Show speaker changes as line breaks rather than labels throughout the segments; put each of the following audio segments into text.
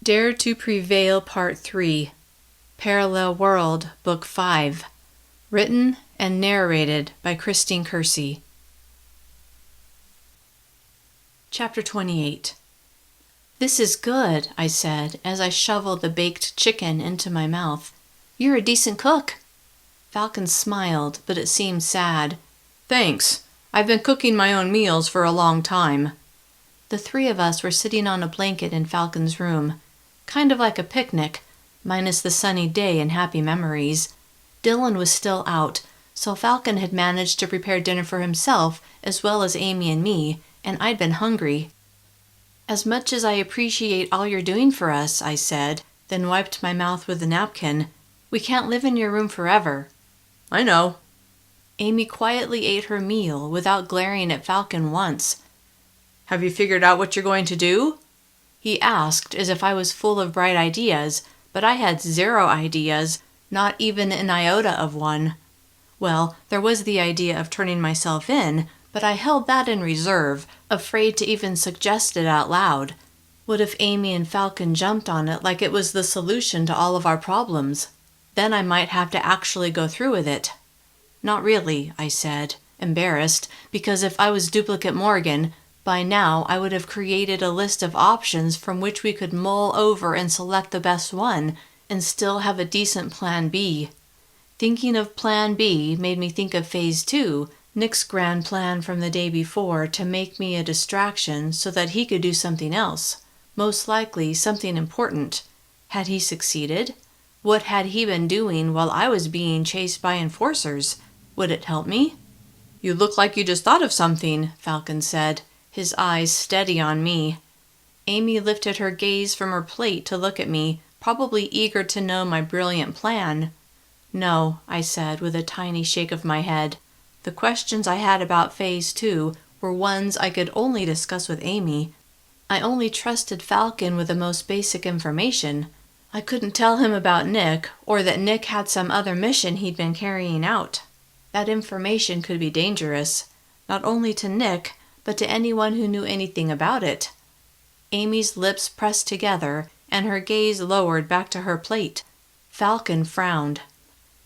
Dare to Prevail Part 3, Parallel World, Book 5, written and narrated by Christine Kersey. Chapter 28. "This is good," I said as I shoveled the baked chicken into my mouth. "You're a decent cook." Falcon smiled, but it seemed sad. "Thanks. I've been cooking my own meals for a long time." The three of us were sitting on a blanket in Falcon's room, kind of like a picnic, minus the sunny day and happy memories. Dylan was still out, so Falcon had managed to prepare dinner for himself as well as Amy and me, and I'd been hungry. "As much as I appreciate all you're doing for us," I said, then wiped my mouth with a napkin, "we can't live in your room forever." "I know." Amy quietly ate her meal without glaring at Falcon once. "Have you figured out what you're going to do?" he asked as if I was full of bright ideas, but I had 0 ideas, not even an iota of one. Well, there was the idea of turning myself in, but I held that in reserve, afraid to even suggest it out loud. What if Amy and Falcon jumped on it like it was the solution to all of our problems? Then I might have to actually go through with it. "Not really," I said, embarrassed, because if I was duplicate Morgan, by now I would have created a list of options from which we could mull over and select the best one, and still have a decent plan B. Thinking of plan B made me think of phase 2, Nick's grand plan from the day before to make me a distraction so that he could do something else, most likely something important. Had he succeeded? What had he been doing while I was being chased by enforcers? Would it help me? "You look like you just thought of something," Falcon said, his eyes steady on me. Amy lifted her gaze from her plate to look at me, probably eager to know my brilliant plan. "No," I said with a tiny shake of my head. The questions I had about phase 2 were ones I could only discuss with Amy. I only trusted Falcon with the most basic information. I couldn't tell him about Nick, or that Nick had some other mission he'd been carrying out. That information could be dangerous, not only to Nick, but to anyone who knew anything about it. Amy's lips pressed together, and her gaze lowered back to her plate. Falcon frowned.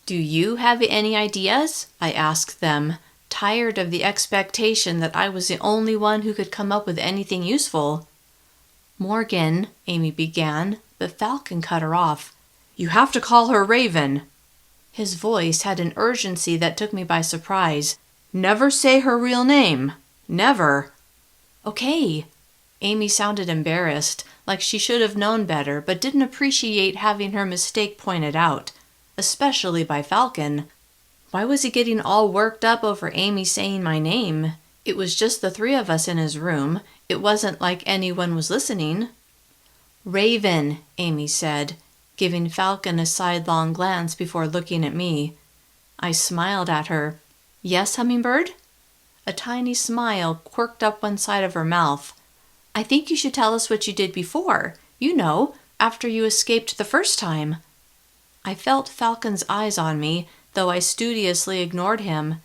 "Do you have any ideas?" I asked them, tired of the expectation that I was the only one who could come up with anything useful. "Morgan," Amy began, but Falcon cut her off. "You have to call her Raven." His voice had an urgency that took me by surprise. "Never say her real name. Never." "Okay." Amy sounded embarrassed, like she should have known better, but didn't appreciate having her mistake pointed out, especially by Falcon. Why was he getting all worked up over Amy saying my name? It was just the three of us in his room. It wasn't like anyone was listening. "Raven," Amy said, giving Falcon a sidelong glance before looking at me. I smiled at her. "Yes, Hummingbird?" A tiny smile quirked up one side of her mouth. "I think you should tell us what you did before. You know, after you escaped the first time." I felt Falcon's eyes on me, though I studiously ignored him.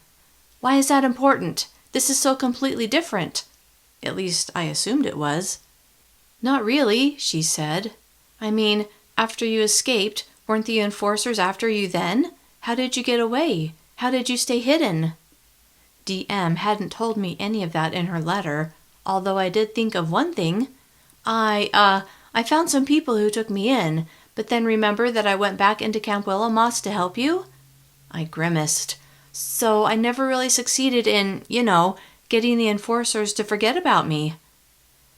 "Why is that important? This is so completely different." At least, I assumed it was. "Not really," she said. "I mean, after you escaped, weren't the enforcers after you then? How did you get away? How did you stay hidden?" DM hadn't told me any of that in her letter, although I did think of one thing. I found some people who took me in, but then remember that I went back into Camp Moss to help you?" I grimaced. "So I never really succeeded in, getting the enforcers to forget about me."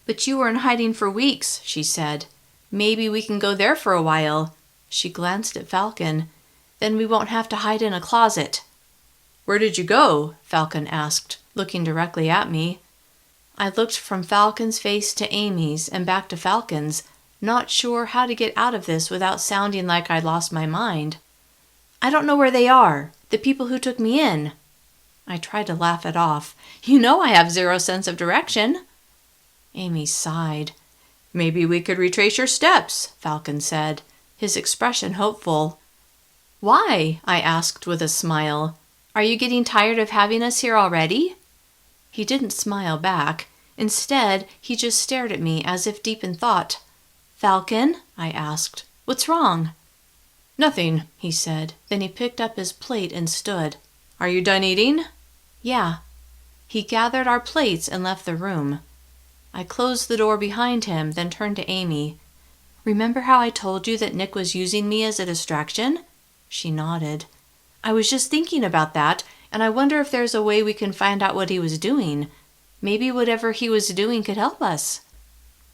"But you were in hiding for weeks," she said. "Maybe we can go there for a while." She glanced at Falcon. "Then we won't have to hide in a closet." "Where did you go?" Falcon asked, looking directly at me. I looked from Falcon's face to Amy's and back to Falcon's, not sure how to get out of this without sounding like I'd lost my mind. "I don't know where they are. The people who took me in." I tried to laugh it off. "You know I have 0 sense of direction." Amy sighed. "Maybe we could retrace your steps," Falcon said, his expression hopeful. "Why?" I asked with a smile. "Are you getting tired of having us here already?" He didn't smile back. Instead, he just stared at me as if deep in thought. "Falcon?" I asked. "What's wrong?"
"Nothing,"
he said. Then he picked up his plate and stood.
"Are you done eating?"
"Yeah." He gathered our plates and left the room. I closed the door behind him, then turned to Amy. "Remember how I told you that Nick was using me as a distraction?" She nodded. "I was just thinking about that, and I wonder if there's a way we can find out what he was doing. Maybe whatever he was doing could help us."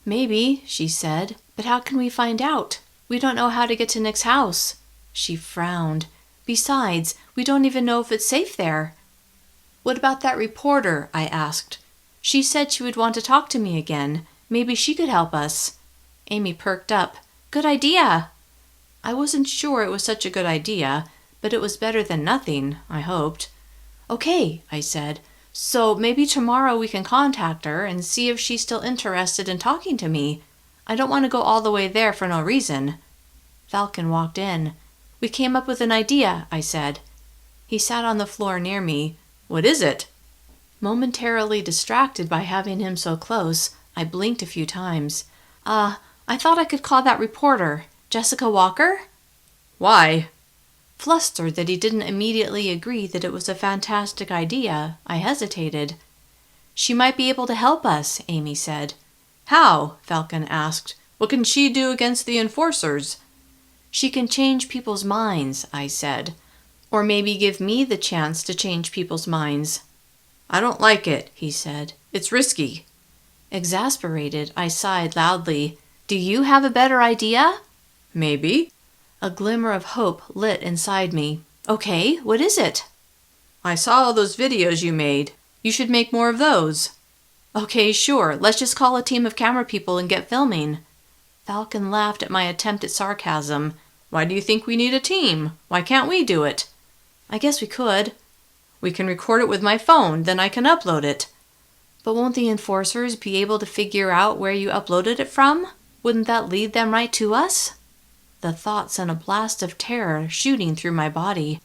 "Maybe," she said, "but how can we find out? We don't know how to get to Nick's house." She frowned. "Besides, we don't even know if it's safe there." "What about that reporter?" I asked. "She said she would want to talk to me again. Maybe she could help us." Amy perked up. "Good idea!" I wasn't sure it was such a good idea, but it was better than nothing, I hoped. "Okay," I said. "So maybe tomorrow we can contact her and see if she's still interested in talking to me. I don't want to go all the way there for no reason." Falcon walked in. "We came up with an idea," I said. He sat on the floor near me.
"What is it?"
Momentarily distracted by having him so close, I blinked a few times. I thought I could call that reporter. Jessica Walker?"
"Why?"
Flustered that he didn't immediately agree that it was a fantastic idea, I hesitated. "She might be able to help us," Amy said.
"How?" Falcon asked. "What can she do against the enforcers?"
"She can change people's minds," I said. "Or maybe give me the chance to change people's minds."
"I don't like it," he said. "It's risky."
Exasperated, I sighed loudly. "Do you have a better idea?"
"Maybe."
A glimmer of hope lit inside me. "Okay, what is it?"
"I saw all those videos you made. You should make more of those."
"Okay, sure. Let's just call a team of camera people and get filming." Falcon laughed at my attempt at sarcasm.
"Why do you think we need a team? Why can't we do it?"
"I guess we could."
"We can record it with my phone, then I can upload it."
"But won't the enforcers be able to figure out where you uploaded it from? Wouldn't that lead them right to us?" The thought sent a blast of terror shooting through my body.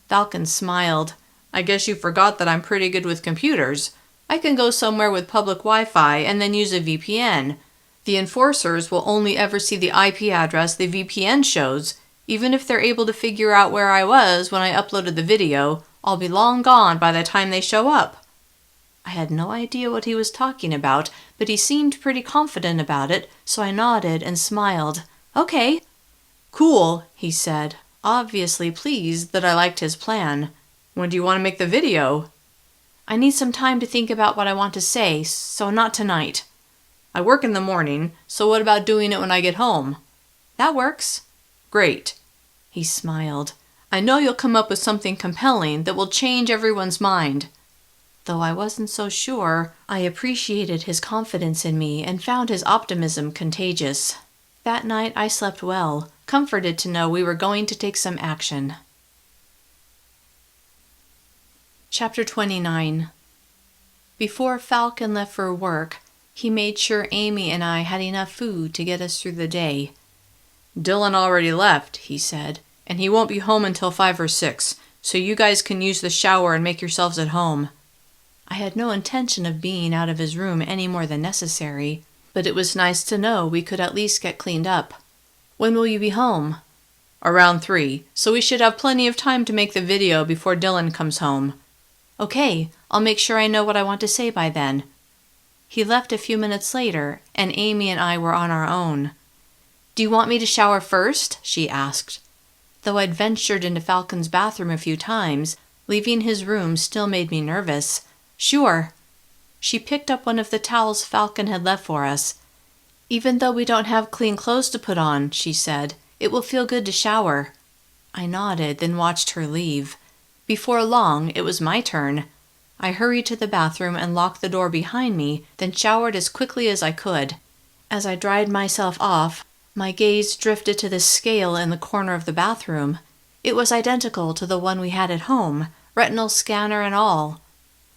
Falcon smiled. "I guess you forgot that I'm pretty good with computers. I can go somewhere with public Wi-Fi and then use a VPN. The enforcers will only ever see the IP address the VPN shows. Even if they're able to figure out where I was when I uploaded the video, I'll be long gone by the time they show up."
I had no idea what he was talking about, but he seemed pretty confident about it, so I nodded and smiled. "Okay."
"Cool," he said, obviously pleased that I liked his plan. "When do you want to make the video?"
"I need some time to think about what I want to say, so not tonight."
"I work in the morning, so what about doing it when I get home?"
"That works."
"Great."
He smiled.
"I know you'll come up with something compelling that will change everyone's mind."
Though I wasn't so sure, I appreciated his confidence in me and found his optimism contagious. That night I slept well, comforted to know we were going to take some action. Chapter 29. Before Falcon left for work, he made sure Amy and I had enough food to get us through the day.
"Dylan already left," he said, "and he won't be home until 5 or 6, so you guys can use the shower and make yourselves at home."
I had no intention of being out of his room any more than necessary, but it was nice to know we could at least get cleaned up. "When will you be home?"
"Around 3, so we should have plenty of time to make the video before Dylan comes home."
"Okay, I'll make sure I know what I want to say by then." He left a few minutes later, and Amy and I were on our own. "Do you want me to shower first?" she asked. Though I'd ventured into Falcon's bathroom a few times, leaving his room still made me nervous. "Sure." She picked up one of the towels Falcon had left for us. "Even though we don't have clean clothes to put on," she said, "it will feel good to shower." I nodded, then watched her leave. Before long, it was my turn. I hurried to the bathroom and locked the door behind me, then showered as quickly as I could. As I dried myself off, my gaze drifted to the scale in the corner of the bathroom. It was identical to the one we had at home, retinal scanner and all.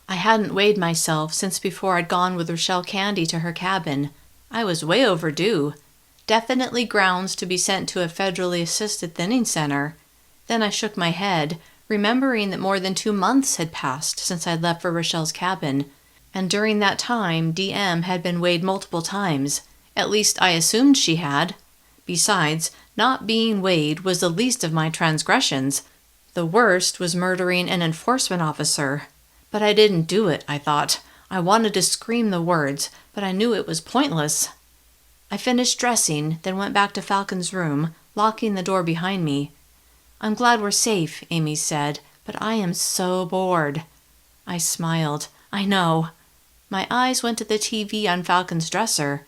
I hadn't weighed myself since before I'd gone with Rochelle Candy to her cabin. I was way overdue. Definitely grounds to be sent to a federally assisted thinning center. Then I shook my head, remembering that more than 2 months had passed since I'd left for Rochelle's cabin, and during that time DM had been weighed multiple times. At least I assumed she had. Besides, not being weighed was the least of my transgressions. The worst was murdering an enforcement officer. But I didn't do it, I thought. I wanted to scream the words, but I knew it was pointless. I finished dressing, then went back to Falcon's room, locking the door behind me. "I'm glad we're safe," Amy said, "but I am so bored." I smiled. "I know." My eyes went to the TV on Falcon's dresser.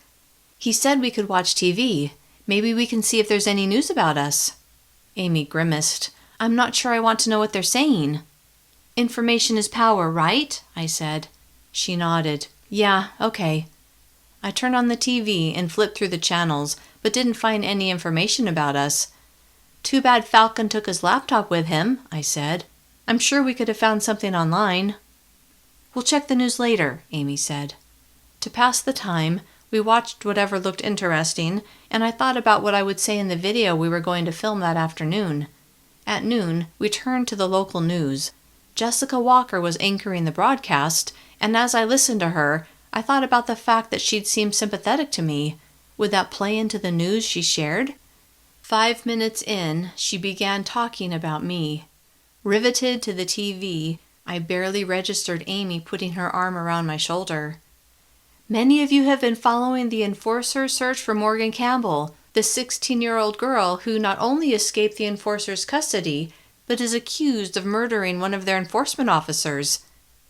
"He said we could watch TV. Maybe we can see if there's any news about us." Amy grimaced. "I'm not sure I want to know what they're saying." "Information is power, right?" I said. She nodded. "Yeah, okay." I turned on the TV and flipped through the channels, but didn't find any information about us. "Too bad Falcon took his laptop with him," I said. "I'm sure we could have found something online." "We'll check the news later," Amy said. To pass the time, we watched whatever looked interesting, and I thought about what I would say in the video we were going to film that afternoon. At noon, we turned to the local news. Jessica Walker was anchoring the broadcast, and as I listened to her, I thought about the fact that she'd seemed sympathetic to me. Would that play into the news she shared? 5 minutes in, she began talking about me. Riveted to the TV, I barely registered Amy putting her arm around my shoulder. "Many of you have been following the enforcer's search for Morgan Campbell, the 16-year-old girl who not only escaped the enforcer's custody, but is accused of murdering one of their enforcement officers."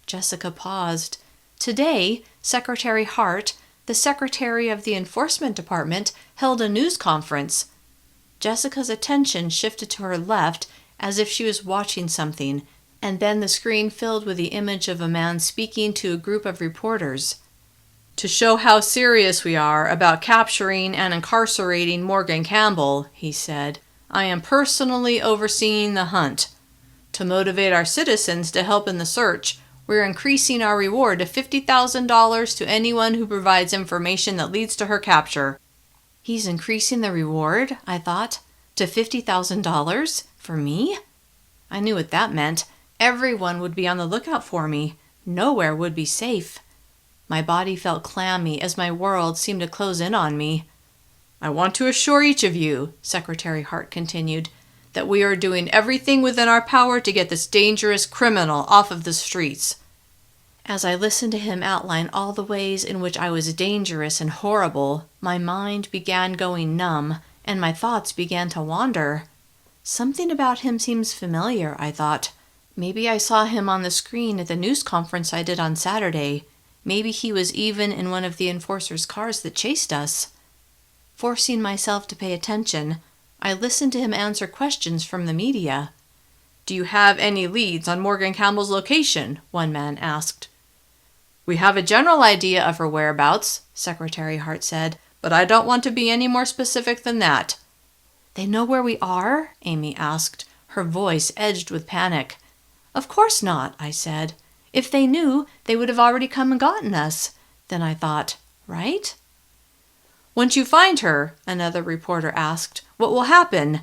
Jessica paused. "Today, Secretary Hart, the secretary of the enforcement department, held a news conference." Jessica's attention shifted to her left as if she was watching something, and then the screen filled with the image of a man speaking to a group of reporters. "To show how serious we are about capturing and incarcerating Morgan Campbell," he said, "I am personally overseeing the hunt. To motivate our citizens to help in the search, we're increasing our reward to $50,000 to anyone who provides information that leads to her capture." He's increasing the reward, I thought, to $50,000? For me? I knew what that meant. Everyone would be on the lookout for me. Nowhere would be safe. My body felt clammy as my world seemed to close in on me. "I want to assure each of you," Secretary Hart continued, "that we are doing everything within our power to get this dangerous criminal off of the streets." As I listened to him outline all the ways in which I was dangerous and horrible, my mind began going numb, and my thoughts began to wander. Something about him seems familiar, I thought. Maybe I saw him on the screen at the news conference I did on Saturday. Maybe he was even in one of the enforcer's cars that chased us. Forcing myself to pay attention, I listened to him answer questions from the media. "Do you have any leads on Morgan Campbell's location?" one man asked. "We have a general idea of her whereabouts," Secretary Hart said, "but I don't want to be any more specific than that." "They know where we are?" Amy asked, her voice edged with panic. "Of course not," I said. "If they knew, they would have already come and gotten us." Then I thought, right? "Once you find her," another reporter asked, "what will happen?"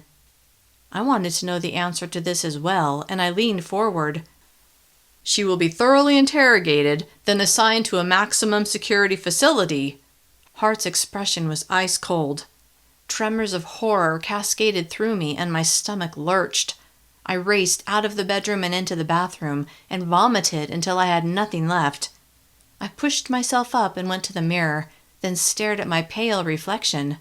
I wanted to know the answer to this as well, and I leaned forward. "She will be thoroughly interrogated, then assigned to a maximum security facility." Hart's expression was ice cold. Tremors of horror cascaded through me, and my stomach lurched. I raced out of the bedroom and into the bathroom, and vomited until I had nothing left. I pushed myself up and went to the mirror, then stared at my pale reflection.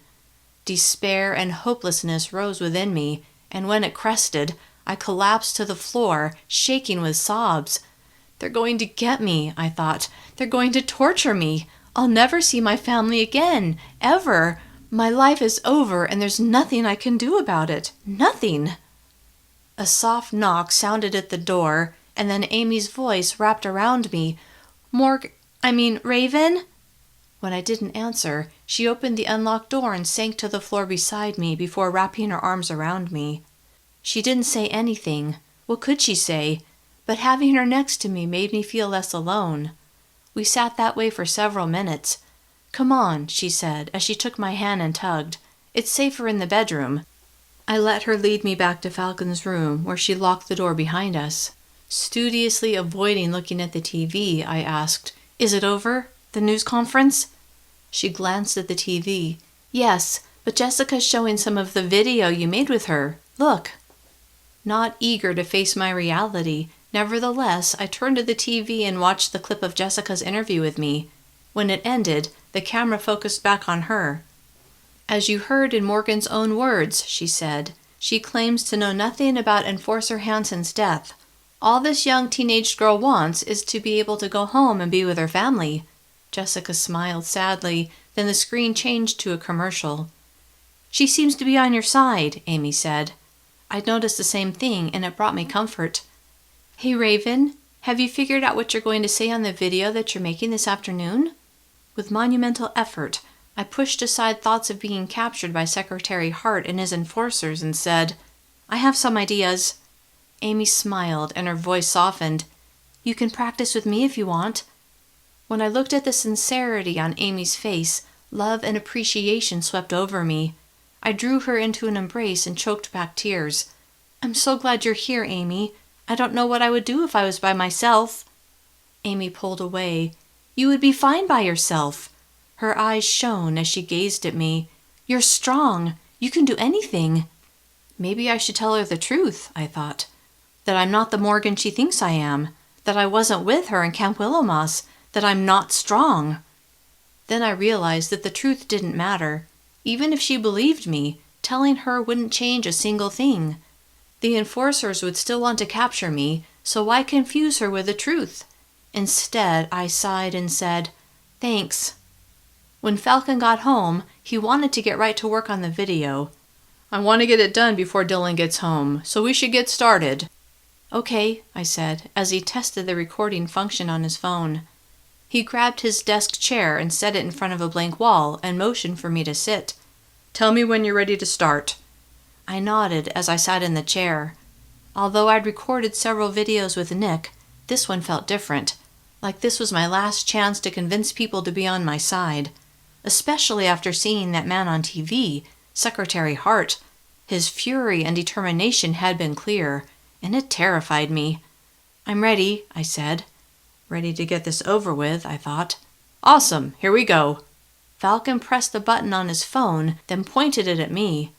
Despair and hopelessness rose within me, and when it crested, I collapsed to the floor, shaking with sobs. "They're going to get me," I thought. "They're going to torture me. I'll never see my family again, ever. My life is over, and there's nothing I can do about it. Nothing." A soft knock sounded at the door, and then Amy's voice wrapped around me. Raven?" When I didn't answer, she opened the unlocked door and sank to the floor beside me before wrapping her arms around me. She didn't say anything. What could she say? But having her next to me made me feel less alone. We sat that way for several minutes. "Come on," she said as she took my hand and tugged. "It's safer in the bedroom." I let her lead me back to Falcon's room, where she locked the door behind us. Studiously avoiding looking at the TV, I asked, "Is it over? The news conference?" She glanced at the TV. Yes, but Jessica's showing some of the video you made with her. Look. Not eager to face my reality, nevertheless, I turned to the TV and watched the clip of Jessica's interview with me. When it ended, the camera focused back on her. As you heard in Morgan's own words, she said, she claims to know nothing about Enforcer Hansen's death. All this young teenage girl wants is to be able to go home and be with her family. Jessica smiled sadly, then the screen changed to a commercial. She seems to be on your side, Amy said. I'd noticed the same thing, and it brought me comfort. Hey, Raven, have you figured out what you're going to say on the video that you're making this afternoon? With monumental effort, I pushed aside thoughts of being captured by Secretary Hart and his enforcers and said, I have some ideas. Amy smiled, and her voice softened. You can practice with me if you want. When I looked at the sincerity on Amy's face, love and appreciation swept over me. I drew her into an embrace and choked back tears. I'm so glad you're here, Amy. I don't know what I would do if I was by myself. Amy pulled away. You would be fine by yourself. Her eyes shone as she gazed at me. You're strong. You can do anything. Maybe I should tell her the truth, I thought. That I'm not the Morgan she thinks I am. That I wasn't with her in Camp Willowmoss. That I'm not strong. Then I realized that the truth didn't matter. Even if she believed me, telling her wouldn't change a single thing. The enforcers would still want to capture me, so why confuse her with the truth? Instead, I sighed and said, Thanks. When Falcon got home, he wanted to get right to work on the video. I want to get it done before Dylan gets home, so we should get started. Okay, I said, as he tested the recording function on his phone. He grabbed his desk chair and set it in front of a blank wall and motioned for me to sit. Tell me when you're ready to start. I nodded as I sat in the chair. Although I'd recorded several videos with Nick, this one felt different, like this was my last chance to convince people to be on my side, especially after seeing that man on TV, Secretary Hart. His fury and determination had been clear, and it terrified me. I'm ready, I said. Ready to get this over with, I thought. Awesome, here we go. Falcon pressed the button on his phone, then pointed it at me.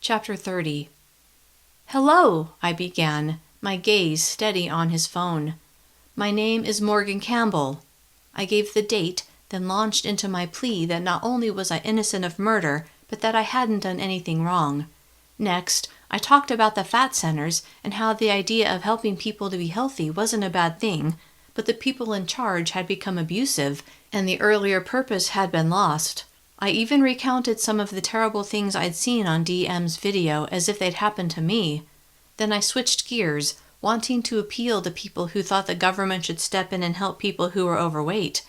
Chapter 30. Hello, I began, my gaze steady on his phone. My name is Morgan Campbell. I gave the date, then launched into my plea that not only was I innocent of murder, but that I hadn't done anything wrong. Next, I talked about the fat centers and how the idea of helping people to be healthy wasn't a bad thing, but the people in charge had become abusive and the earlier purpose had been lost. I even recounted some of the terrible things I'd seen on DM's video as if they'd happened to me. Then I switched gears, wanting to appeal to people who thought the government should step in and help people who were overweight.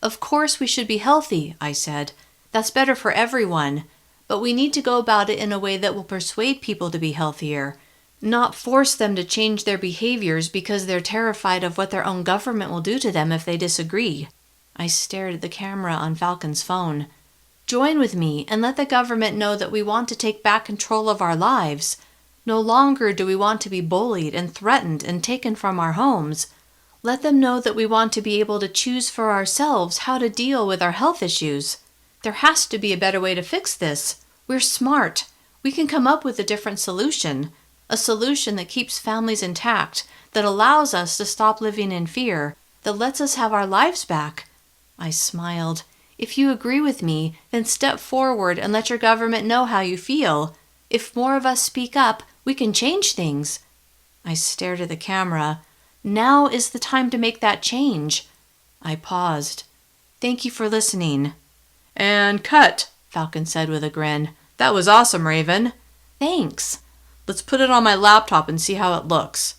Of course we should be healthy, I said. That's better for everyone. But we need to go about it in a way that will persuade people to be healthier, not force them to change their behaviors because they're terrified of what their own government will do to them if they disagree. I stared at the camera on Falcon's phone. Join with me and let the government know that we want to take back control of our lives. No longer do we want to be bullied and threatened and taken from our homes. Let them know that we want to be able to choose for ourselves how to deal with our health issues. There has to be a better way to fix this. We're smart. We can come up with a different solution. A solution that keeps families intact, that allows us to stop living in fear, that lets us have our lives back. I smiled. If you agree with me, then step forward and let your government know how you feel. If more of us speak up, we can change things. I stared at the camera. Now is the time to make that change. I paused. Thank you for listening. And cut, Falcon said with a grin. That was awesome, Raven. Thanks. Let's put it on my laptop and see how it looks.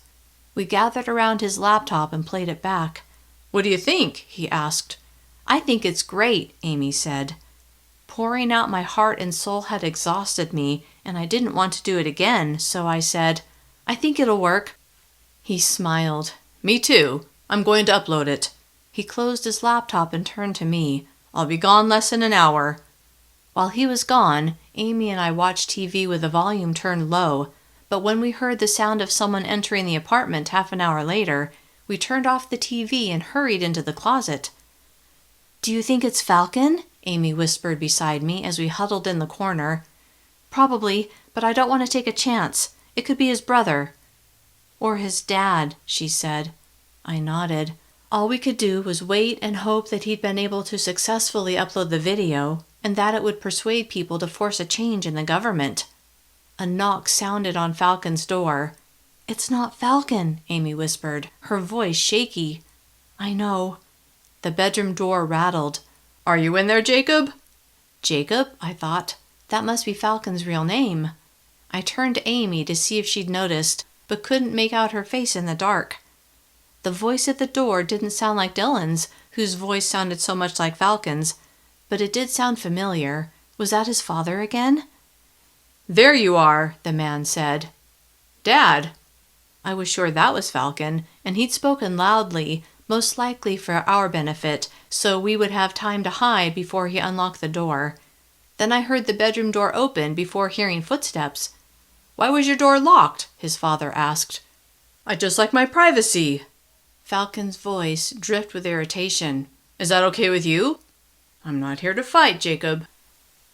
We gathered around his laptop and played it back. What do you think? He asked. I think it's great, Amy said. Pouring out my heart and soul had exhausted me, and I didn't want to do it again, so I said, I think it'll work. He smiled. Me too. I'm going to upload it. He closed his laptop and turned to me. I'll be gone less than an hour. While he was gone, Amy and I watched TV with the volume turned low, but when we heard the sound of someone entering the apartment half an hour later, we turned off the TV and hurried into the closet. Do you think it's Falcon? Amy whispered beside me as we huddled in the corner. Probably, but I don't want to take a chance. It could be his brother. Or his dad, she said. I nodded. All we could do was wait and hope that he'd been able to successfully upload the video, and that it would persuade people to force a change in the government. A knock sounded on Falcon's door. It's not Falcon, Amy whispered, her voice shaky. I know. The bedroom door rattled. Are you in there, Jacob? Jacob, I thought. That must be Falcon's real name. I turned to Amy to see if she'd noticed, but couldn't make out her face in the dark. The voice at the door didn't sound like Dylan's, whose voice sounded so much like Falcon's, but it did sound familiar. Was that his father again? There you are, the man said. Dad. I was sure that was Falcon, and he'd spoken loudly, most likely for our benefit, so we would have time to hide before he unlocked the door. Then I heard the bedroom door open before hearing footsteps. Why was your door locked? His father asked. I just like my privacy. Falcon's voice dripped with irritation. Is that okay with you? I'm not here to fight, Jacob.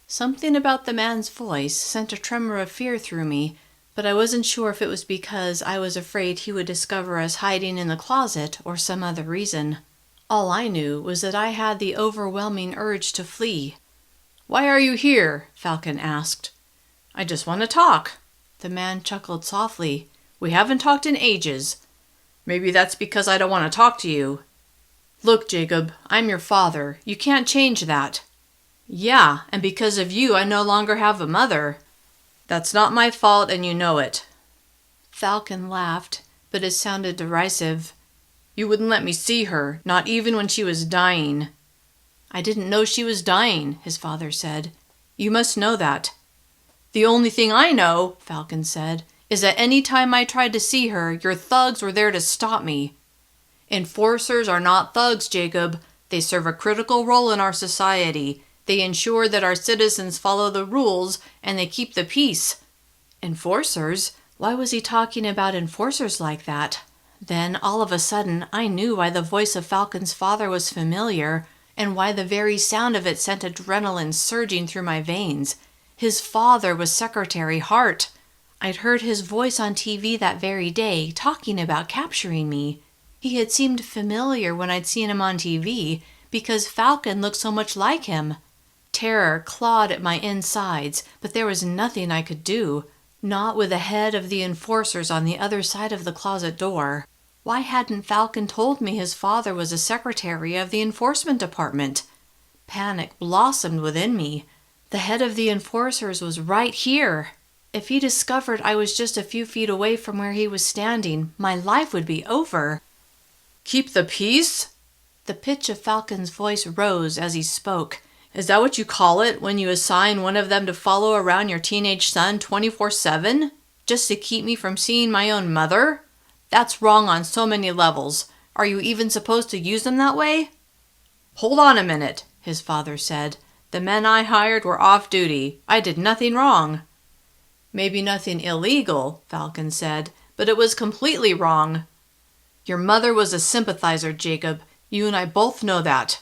Something about the man's voice sent a tremor of fear through me, but I wasn't sure if it was because I was afraid he would discover us hiding in the closet or some other reason. All I knew was that I had the overwhelming urge to flee. Why are you here? Falcon asked. I just want to talk. The man chuckled softly. We haven't talked in ages. Maybe that's because I don't want to talk to you. Look, Jacob, I'm your father. You can't change that. Yeah, and because of you, I no longer have a mother. That's not my fault, and you know it. Falcon laughed, but it sounded derisive. You wouldn't let me see her, not even when she was dying. I didn't know she was dying, his father said. You must know that. The only thing I know, Falcon said, is that any time I tried to see her, your thugs were there to stop me. Enforcers are not thugs, Jacob. They serve a critical role in our society. They ensure that our citizens follow the rules and they keep the peace. Enforcers? Why was he talking about enforcers like that? Then, all of a sudden, I knew why the voice of Falcon's father was familiar and why the very sound of it sent adrenaline surging through my veins. His father was Secretary Hart. I'd heard his voice on TV that very day, talking about capturing me. He had seemed familiar when I'd seen him on TV, because Falcon looked so much like him. Terror clawed at my insides, but there was nothing I could do, not with the head of the enforcers on the other side of the closet door. Why hadn't Falcon told me his father was a secretary of the enforcement department? Panic blossomed within me. The head of the enforcers was right here. If he discovered I was just a few feet away from where he was standing, my life would be over. Keep the peace? The pitch of Falcon's voice rose as he spoke. Is that what you call it when you assign one of them to follow around your teenage son 24/7? Just to keep me from seeing my own mother? That's wrong on so many levels. Are you even supposed to use them that way? Hold on a minute, his father said. The men I hired were off duty. I did nothing wrong. Maybe nothing illegal, Falcon said, but it was completely wrong. Your mother was a sympathizer, Jacob. You and I both know that.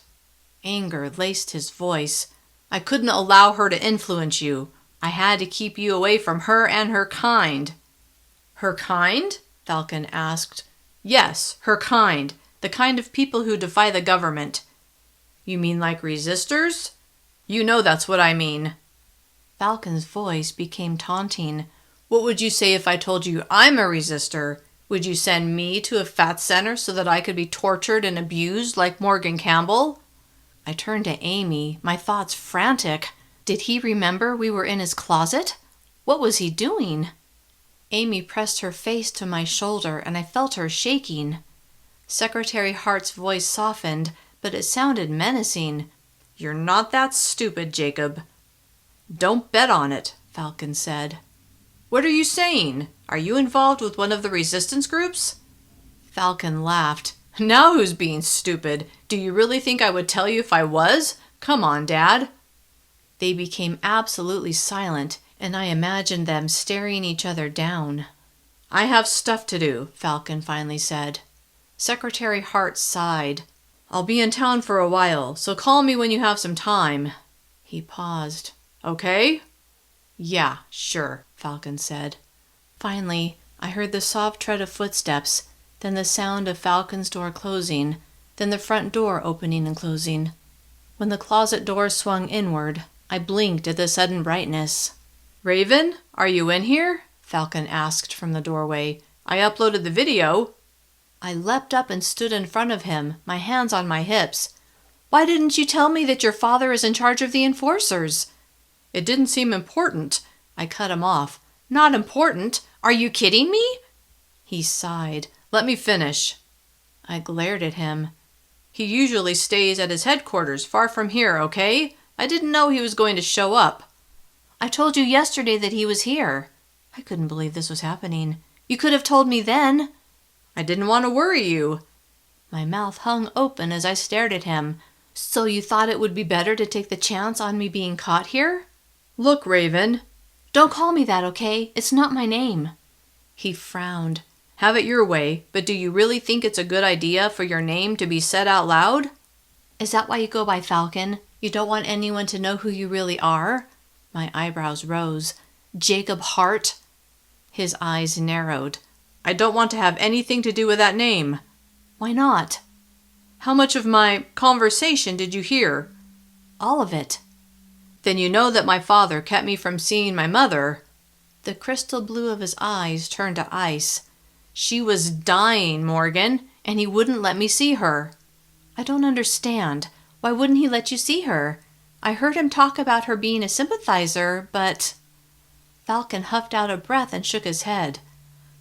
Anger laced his voice. I couldn't allow her to influence you. I had to keep you away from her and her kind. Her kind? Falcon asked. Yes, her kind. The kind of people who defy the government. You mean like resistors? You know that's what I mean. Falcon's voice became taunting. What would you say if I told you I'm a resistor? Would you send me to a fat center so that I could be tortured and abused like Morgan Campbell? I turned to Amy, my thoughts frantic. Did he remember we were in his closet? What was he doing? Amy pressed her face to my shoulder and I felt her shaking. Secretary Hart's voice softened, but it sounded menacing. You're not that stupid, Jacob. Don't bet on it, Falcon said. What are you saying? Are you involved with one of the resistance groups? Falcon laughed. Now who's being stupid? Do you really think I would tell you if I was? Come on, Dad. They became absolutely silent, and I imagined them staring each other down. I have stuff to do, Falcon finally said. Secretary Hart sighed.
I'll be in town for a while, so call me when you have some time. He paused. Okay?
Yeah, sure, Falcon said. Finally, I heard the soft tread of footsteps, then the sound of Falcon's door closing, then the front door opening and closing. When the closet door swung inward, I blinked at the sudden brightness.
Raven, are you in here? Falcon asked from the doorway. I uploaded the video.
I leapt up and stood in front of him, my hands on my hips. Why didn't you tell me that your father is in charge of the enforcers?
It didn't seem important.
I cut him off.
Not important? Are you kidding me?
He sighed.
Let me finish.
I glared at him.
He usually stays at his headquarters, far from here, okay? I didn't know he was going to show up.
I told you yesterday that he was here. I couldn't believe this was happening. You could have told me then.
I didn't want to worry you.
My mouth hung open as I stared at him. So you thought it would be better to take the chance on me being caught here?
Look, Raven.
Don't call me that, okay? It's not my name. He frowned.
Have it your way, but do you really think it's a good idea for your name to be said out loud?
Is that why you go by Falcon? You don't want anyone to know who you really are? My eyebrows rose. Jacob Hart? His eyes narrowed.
I don't want to have anything to do with that name.
Why not?
How much of my conversation did you hear?
All of it.
Then you know that my father kept me from seeing my mother.
The crystal blue of his eyes turned to ice.
She was dying, Morgan, and he wouldn't let me see her.
I don't understand. Why wouldn't he let you see her? I heard him talk about her being a sympathizer, but... Falcon huffed out a breath and shook his head.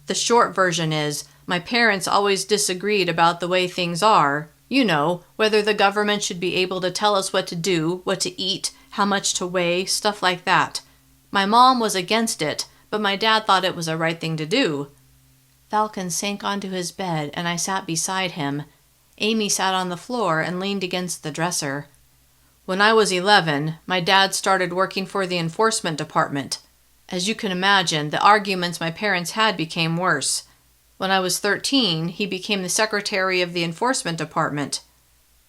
The short version is, my parents always disagreed about the way things are. You know, whether the government should be able to tell us what to do, what to eat, how much to weigh, stuff like that. My mom was against it, but my dad thought it was the right thing to do.
Falcon sank onto his bed, and I sat beside him. Amy sat on the floor and leaned against the dresser.
When I was 11, my dad started working for the enforcement department. As you can imagine, the arguments my parents had became worse. When I was 13, he became the secretary of the enforcement department.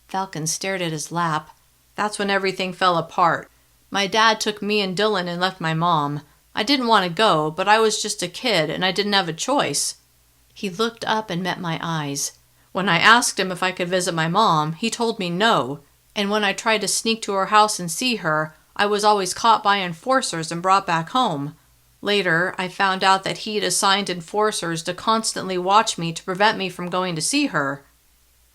Falcon stared at his lap.
That's when everything fell apart. My dad took me and Dylan and left my mom. I didn't want to go, but I was just a kid and I didn't have a choice.
He looked up and met my eyes.
When I asked him if I could visit my mom, he told me no. And when I tried to sneak to her house and see her, I was always caught by enforcers and brought back home. Later, I found out that he'd assigned enforcers to constantly watch me to prevent me from going to see her.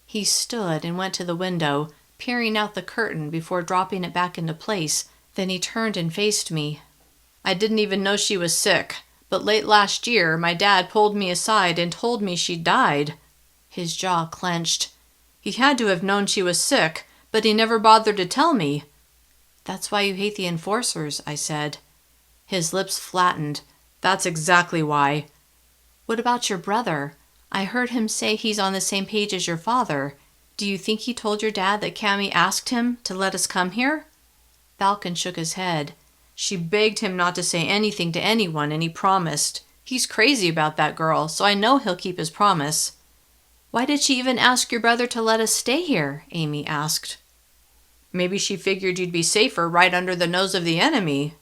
He stood and went to the window, peering out the curtain before dropping it back into place. Then he turned and faced me.
I didn't even know she was sick, but late last year, my dad pulled me aside and told me she died.
His jaw clenched.
He had to have known she was sick, but he never bothered to tell me.
That's why you hate the enforcers, I said.
His lips flattened. That's exactly why.
What about your brother? I heard him say he's on the same page as your father. Do you think he told your dad that Cammy asked him to let us come here? Falcon shook his head.
She begged him not to say anything to anyone, and he promised. He's crazy about that girl, so I know he'll keep his promise.
Why did she even ask your brother to let us stay here? Amy asked.
Maybe she figured you'd be safer right under the nose of the enemy.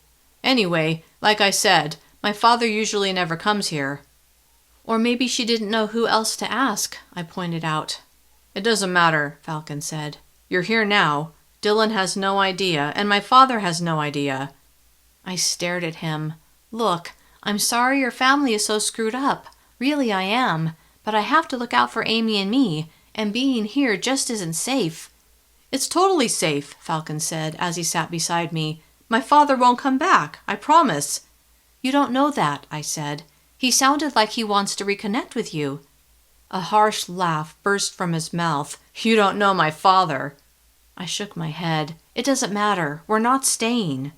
Anyway, like I said, my father usually never comes here.
Or maybe she didn't know who else to ask, I pointed out.
It doesn't matter, Falcon said. You're here now. Dylan has no idea, and my father has no idea.
I stared at him. Look, I'm sorry your family is so screwed up. Really, I am. But I have to look out for Amy and me, and being here just isn't safe.
It's totally safe, Falcon said as he sat beside me. My father won't come back, I promise.
You don't know that, I said. He sounded like he wants to reconnect with you.
A harsh laugh burst from his mouth. You don't know my father.
I shook my head. It doesn't matter. We're not staying.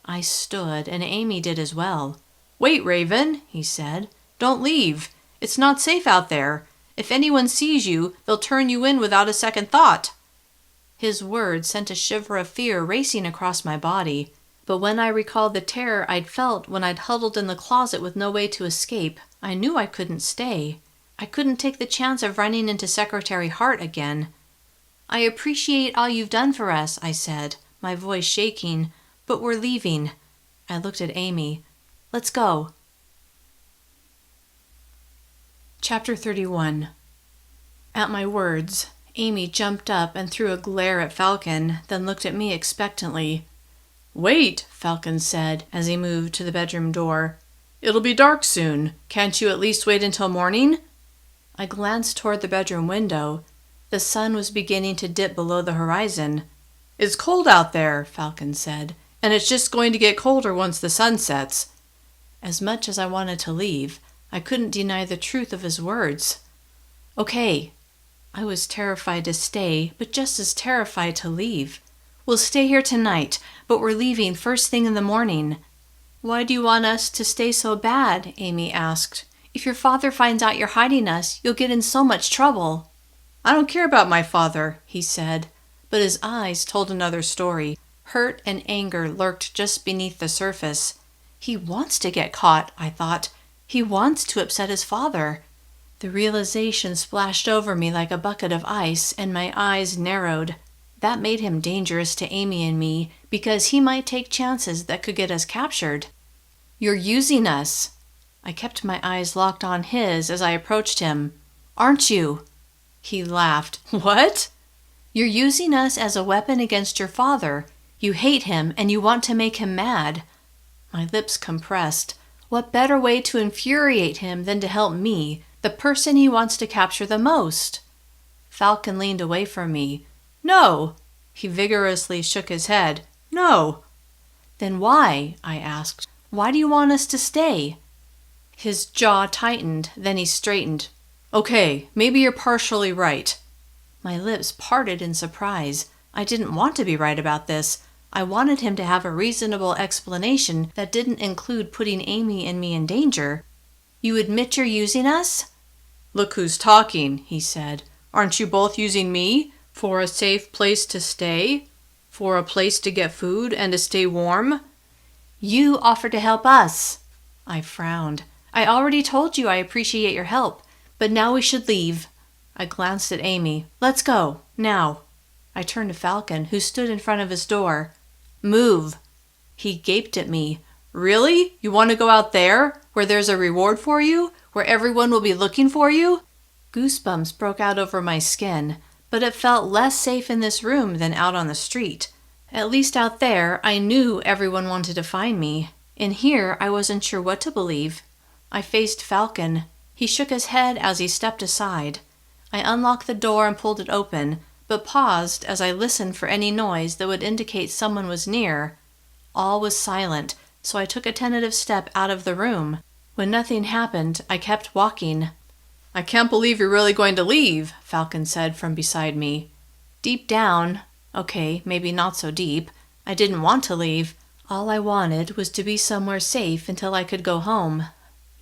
I stood, and Amy did as well.
Wait, Raven, he said. Don't leave. It's not safe out there. If anyone sees you, they'll turn you in without a second thought.
His words sent a shiver of fear racing across my body. But when I recalled the terror I'd felt when I'd huddled in the closet with no way to escape, I knew I couldn't stay. I couldn't take the chance of running into Secretary Hart again. I appreciate all you've done for us, I said, my voice shaking, but we're leaving. I looked at Amy. Let's go. Chapter 31. At my words, Amy jumped up and threw a glare at Falcon, then looked at me expectantly. "Wait," Falcon said as he moved to the bedroom door. "It'll be dark soon. Can't you at least wait until morning?" I glanced toward the bedroom window. The sun was beginning to dip below the horizon. "It's cold out there," Falcon said, "and it's just going to get colder once the sun sets." As much as I wanted to leave, I couldn't deny the truth of his words. "Okay." I was terrified to stay, but just as terrified to leave. "We'll stay here tonight, but we're leaving first thing in the morning." "Why do you want us to stay so bad?" Amy asked. "If your father finds out you're hiding us, you'll get in so much trouble." "I don't care about my father," he said, but his eyes told another story. Hurt and anger lurked just beneath the surface. He wants to get caught, I thought. He wants to upset his father. The realization splashed over me like a bucket of ice, and my eyes narrowed. That made him dangerous to Amy and me, because he might take chances that could get us captured. "You're using us." I kept my eyes locked on his as I approached him. "Aren't you?" He laughed. "What?" "You're using us as a weapon against your father. You hate him and you want to make him mad." My lips compressed. What better way to infuriate him than to help me, the person he wants to capture the most? Falcon leaned away from me. "No." He vigorously shook his head. "No." "Then why?" I asked. "Why do you want us to stay?" His jaw tightened, then he straightened. "Okay, maybe you're partially right." My lips parted in surprise. I didn't want to be right about this. I wanted him to have a reasonable explanation that didn't include putting Amy and me in danger. "You admit you're using us?" "Look who's talking," he said. "Aren't you both using me? For a safe place to stay? For a place to get food and to stay warm?" "You offered to help us." I frowned. "I already told you I appreciate your help, but now we should leave." I glanced at Amy. "Let's go, now." I turned to Falcon, who stood in front of his door. "Move." He gaped at me. "Really? You want to go out there, where there's a reward for you? Where everyone will be looking for you?" Goosebumps broke out over my skin, but it felt less safe in this room than out on the street. At least out there, I knew everyone wanted to find me. In here, I wasn't sure what to believe. I faced Falcon. He shook his head as he stepped aside. I unlocked the door and pulled it open, but paused as I listened for any noise that would indicate someone was near. All was silent, so I took a tentative step out of the room. When nothing happened, I kept walking. "I can't believe you're really going to leave," Falcon said from beside me. Deep down, okay, maybe not so deep, I didn't want to leave. All I wanted was to be somewhere safe until I could go home.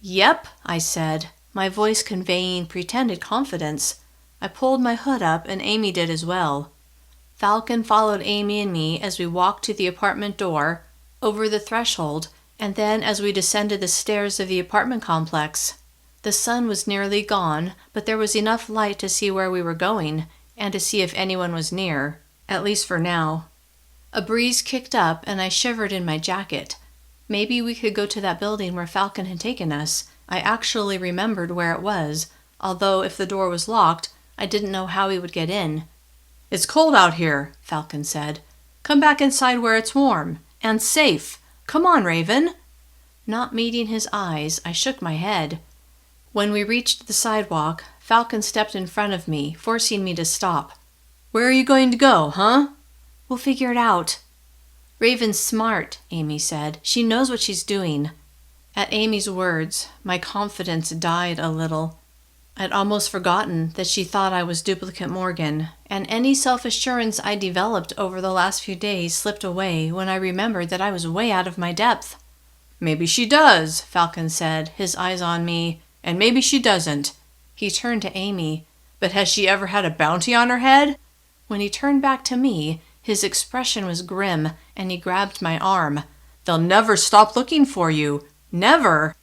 "Yep," I said, my voice conveying pretended confidence. I pulled my hood up and Amy did as well. Falcon followed Amy and me as we walked to the apartment door, over the threshold, and then as we descended the stairs of the apartment complex. The sun was nearly gone, but there was enough light to see where we were going, and to see if anyone was near, at least for now. A breeze kicked up and I shivered in my jacket. Maybe we could go to that building where Falcon had taken us. I actually remembered where it was, although if the door was locked, I didn't know how we would get in. "It's cold out here," Falcon said. "Come back inside where it's warm and safe. Come on, Raven." Not meeting his eyes, I shook my head. When we reached the sidewalk, Falcon stepped in front of me, forcing me to stop. "Where are you going to go, huh?" "We'll figure it out." "Raven's smart," Amy said. "She knows what she's doing." At Amy's words, my confidence died a little. I'd almost forgotten that she thought I was duplicate Morgan, and any self-assurance I developed over the last few days slipped away when I remembered that I was way out of my depth. "Maybe she does," Falcon said, his eyes on me, "and maybe she doesn't." He turned to Amy. "But has she ever had a bounty on her head?" When he turned back to me, his expression was grim, and he grabbed my arm. "They'll never stop looking for you. Never."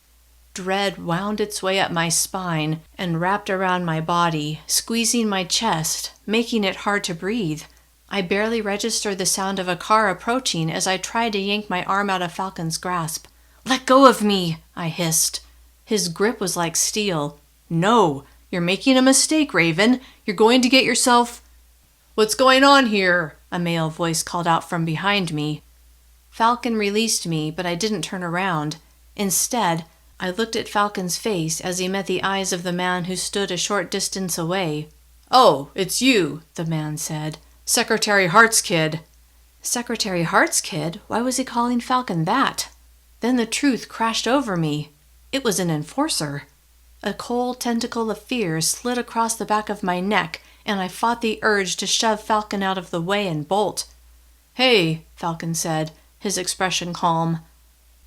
Dread wound its way up my spine and wrapped around my body, squeezing my chest, making it hard to breathe. I barely registered the sound of a car approaching as I tried to yank my arm out of Falcon's grasp. "Let go of me," I hissed. His grip was like steel. "No, you're making a mistake, Raven. You're going to get yourself—"
"What's going on here?"
a male voice called out from behind me. Falcon released me, but I didn't turn around. Instead, I looked at Falcon's face as he met the eyes of the man who stood a short distance away.
"Oh, it's you," the man said. "Secretary Hart's kid."
Secretary Hart's kid? Why was he calling Falcon that? Then the truth crashed over me. It was an enforcer. A cold tentacle of fear slid across the back of my neck, and I fought the urge to shove Falcon out of the way and bolt.
"Hey," Falcon said, his expression calm.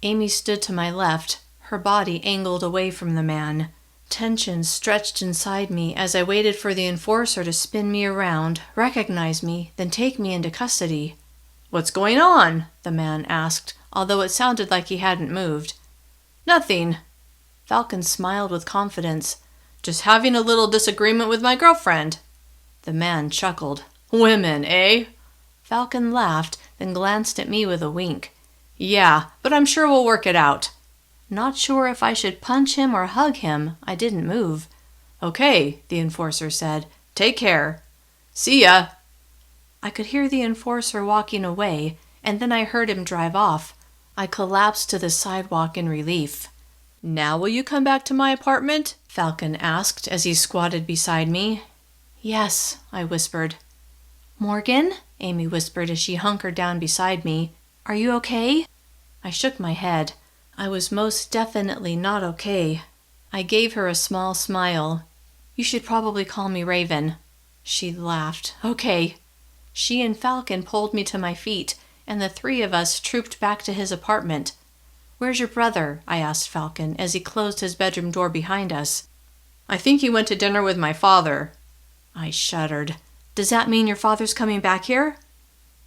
Amy stood to my left, her body angled away from the man. Tension stretched inside me as I waited for the enforcer to spin me around, recognize me, then take me into custody.
"What's going on?"
the man asked, although it sounded like he hadn't moved.
"Nothing."
Falcon smiled with confidence.
"Just having a little disagreement with my girlfriend."
The man chuckled.
"Women, eh?"
Falcon laughed, then glanced at me with a wink.
"Yeah, but I'm sure we'll work it out."
Not sure if I should punch him or hug him. I didn't move.
"Okay," the enforcer said. "Take care. See ya."
I could hear the enforcer walking away, and then I heard him drive off. I collapsed to the sidewalk in relief.
"Now will you come back to my apartment?"
Falcon asked as he squatted beside me. "Yes," I whispered. "Morgan?" Amy whispered as she hunkered down beside me. "Are you okay?" I shook my head. I was most definitely not okay. I gave her a small smile. "You should probably call me Raven." She laughed. "Okay." She and Falcon pulled me to my feet, and the three of us trooped back to his apartment. "Where's your brother?" I asked Falcon as he closed his bedroom door behind us.
"I think he went to dinner with my father."
I shuddered. "Does that mean your father's coming back here?"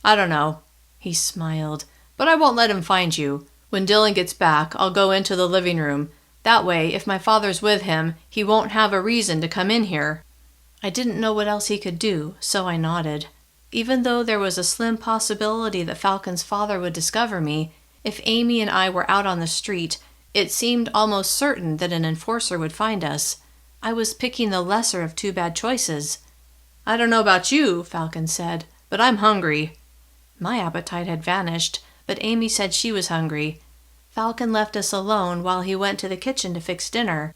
"I don't know."
He smiled.
"But I won't let him find you. When Dylan gets back, I'll go into the living room. That way, if my father's with him, he won't have a reason to come in here."
I didn't know what else he could do, so I nodded. Even though there was a slim possibility that Falcon's father would discover me, if Amy and I were out on the street, it seemed almost certain that an enforcer would find us. I was picking the lesser of two bad choices.
"I don't know about you," Falcon said, "but I'm hungry."
My appetite had vanished, but Amy said she was hungry. Falcon left us alone while he went to the kitchen to fix dinner.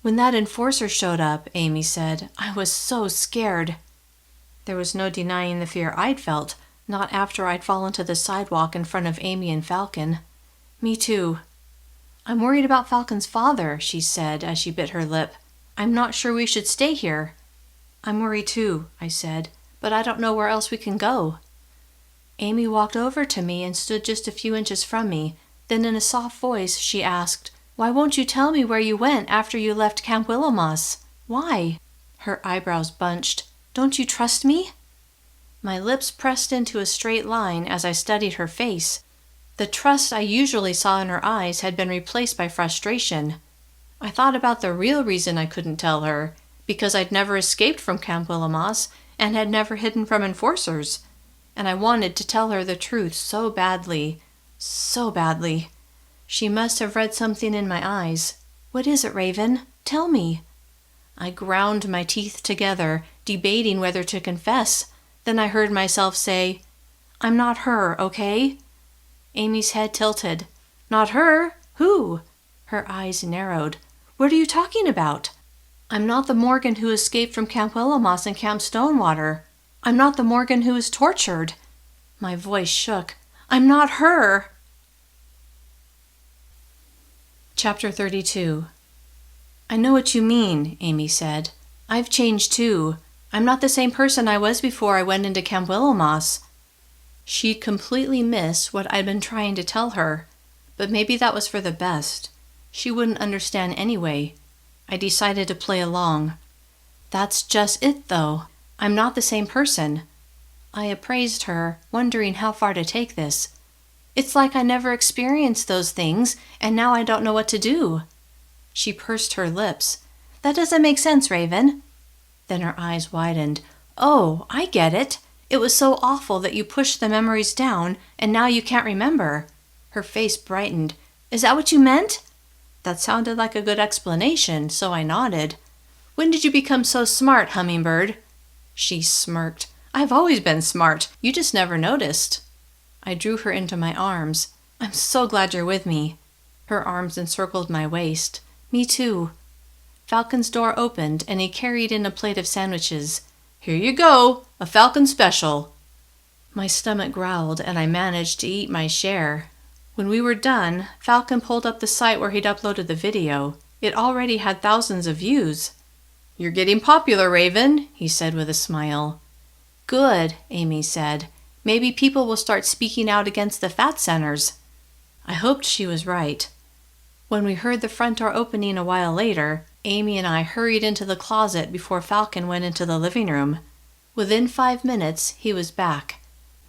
"When that enforcer showed up," Amy said, "I was so scared." There was no denying the fear I'd felt, not after I'd fallen to the sidewalk in front of Amy and Falcon. "Me too." "I'm worried about Falcon's father," she said as she bit her lip. "I'm not sure we should stay here." "I'm worried too," I said, "but I don't know where else we can go." Amy walked over to me and stood just a few inches from me. Then in a soft voice, she asked, "Why won't you tell me where you went after you left Camp Willowmoss? Why?" Her eyebrows bunched. "Don't you trust me?" My lips pressed into a straight line as I studied her face. The trust I usually saw in her eyes had been replaced by frustration. I thought about the real reason I couldn't tell her, because I'd never escaped from Camp Willowmoss and had never hidden from enforcers. And I wanted to tell her the truth so badly. So badly. She must have read something in my eyes. "What is it, Raven? Tell me." I ground my teeth together, debating whether to confess. Then I heard myself say, "I'm not her, okay?" Amy's head tilted. "Not her? Who?" Her eyes narrowed. "What are you talking about?" "I'm not the Morgan who escaped from Camp Willowmoss and Camp Stonewater. I'm not the Morgan who was tortured." My voice shook. "I'm not her!" Chapter 32. "I know what you mean," Amy said. "I've changed too. I'm not the same person I was before I went into Camp Willowmoss." She'd completely missed what I'd been trying to tell her, but maybe that was for the best. She wouldn't understand anyway. I decided to play along. "That's just it, though. I'm not the same person." I appraised her, wondering how far to take this. "It's like I never experienced those things, and now I don't know what to do." She pursed her lips. That doesn't make sense, Raven. Then her eyes widened. Oh, I get it. It was so awful that you pushed the memories down, and now you can't remember. Her face brightened. Is that what you meant? That sounded like a good explanation, so I nodded. When did you become so smart, Hummingbird? She smirked. I've always been smart. You just never noticed. I drew her into my arms. I'm so glad you're with me. Her arms encircled my waist. Me too. Falcon's door opened, and he carried in a plate of sandwiches. Here you go, a Falcon special. My stomach growled, and I managed to eat my share. When we were done, Falcon pulled up the site where he'd uploaded the video. It already had thousands of views. You're getting popular, Raven, he said with a smile. Good, Amy said. Maybe people will start speaking out against the fat centers. I hoped she was right. When we heard the front door opening a while later, Amy and I hurried into the closet before Falcon went into the living room. Within 5 minutes, he was back.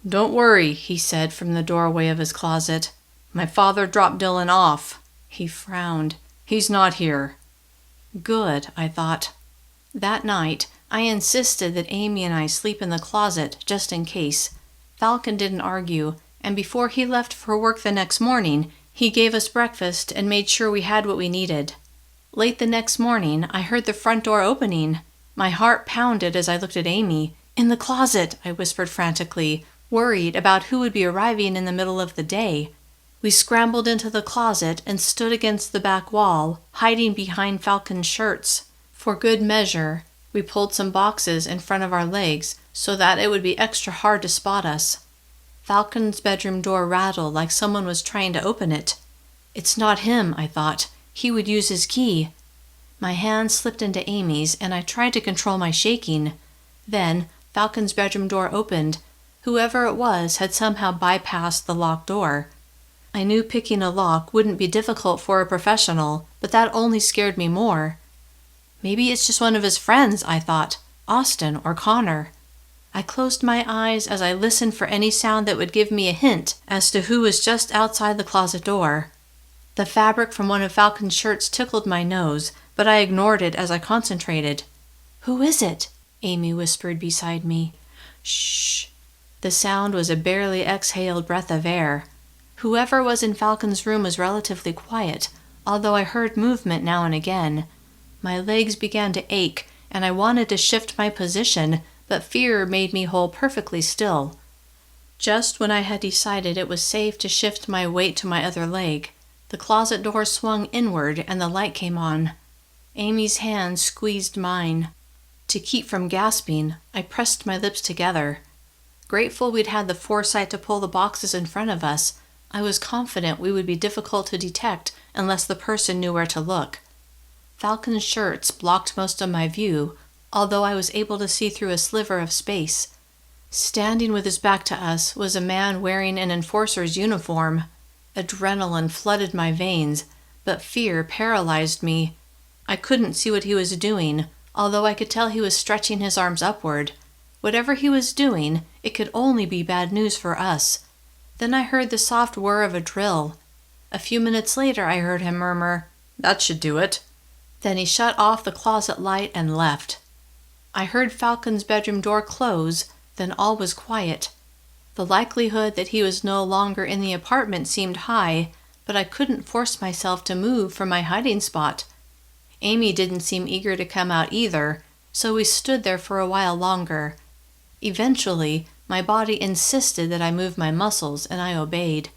Don't worry, he said from the doorway of his closet. My father dropped Dylan off. He frowned. He's not here. Good, I thought. That night, I insisted that Amy and I sleep in the closet just in case. Falcon didn't argue, and before he left for work the next morning, he gave us breakfast and made sure we had what we needed. Late the next morning, I heard the front door opening. My heart pounded as I looked at Amy. In the closet, I whispered frantically, worried about who would be arriving in the middle of the day. We scrambled into the closet and stood against the back wall, hiding behind Falcon's shirts. For good measure, we pulled some boxes in front of our legs so that it would be extra hard to spot us. Falcon's bedroom door rattled like someone was trying to open it. It's not him, I thought. He would use his key. My hand slipped into Amy's, and I tried to control my shaking. Then, Falcon's bedroom door opened. Whoever it was had somehow bypassed the locked door. I knew picking a lock wouldn't be difficult for a professional, but that only scared me more. Maybe it's just one of his friends, I thought. Austin or Connor. I closed my eyes as I listened for any sound that would give me a hint as to who was just outside the closet door. The fabric from one of Falcon's shirts tickled my nose, but I ignored it as I concentrated. Who is it? Amy whispered beside me. Shh. The sound was a barely exhaled breath of air. Whoever was in Falcon's room was relatively quiet, although I heard movement now and again. My legs began to ache, and I wanted to shift my position, but fear made me hold perfectly still. Just when I had decided it was safe to shift my weight to my other leg, the closet door swung inward and the light came on. Amy's hand squeezed mine. To keep from gasping, I pressed my lips together. Grateful we'd had the foresight to pull the boxes in front of us, I was confident we would be difficult to detect unless the person knew where to look. Falcon's shirts blocked most of my view, although I was able to see through a sliver of space. Standing with his back to us was a man wearing an enforcer's uniform. Adrenaline flooded my veins, but fear paralyzed me. I couldn't see what he was doing, although I could tell he was stretching his arms upward. Whatever he was doing, it could only be bad news for us. Then I heard the soft whir of a drill. A few minutes later I heard him murmur, "That should do it." Then he shut off the closet light and left. I heard Falcon's bedroom door close, then all was quiet. The likelihood that he was no longer in the apartment seemed high, but I couldn't force myself to move from my hiding spot. Amy didn't seem eager to come out either, so we stood there for a while longer. Eventually, my body insisted that I move my muscles, and I obeyed.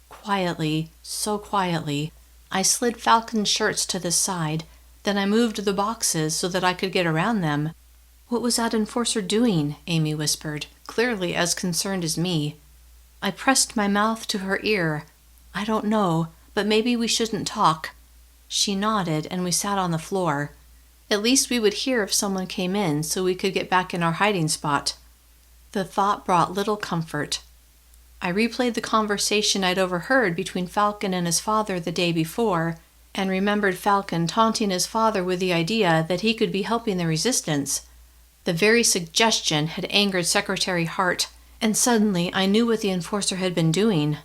Quietly, so quietly, I slid Falcon's shirts to the side, then I moved the boxes so that I could get around them. What was that enforcer doing? Amy whispered, clearly as concerned as me. I pressed my mouth to her ear. I don't know, but maybe we shouldn't talk. She nodded, and we sat on the floor. At least we would hear if someone came in so we could get back in our hiding spot. The thought brought little comfort. I replayed the conversation I'd overheard between Falcon and his father the day before, and remembered Falcon taunting his father with the idea that he could be helping the resistance. The very suggestion had angered Secretary Hart, and suddenly I knew what the enforcer had been doing.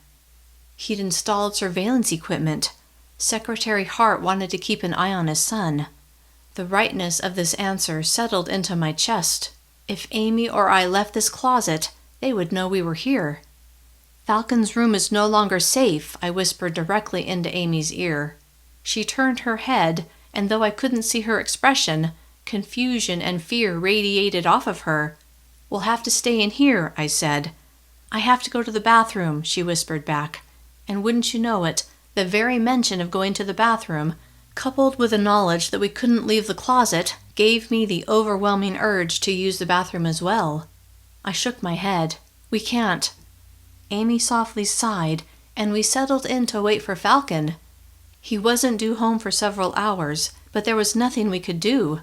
He'd installed surveillance equipment. Secretary Hart wanted to keep an eye on his son. The rightness of this answer settled into my chest. If Amy or I left this closet, they would know we were here. Falcon's room is no longer safe, I whispered directly into Amy's ear. She turned her head, and though I couldn't see her expression, confusion and fear radiated off of her. We'll have to stay in here, I said. I have to go to the bathroom, she whispered back. And wouldn't you know it, the very mention of going to the bathroom, coupled with the knowledge that we couldn't leave the closet, gave me the overwhelming urge to use the bathroom as well. I shook my head. We can't. Amy softly sighed, and we settled in to wait for Falcon. He wasn't due home for several hours, but there was nothing we could do.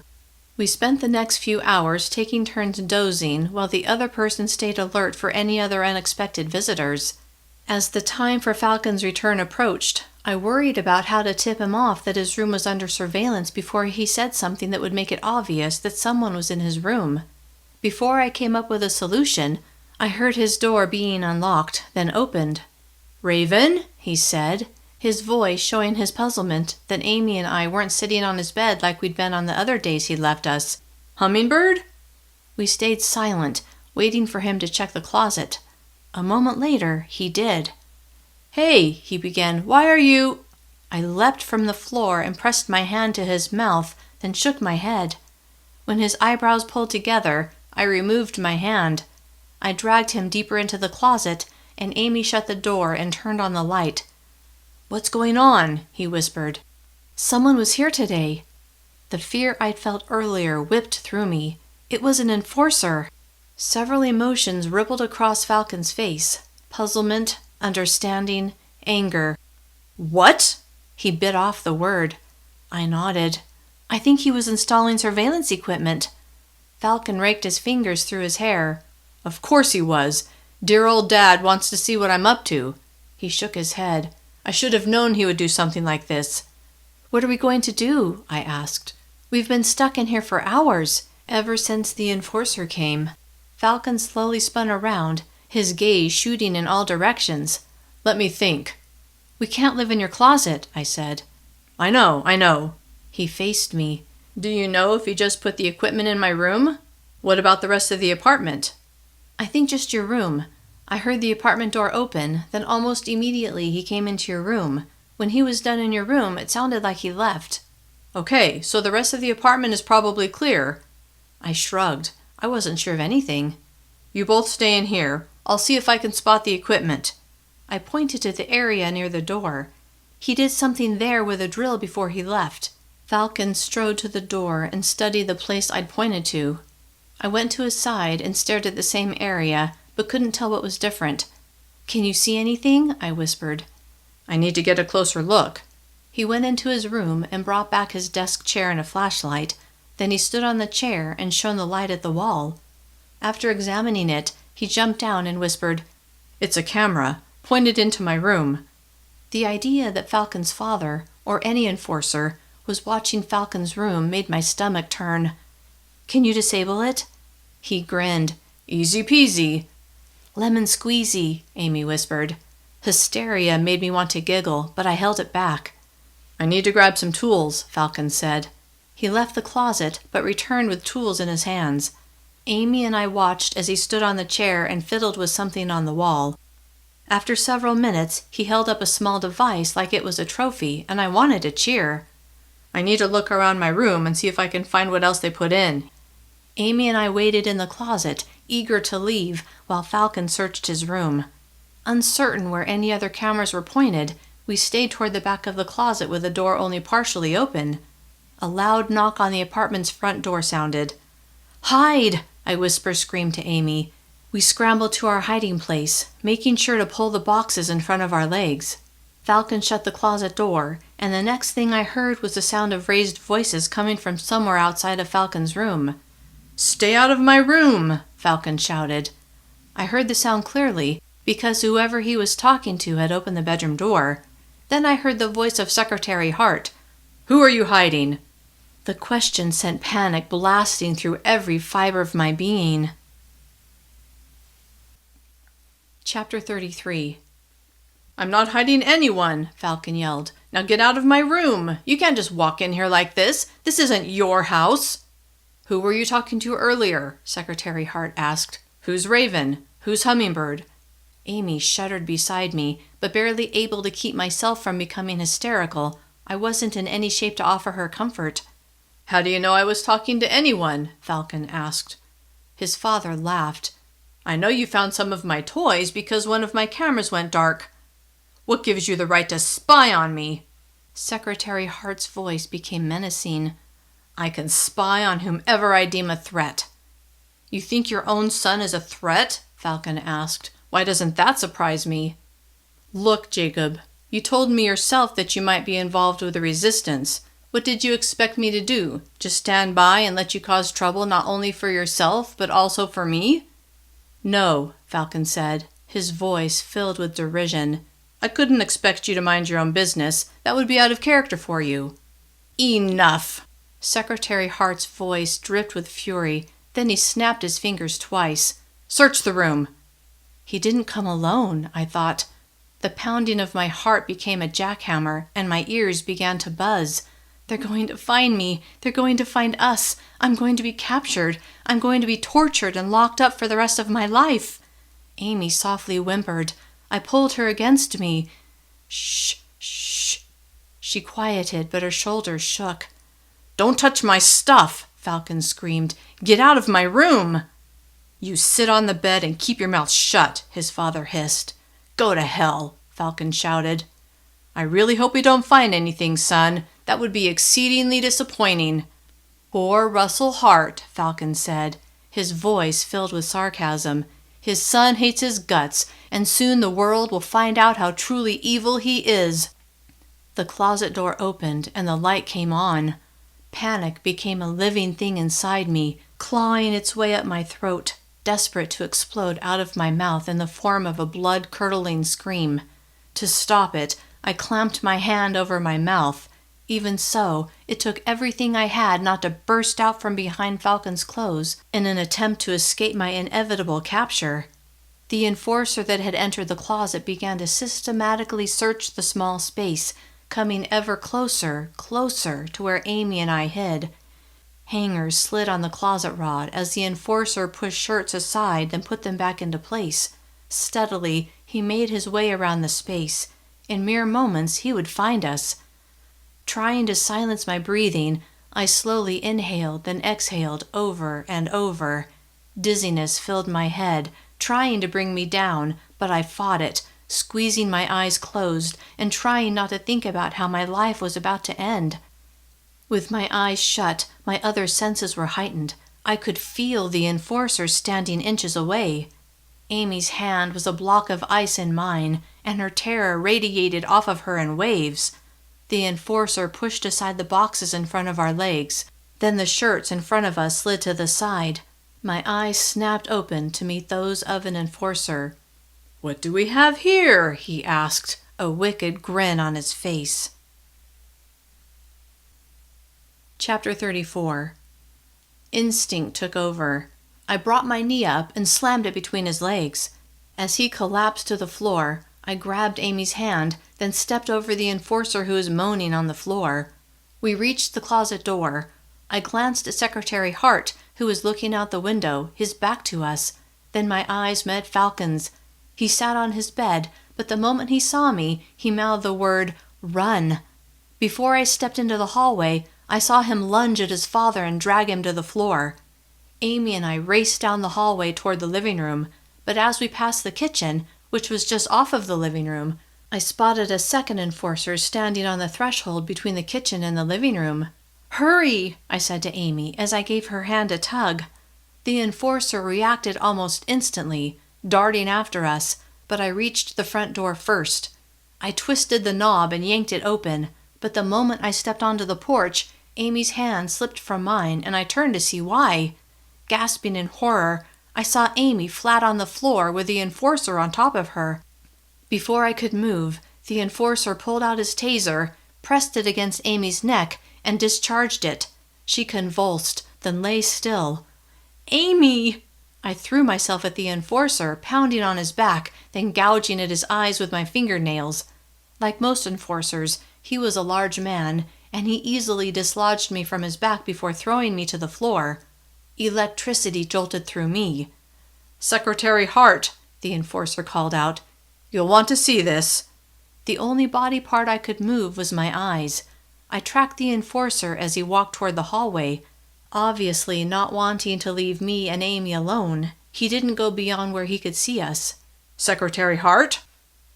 We spent the next few hours taking turns dozing while the other person stayed alert for any other unexpected visitors. As the time for Falcon's return approached, I worried about how to tip him off that his room was under surveillance before he said something that would make it obvious that someone was in his room. Before I came up with a solution, I heard his door being unlocked, then opened. "Raven?" he said, his voice showing his puzzlement that Amy and I weren't sitting on his bed like we'd been on the other days he'd left us. "Hummingbird?" We stayed silent, waiting for him to check the closet. A moment later, he did. "Hey," he began, "why are you—" I leapt from the floor and pressed my hand to his mouth, then shook my head. When his eyebrows pulled together, I removed my hand. I dragged him deeper into the closet, and Amy shut the door and turned on the light. "What's going on?" he whispered. "Someone was here today." The fear I'd felt earlier whipped through me. It was an enforcer. Several emotions rippled across Falcon's face. Puzzlement, understanding, anger. "What?" He bit off the word. I nodded. "I think he was installing surveillance equipment." Falcon raked his fingers through his hair. "Of course he was. Dear old Dad wants to see what I'm up to." He shook his head. "I should have known he would do something like this." "What are we going to do?" I asked. "We've been stuck in here for hours, ever since the enforcer came." Falcon slowly spun around, his gaze shooting in all directions. "Let me think." "We can't live in your closet," I said. I know. He faced me. "Do you know if he just put the equipment in my room? What about the rest of the apartment?" "I think just your room. I heard the apartment door open, then almost immediately he came into your room. When he was done in your room, it sounded like he left." "Okay, so the rest of the apartment is probably clear." I shrugged. I wasn't sure of anything. "You both stay in here. I'll see if I can spot the equipment." I pointed to the area near the door. He did something there with a drill before he left. Falcon strode to the door and studied the place I'd pointed to. I went to his side and stared at the same area, but couldn't tell what was different. "Can you see anything?" I whispered. "I need to get a closer look." He went into his room and brought back his desk chair and a flashlight. Then he stood on the chair and shone the light at the wall. After examining it, he jumped down and whispered, "It's a camera, pointed into my room." The idea that Falcon's father, or any enforcer, was watching Falcon's room made my stomach turn. "Can you disable it?" He grinned. "Easy peasy." "Lemon squeezy," Amy whispered. Hysteria made me want to giggle, but I held it back. "I need to grab some tools," Falcon said. He left the closet, but returned with tools in his hands. Amy and I watched as he stood on the chair and fiddled with something on the wall. After several minutes, he held up a small device like it was a trophy, and I wanted to cheer. "I need to look around my room and see if I can find what else they put in." Amy and I waited in the closet, eager to leave, while Falcon searched his room. Uncertain where any other cameras were pointed, we stayed toward the back of the closet with the door only partially open. A loud knock on the apartment's front door sounded. "Hide!" I whisper-screamed to Amy. We scrambled to our hiding place, making sure to pull the boxes in front of our legs. Falcon shut the closet door, and the next thing I heard was the sound of raised voices coming from somewhere outside of Falcon's room. "Stay out of my room!" Falcon shouted. I heard the sound clearly, because whoever he was talking to had opened the bedroom door. Then I heard the voice of Secretary Hart. "Who are you hiding?" The question sent panic blasting through every fiber of my being. Chapter 33. "I'm not hiding anyone," Falcon yelled.
Now get out of my room. You can't just walk in here like this. This isn't your house. Who were you talking to earlier? Secretary Hart asked. Who's Raven? Who's Hummingbird? Amy shuddered beside me, but barely able to keep myself from becoming hysterical. I wasn't in any shape to offer her comfort. How do you know I was talking to anyone? Falcon asked. His father laughed. I know you found some of my toys because one of my cameras went dark. What gives you the right to spy on me? Secretary Hart's voice became menacing. I can spy on whomever I deem a threat. You think your own son is a threat? Falcon asked. Why doesn't that surprise me? Look, Jacob, you told me yourself that you might be involved with the resistance. What did you expect me to do? Just stand by and let you cause trouble not only for yourself, but also for me? No, Falcon said, his voice filled with derision. I couldn't expect you to mind your own business. That would be out of character for you. Enough! Secretary Hart's voice dripped with fury. Then he snapped his fingers twice. Search the room! He didn't come alone, I thought. The pounding of my heart became a jackhammer, and my ears began to buzz. They're going to find me. They're going to find us. I'm going to be captured. I'm going to be tortured and locked up for the rest of my life. Amy softly whimpered. I pulled her against me. Shh, shh. She quieted, but her shoulders shook. Don't touch my stuff, Falcon screamed. Get out of my room. You sit on the bed and keep your mouth shut, his father hissed. Go to hell, Falcon shouted. I really hope we don't find anything, son. That would be exceedingly disappointing. Poor Russell Hart, Falcon said, his voice filled with sarcasm. His son hates his guts, and soon the world will find out how truly evil he is. The closet door opened, and the light came on. Panic became a living thing inside me, clawing its way up my throat, desperate to explode out of my mouth in the form of a blood-curdling scream. To stop it, I clamped my hand over my mouth. Even so, it took everything I had not to burst out from behind Falcon's clothes in an attempt to escape my inevitable capture. The enforcer that had entered the closet began to systematically search the small space, coming ever closer, closer to where Amy and I hid. Hangers slid on the closet rod as the enforcer pushed shirts aside, then put them back into place. Steadily, he made his way around the space. In mere moments, he would find us. Trying to silence my breathing, I slowly inhaled, then exhaled over and over. Dizziness filled my head, trying to bring me down, but I fought it, squeezing my eyes closed and trying not to think about how my life was about to end. With my eyes shut, my other senses were heightened. I could feel the enforcer standing inches away. Amy's hand was a block of ice in mine, and her terror radiated off of her in waves. The enforcer pushed aside the boxes in front of our legs. Then the shirts in front of us slid to the side. My eyes snapped open to meet those of an enforcer. "What do we have here?" he asked, a wicked grin on his face. Chapter 34. Instinct took over. I brought my knee up and slammed it between his legs. As he collapsed to the floor, I grabbed Amy's hand, then stepped over the enforcer who was moaning on the floor. We reached the closet door. I glanced at Secretary Hart, who was looking out the window, his back to us. Then my eyes met Falcon's. He sat on his bed, but the moment he saw me, he mouthed the word, "Run." Before I stepped into the hallway, I saw him lunge at his father and drag him to the floor. Amy and I raced down the hallway toward the living room, but as we passed the kitchen, which was just off of the living room, I spotted a second enforcer standing on the threshold between the kitchen and the living room. "Hurry," I said to Amy as I gave her hand a tug. The enforcer reacted almost instantly, darting after us, but I reached the front door first. I twisted the knob and yanked it open, but the moment I stepped onto the porch, Amy's hand slipped from mine and I turned to see why. Gasping in horror, I saw Amy flat on the floor with the enforcer on top of her. Before I could move, the enforcer pulled out his taser, pressed it against Amy's neck, and discharged it. She convulsed, then lay still. "Amy!" I threw myself at the enforcer, pounding on his back, then gouging at his eyes with my fingernails. Like most enforcers,
He was a large man, and he easily dislodged me from his back before throwing me to the floor. Electricity jolted through me.
"Secretary Hart," the enforcer called out. "You'll want to see this."
The only body part I could move was my eyes. I tracked the enforcer as he walked toward the hallway. Obviously not wanting to leave me and Amy alone, he didn't go beyond where he could see us.
"Secretary Hart?"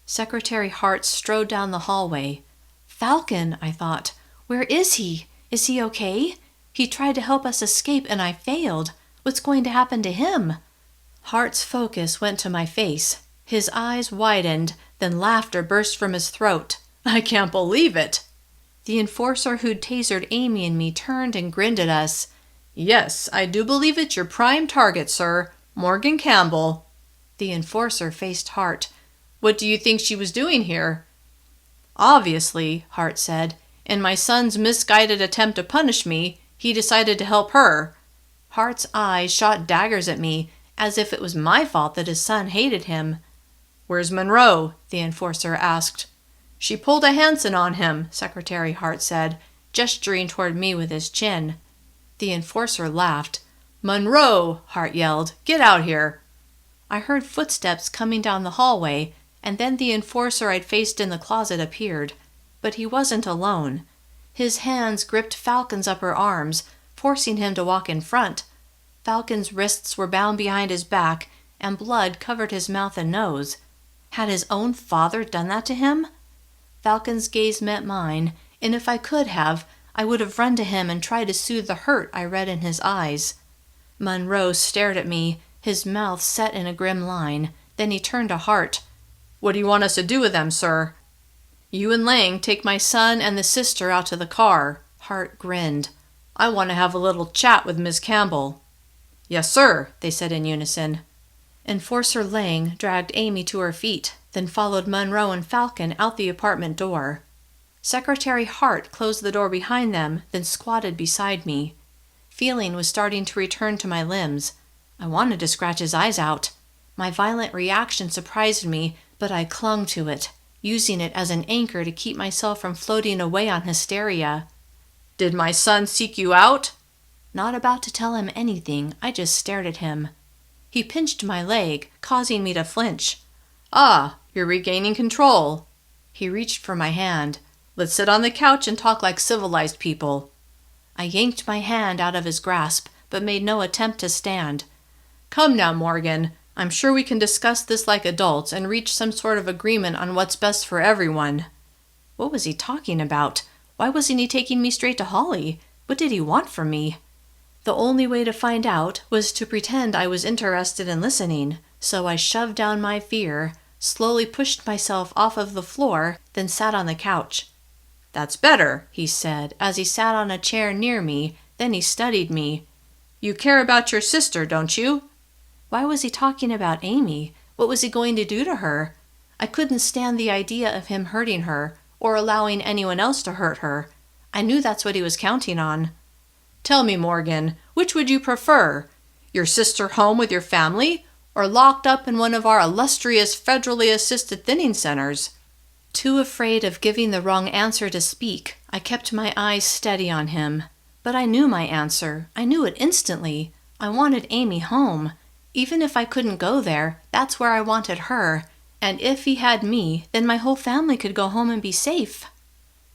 Secretary Hart strode down the hallway. Falcon, I thought. Where is he? Is he okay? He tried to help us escape and I failed. What's going to happen to him? Hart's focus went to my face. His eyes widened, then laughter burst from his throat.
"I can't believe it."
The enforcer who'd tasered Amy and me turned and grinned at us.
"Yes, I do believe it's your prime target, sir. Morgan Campbell."
The enforcer faced Hart.
"What do you think she was doing here?"
"Obviously," Hart said, "in my son's misguided attempt to punish me, he decided to help her." Hart's eyes shot daggers at me, as if it was my fault that his son hated him.
"Where's Monroe?"
the enforcer asked.
"She pulled a Hanson on him,"
Secretary Hart said, gesturing toward me with his chin. The enforcer laughed.
"Monroe!" Hart yelled. "Get out here!"
I heard footsteps coming down the hallway, and then the enforcer I'd faced in the closet appeared. But he wasn't alone. His hands gripped Falcon's upper arms, forcing him to walk in front. Falcon's wrists were bound behind his back, and blood covered his mouth and nose. Had his own father done that to him? Falcon's gaze met mine, and if I could have, I would have run to him and tried to soothe the hurt I read in his eyes. Monroe stared at me, his mouth set in a grim line. Then he turned to Hart.
"What do you want us to do with them, sir?"
"You and Lang take my son and the sister out to the car." Hart grinned.
"I want to have a little chat with Miss Campbell." "Yes, sir," they said in unison.
Enforcer Lang dragged Amy to her feet, then followed Monroe and Falcon out the apartment door. Secretary Hart closed the door behind them, then squatted beside me. Feeling was starting to return to my limbs. I wanted to scratch his eyes out. My violent reaction surprised me, but I clung to it, using it as an anchor to keep myself from floating away on hysteria.
"Did my son seek you out?"
Not about to tell him anything, I just stared at him. He pinched my leg, causing me to flinch.
"Ah, you're regaining control."
He reached for my hand.
"Let's sit on the couch and talk like civilized people."
I yanked my hand out of his grasp, but made no attempt to stand.
"Come now, Morgan. I'm sure we can discuss this like adults and reach some sort of agreement on what's best for everyone."
What was he talking about? Why wasn't he taking me straight to Holly? What did he want from me? The only way to find out was to pretend I was interested in listening, so I shoved down my fear, slowly pushed myself off of the floor, then sat on the couch.
"That's better,"
he said, as he sat on a chair near me. Then he studied me.
"You care about your sister, don't you?"
Why was he talking about Amy? What was he going to do to her? I couldn't stand the idea of him hurting her, or allowing anyone else to hurt her. I knew that's what he was counting on.
"Tell me, Morgan, which would you prefer? Your sister home with your family, or locked up in one of our illustrious federally assisted thinning centers?"
Too afraid of giving the wrong answer to speak, I kept my eyes steady on him. But I knew my answer. I knew it instantly. I wanted Amy home. Even if I couldn't go there, that's where I wanted her. And if he had me, then my whole family could go home and be safe.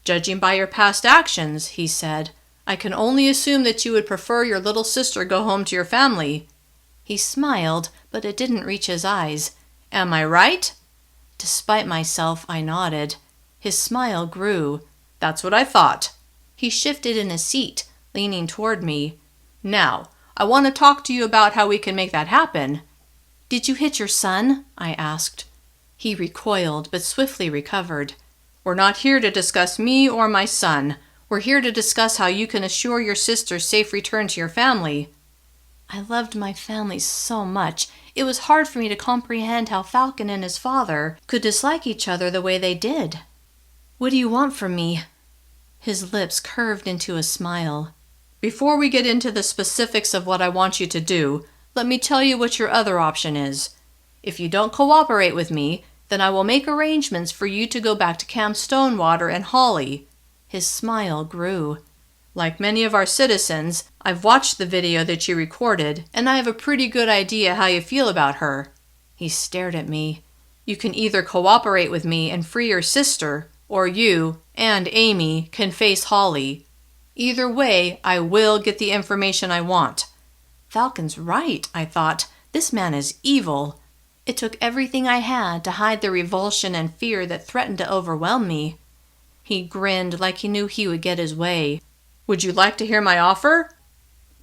"Judging by your past actions," he said, "I can only assume that you would prefer your little sister go home to your family."
He smiled, but it didn't reach his eyes.
"Am I right?"
Despite myself, I nodded. His smile grew.
"That's what I thought."
He shifted in his seat, leaning toward me.
"Now, I want to talk to you about how we can make that happen."
"Did you hit your son?" I asked. He recoiled, but swiftly recovered.
"We're not here to discuss me or my son. We're here to discuss how you can assure your sister's safe return to your family."
I loved my family so much. It was hard for me to comprehend how Falcon and his father could dislike each other the way they did. "What do you want from me?" His lips curved into a smile.
"Before we get into the specifics of what I want you to do, let me tell you what your other option is. If you don't cooperate with me, Then I will make arrangements for you to go back to Camp Stonewater and Holly." His smile grew. "Like many of our citizens, I've watched the video that you recorded, and I have a pretty good idea how you feel about her." He stared at me. "You can either cooperate with me and free your sister, or you and Amy can face Holly. Either way, I will get the information I want." Falcon's right, I thought. This man is evil. It took everything I had to hide the revulsion and fear that threatened to overwhelm me. He grinned like he knew he would get his way. "Would you like to hear my offer?"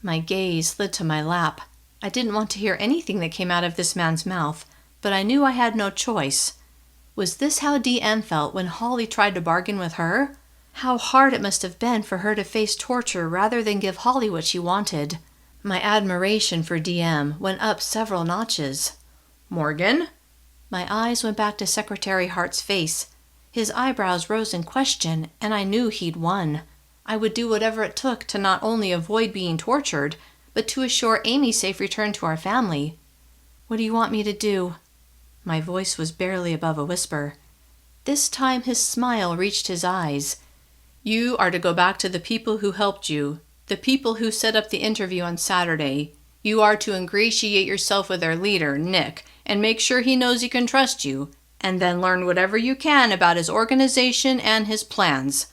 My gaze slid to my lap. I didn't want to hear anything that came out of this man's mouth, but I knew I had no choice. Was this how DM felt when Holly tried to bargain with her? How hard it must have been for her to face torture rather than give Holly what she wanted. My admiration for DM went up several notches. "Morgan?" My eyes went back to Secretary Hart's face. His eyebrows rose in question, and I knew he'd won. I would do whatever it took to not only avoid being tortured, but to assure Amy's safe return to our family. "What do you want me to do?" My voice was barely above a whisper. This time his smile reached his eyes. "You are to go back to the people who helped you, the people who set up the interview on Saturday. You are to ingratiate yourself with their leader, Nick, and make sure he knows he can trust you, and then learn whatever you can about his organization and his plans."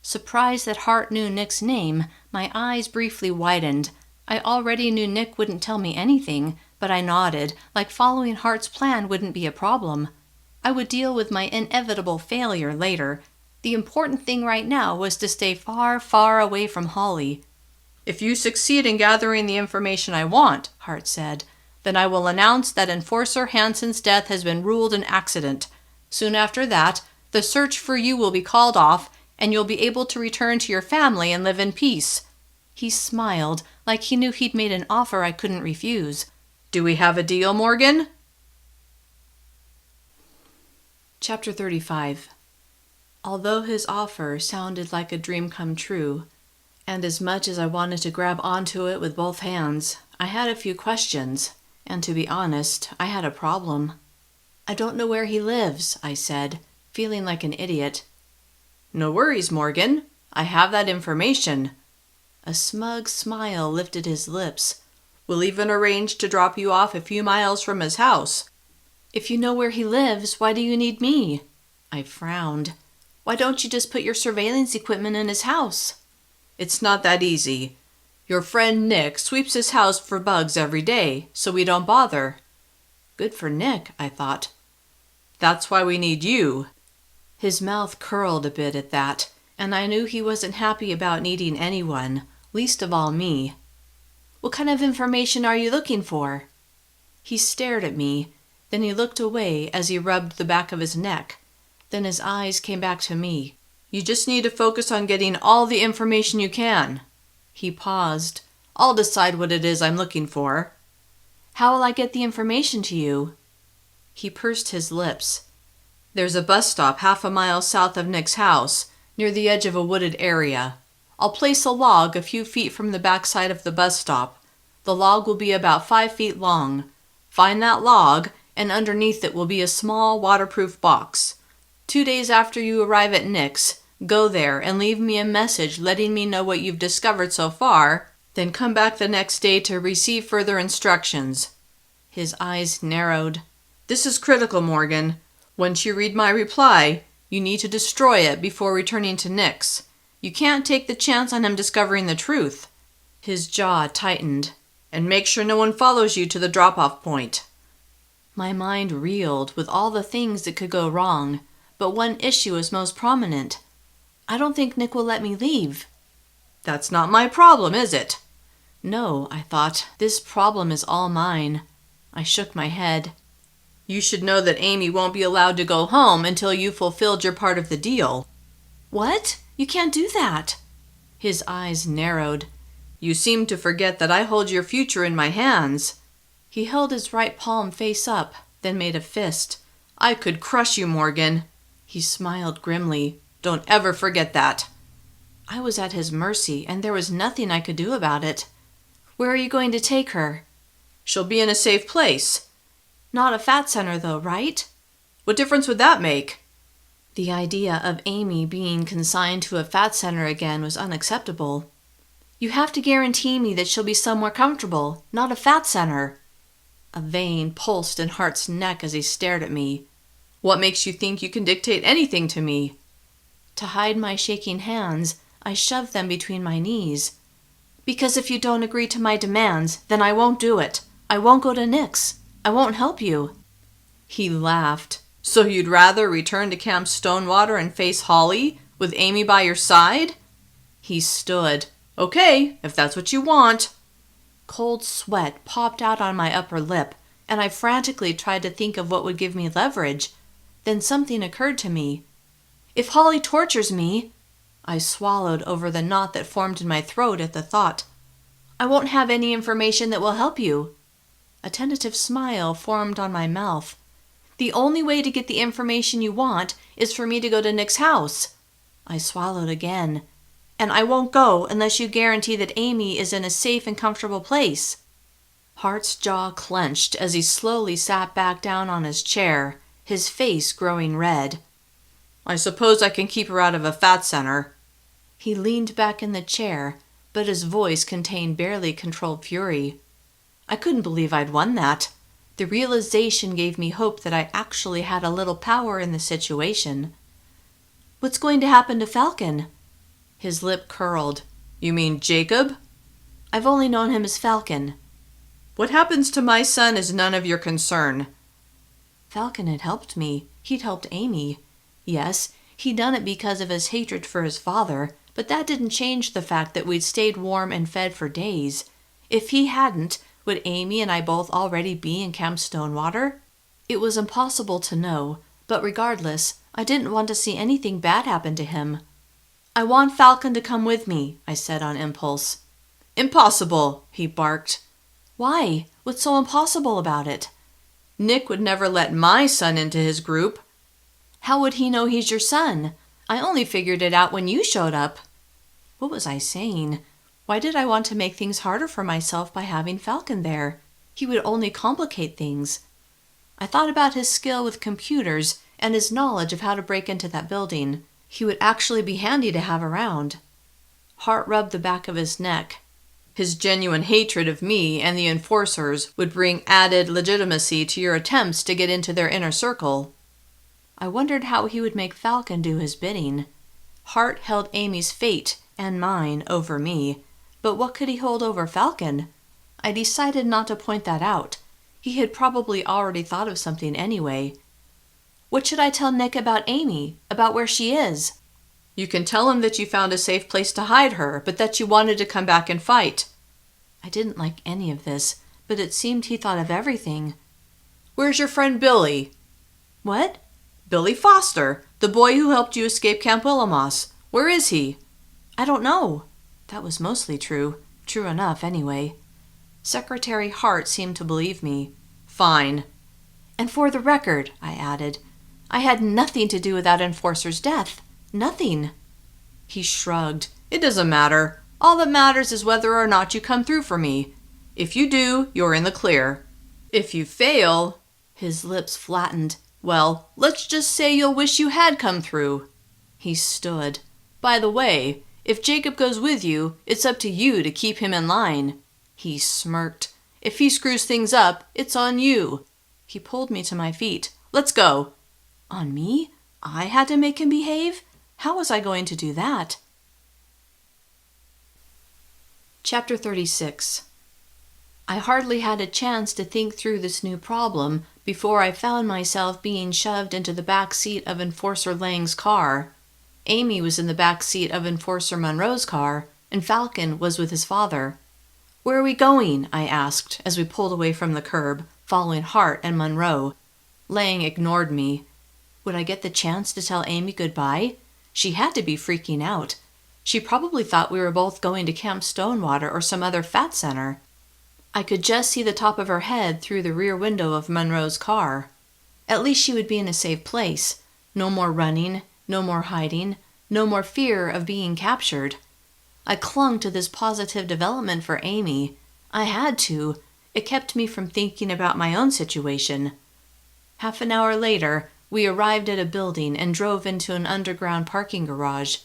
Surprised that Hart knew Nick's name, my eyes briefly widened. I already knew Nick wouldn't tell me anything, but I nodded, like following Hart's plan wouldn't be a problem. I would deal with my inevitable failure later. The important thing right now was to stay far, far away from Holly. "If you succeed in gathering the information I want," Hart said, "then I will announce that Enforcer Hansen's death has been ruled an accident. Soon after that, the search for you will be called off, and you'll be able to return to your family and live in peace." He smiled, like he knew he'd made an offer I couldn't refuse. "Do we have a deal, Morgan?" Chapter 35. Although his offer sounded like a dream come true, and as much as I wanted to grab onto it with both hands, I had a few questions, and to be honest, I had a problem. "I don't know where he lives," I said, feeling like an idiot. "No worries, Morgan. I have that information." A smug smile lifted his lips. "We'll even arrange to drop you off a few miles from his house." "If you know where he lives, why do you need me?" I frowned. "Why don't you just put your surveillance equipment in his house?" "It's not that easy. Your friend Nick sweeps his house for bugs every day, so we don't bother." Good for Nick, I thought. "That's why we need you." His mouth curled a bit at that, and I knew he wasn't happy about needing anyone, least of all me. "What kind of information are you looking for?" He stared at me, then he looked away as he rubbed the back of his neck. Then his eyes came back to me. "You just need to focus on getting all the information you can." He paused. "I'll decide what it is I'm looking for." "How will I get the information to you?" He pursed his lips. "There's a bus stop half a mile south of Nick's house, near the edge of a wooded area. I'll place a log a few feet from the backside of the bus stop. The log will be about 5 feet long. Find that log, and underneath it will be a small waterproof box. 2 days after you arrive at Nick's, go there and leave me a message letting me know what you've discovered so far, then come back the next day to receive further instructions." His eyes narrowed. "This is critical, Morgan. Once you read my reply, you need to destroy it before returning to Nick's. You can't take the chance on him discovering the truth." His jaw tightened. "And make sure no one follows you to the drop-off point." My mind reeled with all the things that could go wrong, but one issue was most prominent. I don't think Nick will let me leave. "That's not my problem, is it?" No, I thought, this problem is all mine. I shook my head. "You should know that Amy won't be allowed to go home until you've fulfilled your part of the deal." "What? You can't do that." His eyes narrowed. "You seem to forget that I hold your future in my hands." He held his right palm face up, then made a fist. "I could crush you, Morgan." He smiled grimly. "Don't ever forget that." I was at his mercy, and there was nothing I could do about it. "Where are you going to take her?" "She'll be in a safe place." "Not a fat center, though, right?" What difference would that make?
The idea of Amy being consigned to a fat center again was unacceptable. You have to guarantee me that she'll be somewhere comfortable, not a fat center. A vein pulsed in Hart's neck as he stared at me.
What makes you think you can dictate anything to me?
To hide my shaking hands, I shoved them between my knees. Because if you don't agree to my demands, then I won't do it. I won't go to Nick's. I won't help you.
He laughed. So you'd rather return to Camp Stonewater and face Holly, with Amy by your side? He stood. Okay, if that's what you want.
Cold sweat popped out on my upper lip, and I frantically tried to think of what would give me leverage. Then something occurred to me. If Holly tortures me, I swallowed over the knot that formed in my throat at the thought. I won't have any information that will help you. A tentative smile formed on my mouth. The only way to get the information you want is for me to go to Nick's house. I swallowed again. And I won't go unless you guarantee that Amy is in a safe and comfortable place. Hart's jaw clenched as he slowly sat back down on his chair, his face growing red.
I suppose I can keep her out of a fat center.
He leaned back in the chair, but his voice contained barely controlled fury. I couldn't believe I'd won that. The realization gave me hope that I actually had a little power in the situation. What's going to happen to Falcon? His lip curled.
You mean Jacob?
I've only known him as Falcon.
What happens to my son is none of your concern.
Falcon had helped me. He'd helped Amy. Yes, he'd done it because of his hatred for his father, but that didn't change the fact that we'd stayed warm and fed for days. If he hadn't, would Amy and I both already be in Camp Stonewater? It was impossible to know, but regardless, I didn't want to see anything bad happen to him. I want Falcon to come with me, I said on impulse.
Impossible, he barked.
Why? What's so impossible about it?
Nick would never let my son into his group.
How would he know he's your son? I only figured it out when you showed up. What was I saying? Why did I want to make things harder for myself by having Falcon there? He would only complicate things. I thought about his skill with computers and his knowledge of how to break into that building. He would actually be handy to have around. Hart rubbed the back of his neck.
His genuine hatred of me and the enforcers would bring added legitimacy to your attempts to get into their inner circle.
I wondered how he would make Falcon do his bidding. Hart held Amy's fate and mine over me, but what could he hold over Falcon? I decided not to point that out. He had probably already thought of something anyway. What should I tell Nick about Amy, about where she is?
You can tell him that you found a safe place to hide her, but that you wanted to come back and fight.
I didn't like any of this, but it seemed he thought of everything.
Where's your friend Billy?
What?
Billy Foster, the boy who helped you escape Camp Willamos. Where is he?
I don't know. That was mostly true. True enough, anyway. Secretary Hart seemed to believe me.
Fine.
And for the record, I added, I had nothing to do with that enforcer's death. Nothing.
He shrugged. It doesn't matter. All that matters is whether or not you come through for me. If you do, you're in the clear. If you fail,
his lips flattened.
Well, let's just say you'll wish you had come through.
He stood.
By the way, if Jacob goes with you, it's up to you to keep him in line. He smirked. If he screws things up, it's on you.
He pulled me to my feet.
Let's go.
On me? I had to make him behave? How was I going to do that? Chapter 36. I hardly had a chance to think through this new problem before I found myself being shoved into the back seat of Enforcer Lang's car. Amy was in the back seat of Enforcer Monroe's car, and Falcon was with his father. Where are we going? I asked as we pulled away from the curb, following Hart and Monroe. Lang ignored me. Would I get the chance to tell Amy goodbye? She had to be freaking out. She probably thought we were both going to Camp Stonewater or some other fat center. I could just see the top of her head through the rear window of Monroe's car. At least she would be in a safe place. No more running, no more hiding, no more fear of being captured. I clung to this positive development for Amy. I had to. It kept me from thinking about my own situation. Half an hour later, We arrived at a building and drove into an underground parking garage.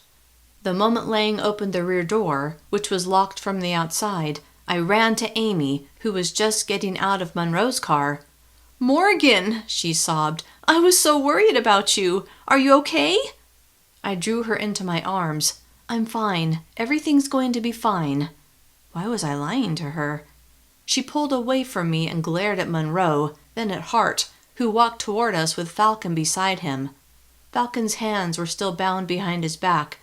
The moment Lang opened the rear door, which was locked from the outside, I ran to Amy, who was just getting out of Monroe's car. "Morgan," she sobbed, "I was so worried about you. Are you okay?" I drew her into my arms. "I'm fine. Everything's going to be fine." Why was I lying to her? She pulled away from me and glared at Monroe, then at Hart, who walked toward us with Falcon beside him. Falcon's hands were still bound behind his back.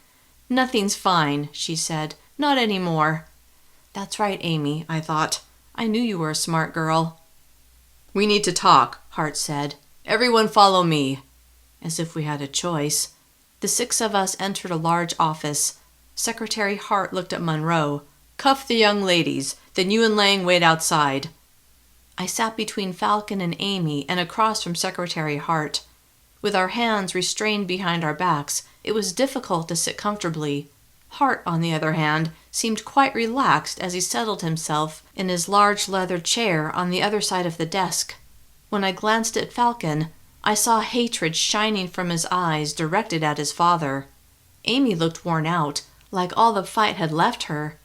"Nothing's fine," she said. "Not anymore." That's right, Amy, I thought. I knew you were a smart girl. "We need to talk," Hart said. "Everyone follow me." As if we had a choice. The 6 of us entered a large office. Secretary Hart looked at Monroe. "Cuff the young ladies, then you and Lang wait outside." I sat between Falcon and Amy and across from Secretary Hart. With our hands restrained behind our backs, it was difficult to sit comfortably. Hart, on the other hand, seemed quite relaxed as he settled himself in his large leather chair on the other side of the desk. When I glanced at Falcon, I saw hatred shining from his eyes directed at his father. Amy looked worn out, like all the fight had left her.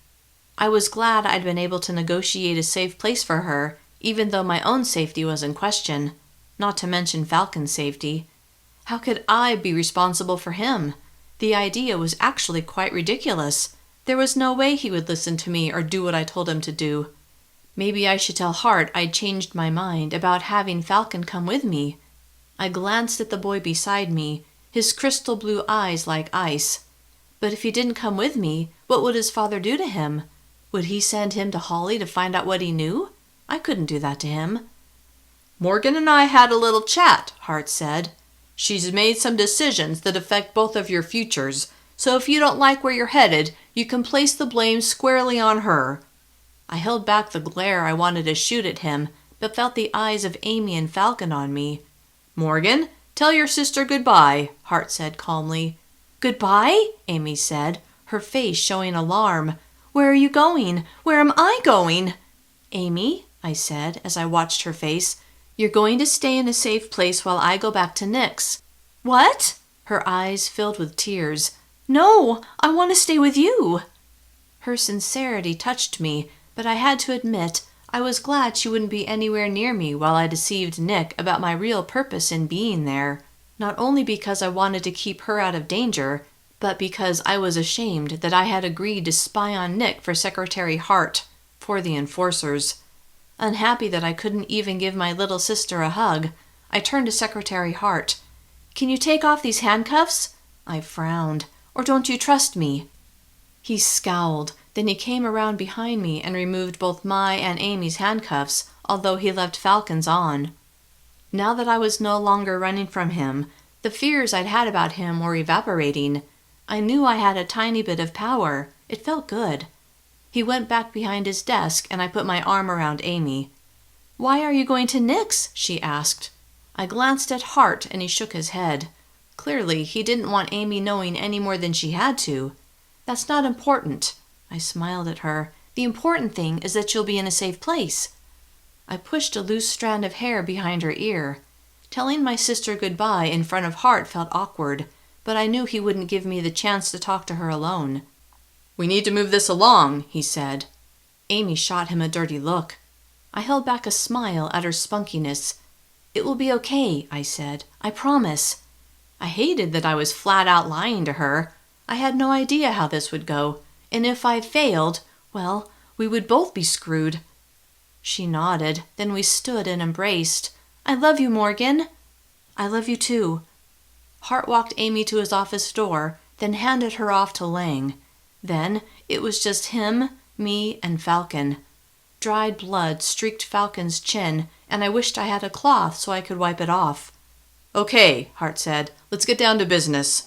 I was glad I'd been able to negotiate a safe place for her, even though my own safety was in question, not to mention Falcon's safety. How could I be responsible for him? The idea was actually quite ridiculous. There was no way he would listen to me or do what I told him to do. Maybe I should tell Hart I'd changed my mind about having Falcon come with me. I glanced at the boy beside me, his crystal blue eyes like ice. But if he didn't come with me, what would his father do to him? Would he send him to Holly to find out what he knew? I couldn't do that to him. "Morgan and I had a little chat," Hart said. "She's made some decisions that affect both of your futures, so if you don't like where you're headed, you can place the blame squarely on her." I held back the glare I wanted to shoot at him, but felt the eyes of Amy and Falcon on me. "Morgan, tell your sister goodbye," Hart said calmly. "Goodbye?" Amy said, her face showing alarm. "Where are you going? Where am I going?" "Amy," I said as I watched her face, "you're going to stay in a safe place while I go back to Nick's." "What?" Her eyes filled with tears. "No, I want to stay with you." Her sincerity touched me, but I had to admit I was glad she wouldn't be anywhere near me while I deceived Nick about my real purpose in being there, not only because I wanted to keep her out of danger, but because I was ashamed that I had agreed to spy on Nick for Secretary Hart, for the enforcers. Unhappy that I couldn't even give my little sister a hug, I turned to Secretary Hart. "Can you take off these handcuffs?" I frowned. "Or don't you trust me?" He scowled. Then he came around behind me and removed both my and Amy's handcuffs, although he left Falcon's on. Now that I was no longer running from him, the fears I'd had about him were evaporating. I knew I had a tiny bit of power. It felt good. He went back behind his desk and I put my arm around Amy. "Why are you going to Nick's?" she asked. I glanced at Hart and he shook his head. Clearly, he didn't want Amy knowing any more than she had to. "That's not important." I smiled at her. "The important thing is that you'll be in a safe place." I pushed a loose strand of hair behind her ear. Telling my sister goodbye in front of Hart felt awkward, but I knew he wouldn't give me the chance to talk to her alone. "We need to move this along," he said. Amy shot him a dirty look. I held back a smile at her spunkiness. "It will be okay," I said. "I promise." I hated that I was flat out lying to her. I had no idea how this would go, and if I failed, well, we would both be screwed. She nodded, then we stood and embraced. "I love you, Morgan." "I love you too." Hart walked Amy to his office door, then handed her off to Lang. Then it was just him, me, and Falcon. Dried blood streaked Falcon's chin, and I wished I had a cloth so I could wipe it off. "Okay," Hart said. "Let's get down to business."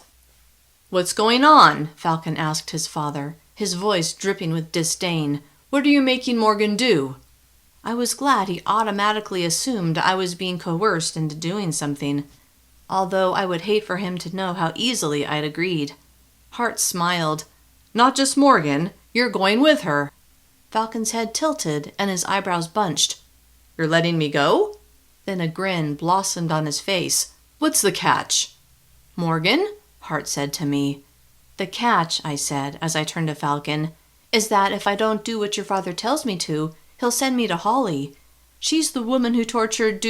"What's going on?" Falcon asked his father, his voice dripping with disdain. "What are you making Morgan do?" I was glad he automatically assumed I was being coerced into doing something, although I would hate for him to know how easily I'd agreed. Hart smiled. "Not just Morgan. You're going with her." Falcon's head tilted and his eyebrows bunched. "You're letting me go?" Then a grin blossomed on his face.
What's the catch?"
"Morgan," Hart said to me. "The catch," I said as I turned to Falcon, "is that if I don't do what your father tells me to, he'll send me to Holly. She's the woman who tortured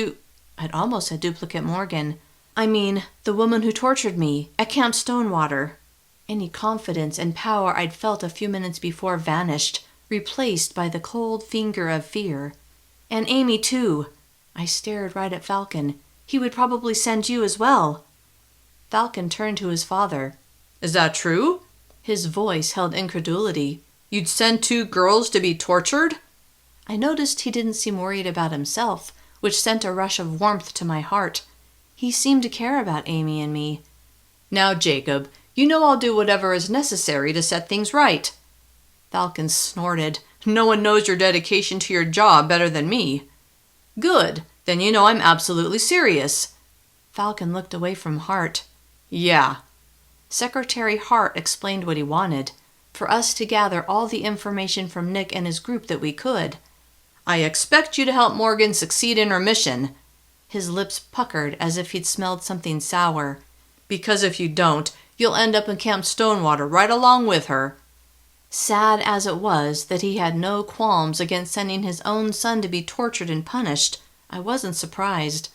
I'd almost said duplicate Morgan. I mean, the woman who tortured me at Camp Stonewater." Any confidence and power I'd felt a few minutes before vanished, replaced by the cold finger of fear. "And Amy, too." I stared right at Falcon. "He would probably send you as well." Falcon turned to his father.
"Is that true?"
His voice held incredulity.
"You'd send 2 girls to be tortured?"
I noticed he didn't seem worried about himself, which sent a rush of warmth to my heart. He seemed to care about Amy and me.
"Now, Jacob, you know I'll do whatever is necessary to set things right."
Falcon snorted.
"No one knows your dedication to your job better than me." "Good. Then you know I'm absolutely serious."
Falcon looked away from Hart.
"Yeah."
Secretary Hart explained what he wanted, for us to gather all the information from Nick and his group that we could.
"I expect you to help Morgan succeed in her mission."
His lips puckered as if he'd smelled something sour.
"Because if you don't, you'll end up in Camp Stonewater right along with her."
Sad as it was that he had no qualms against sending his own son to be tortured and punished, I wasn't surprised.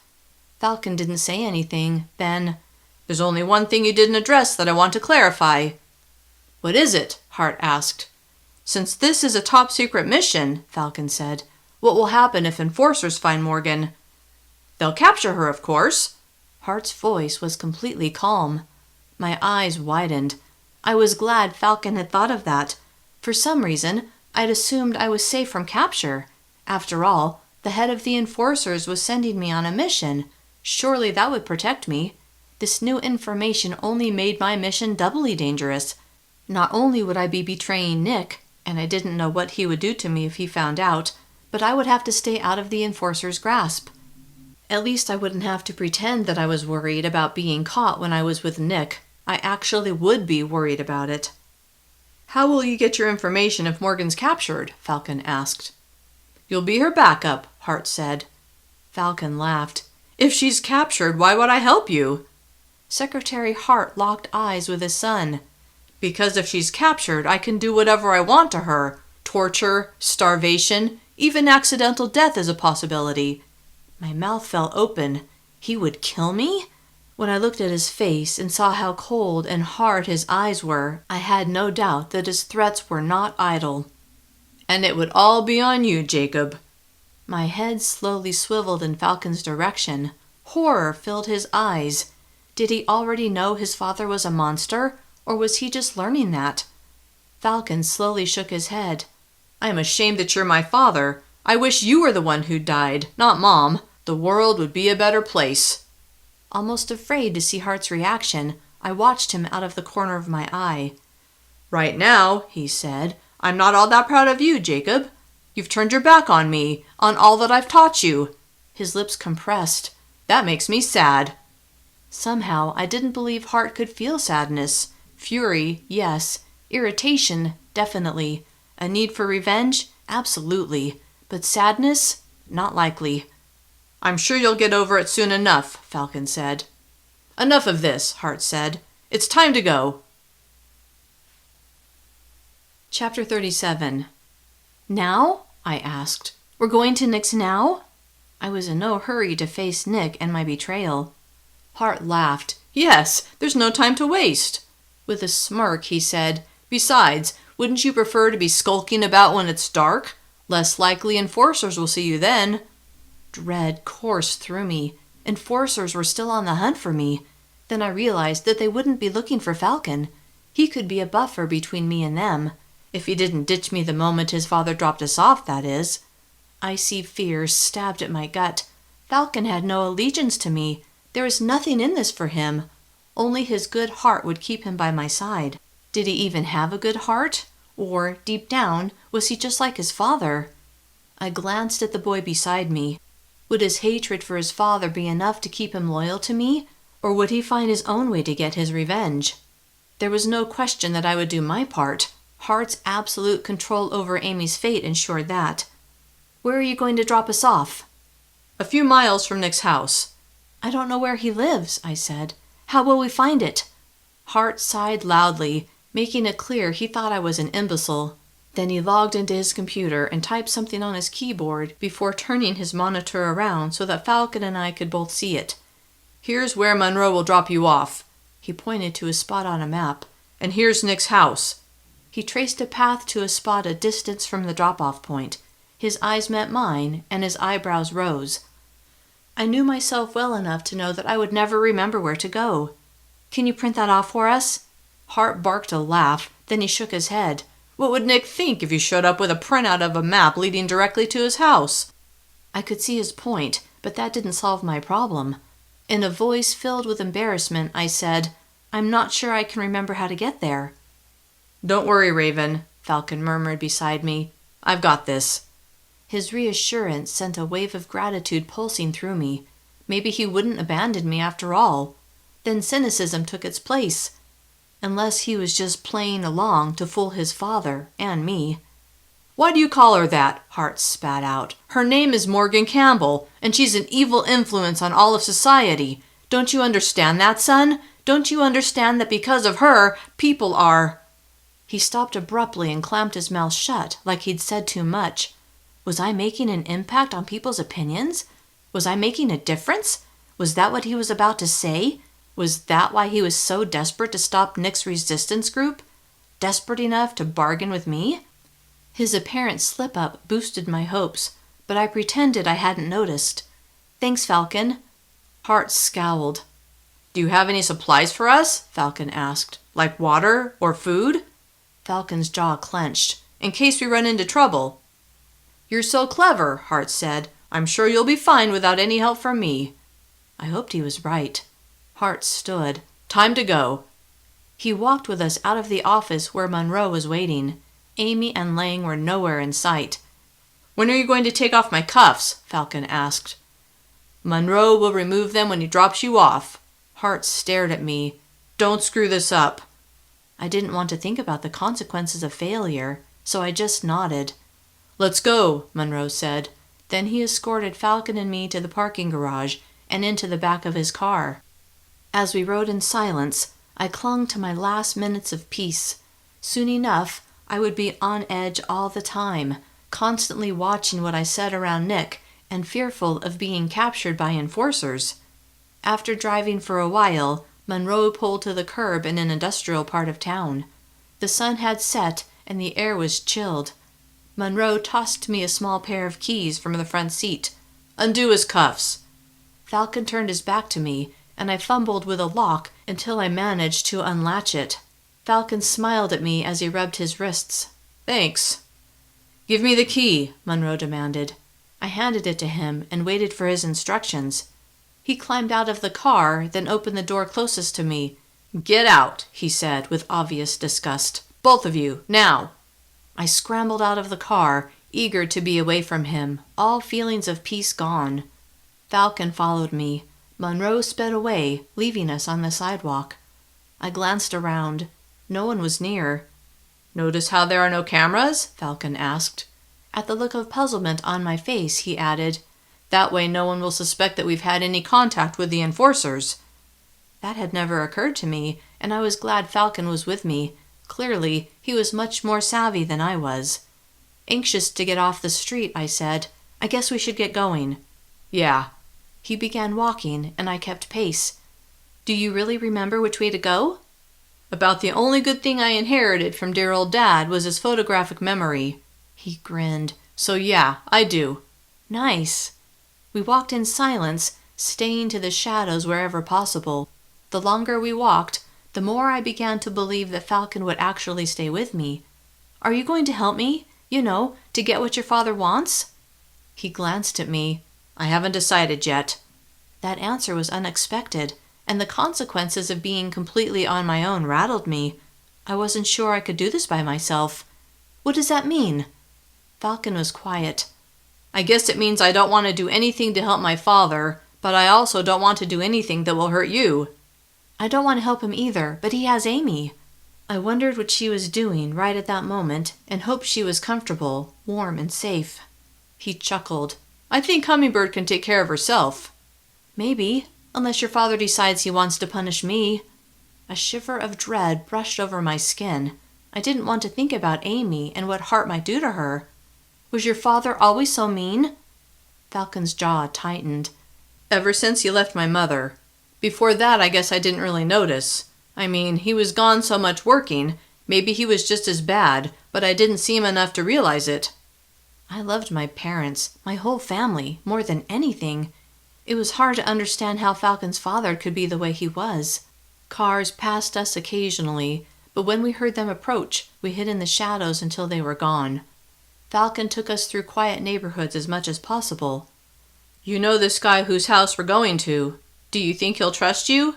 Falcon didn't say anything. Then,
"There's only one thing you didn't address that I want to clarify."
"What is it?" Hart asked.
"Since this is a top-secret mission," Falcon said, "what will happen if enforcers find Morgan?" "They'll capture her, of course."
Hart's voice was completely calm. My eyes widened. I was glad Falcon had thought of that. For some reason, I'd assumed I was safe from capture. After all, the head of the enforcers was sending me on a mission. Surely that would protect me. This new information only made my mission doubly dangerous. Not only would I be betraying Nick, and I didn't know what he would do to me if he found out, but I would have to stay out of the enforcer's grasp. At least I wouldn't have to pretend that I was worried about being caught when I was with Nick. I actually would be worried about it.
"How will you get your information if Morgan's captured?" Falcon asked. "You'll be her backup," Hart said.
Falcon laughed.
"If she's captured, why would I help you?"
Secretary Hart locked eyes with his son.
"Because if she's captured, I can do whatever I want to her. Torture, starvation, even accidental death is a possibility."
My mouth fell open. He would kill me? When I looked at his face and saw how cold and hard his eyes were, I had no doubt that his threats were not idle.
"And it would all be on you, Jacob."
My head slowly swiveled in Falcon's direction. Horror filled his eyes. Did he already know his father was a monster, or was he just learning that? Falcon slowly shook his head.
"I am ashamed that you're my father. I wish you were the one who died, not Mom. The world would be a better place."
Almost afraid to see Hart's reaction, I watched him out of the corner of my eye.
"Right now," he said, "I'm not all that proud of you, Jacob. You've turned your back on me, on all that I've taught you."
His lips compressed.
"That makes me sad."
Somehow, I didn't believe Hart could feel sadness. Fury, yes. Irritation, definitely. A need for revenge? Absolutely. But sadness? Not likely.
"I'm sure you'll get over it soon enough," Falcon said. "Enough of this," Hart said. "It's time to go."
Chapter 37. Now? I asked. We're going to Nick's now? I was in no hurry to face Nick and my betrayal.
Hart laughed. "Yes, there's no time to waste."
With a smirk, he said,
"Besides, wouldn't you prefer to be skulking about when it's dark? Less likely enforcers will see you then."
Dread coursed through me. Enforcers were still on the hunt for me. Then I realized that they wouldn't be looking for Falcon. He could be a buffer between me and them. If he didn't ditch me the moment his father dropped us off, that is. Icy fear stabbed at my gut. Falcon had no allegiance to me. There was nothing in this for him. Only his good heart would keep him by my side. Did he even have a good heart? Or, deep down, was he just like his father? I glanced at the boy beside me. Would his hatred for his father be enough to keep him loyal to me? Or would he find his own way to get his revenge? There was no question that I would do my part. Hart's absolute control over Amy's fate ensured that. Where are you going to drop us off?
"A few miles from Nick's house."
I don't know where he lives, I said. How will we find it? Hart sighed loudly, making it clear he thought I was an imbecile. Then he logged into his computer and typed something on his keyboard before turning his monitor around so that Falcon and I could both see it.
Here's where Monroe will drop you off.
He pointed to a spot on a map.
And here's Nick's house.
He traced a path to a spot a distance from the drop-off point. His eyes met mine, and his eyebrows rose. I knew myself well enough to know that I would never remember where to go. Can you print that off for us?
Hart barked a laugh, then he shook his head. What would Nick think if you showed up with a printout of a map leading directly to his house?
I could see his point, but that didn't solve my problem. In a voice filled with embarrassment, I said, I'm not sure I can remember how to get there.
Don't worry, Raven, Falcon murmured beside me. I've got this.
His reassurance sent a wave of gratitude pulsing through me. Maybe he wouldn't abandon me after all. Then cynicism took its place. Unless he was just playing along to fool his father and me.
Why do you call her that? Hart spat out. Her name is Morgan Campbell, and she's an evil influence on all of society. Don't you understand that, son? Don't you understand that because of her, people are...
He stopped abruptly and clamped his mouth shut, like he'd said too much. Was I making an impact on people's opinions? Was I making a difference? Was that what he was about to say? Was that why he was so desperate to stop Nick's resistance group? Desperate enough to bargain with me? His apparent slip-up boosted my hopes, but I pretended I hadn't noticed. Thanks, Falcon.
Hart scowled. Do you have any supplies for us? Falcon asked. Like water or food?
Falcon's jaw clenched.
In case we run into trouble. You're so clever, Hart said. I'm sure you'll be fine without any help from me.
I hoped he was right.
Hart stood. Time to go.
He walked with us out of the office where Monroe was waiting. Amy and Lang were nowhere in sight.
When are you going to take off my cuffs? Falcon asked. Monroe will remove them when he drops you off. Hart stared at me. Don't screw this up.
I didn't want to think about the consequences of failure, so I just nodded.
Let's go, Monroe said.
Then he escorted Falcon and me to the parking garage and into the back of his car. As we rode in silence, I clung to my last minutes of peace. Soon enough, I would be on edge all the time, constantly watching what I said around Nick and fearful of being captured by enforcers. After driving for a while, Monroe pulled to the curb in an industrial part of town. The sun had set and the air was chilled. Monroe tossed me a small pair of keys from the front seat.
Undo his cuffs.
Falcon turned his back to me, and I fumbled with a lock until I managed to unlatch it. Falcon smiled at me as he rubbed his wrists.
Thanks. Give me the key, Monroe demanded.
I handed it to him and waited for his instructions. He climbed out of the car, then opened the door closest to me.
Get out, he said with obvious disgust. Both of you, now.
I scrambled out of the car, eager to be away from him, all feelings of peace gone. Falcon followed me. Monroe sped away, leaving us on the sidewalk. I glanced around. No one was near.
Notice how there are no cameras?
Falcon asked. At the look of puzzlement on my face, he added, That way no one will suspect that we've had any contact with the enforcers. That had never occurred to me, and I was glad Falcon was with me. Clearly, he was much more savvy than I was. Anxious to get off the street, I said, I guess we should get going.
Yeah.
He began walking, and I kept pace. Do you really remember which way to go?
About the only good thing I inherited from dear old Dad was his photographic memory.
He grinned.
So yeah, I do.
Nice. We walked in silence, staying to the shadows wherever possible. The longer we walked, the more I began to believe that Falcon would actually stay with me. Are you going to help me? You know, to get what your father wants? He glanced at me.
I haven't decided yet.
That answer was unexpected, and the consequences of being completely on my own rattled me. I wasn't sure I could do this by myself. What does that mean? Falcon was quiet.
I guess it means I don't want to do anything to help my father, but I also don't want to do anything that will hurt you.
I don't want to help him either, but he has Amy. I wondered what she was doing right at that moment and hoped she was comfortable, warm, and safe. He chuckled.
I think Hummingbird can take care of herself.
Maybe. Unless your father decides he wants to punish me. A shiver of dread brushed over my skin. I didn't want to think about Amy and what Hart might do to her. Was your father always so mean? Falcon's jaw tightened.
Ever since you left my mother. Before that, I guess I didn't really notice. I mean, he was gone so much working. Maybe he was just as bad, but I didn't see him enough to realize it.
I loved my parents, my whole family, more than anything. It was hard to understand how Falcon's father could be the way he was. Cars passed us occasionally, but when we heard them approach, we hid in the shadows until they were gone. Falcon took us through quiet neighborhoods as much as possible.
You know this guy whose house we're going to. Do you think he'll trust you?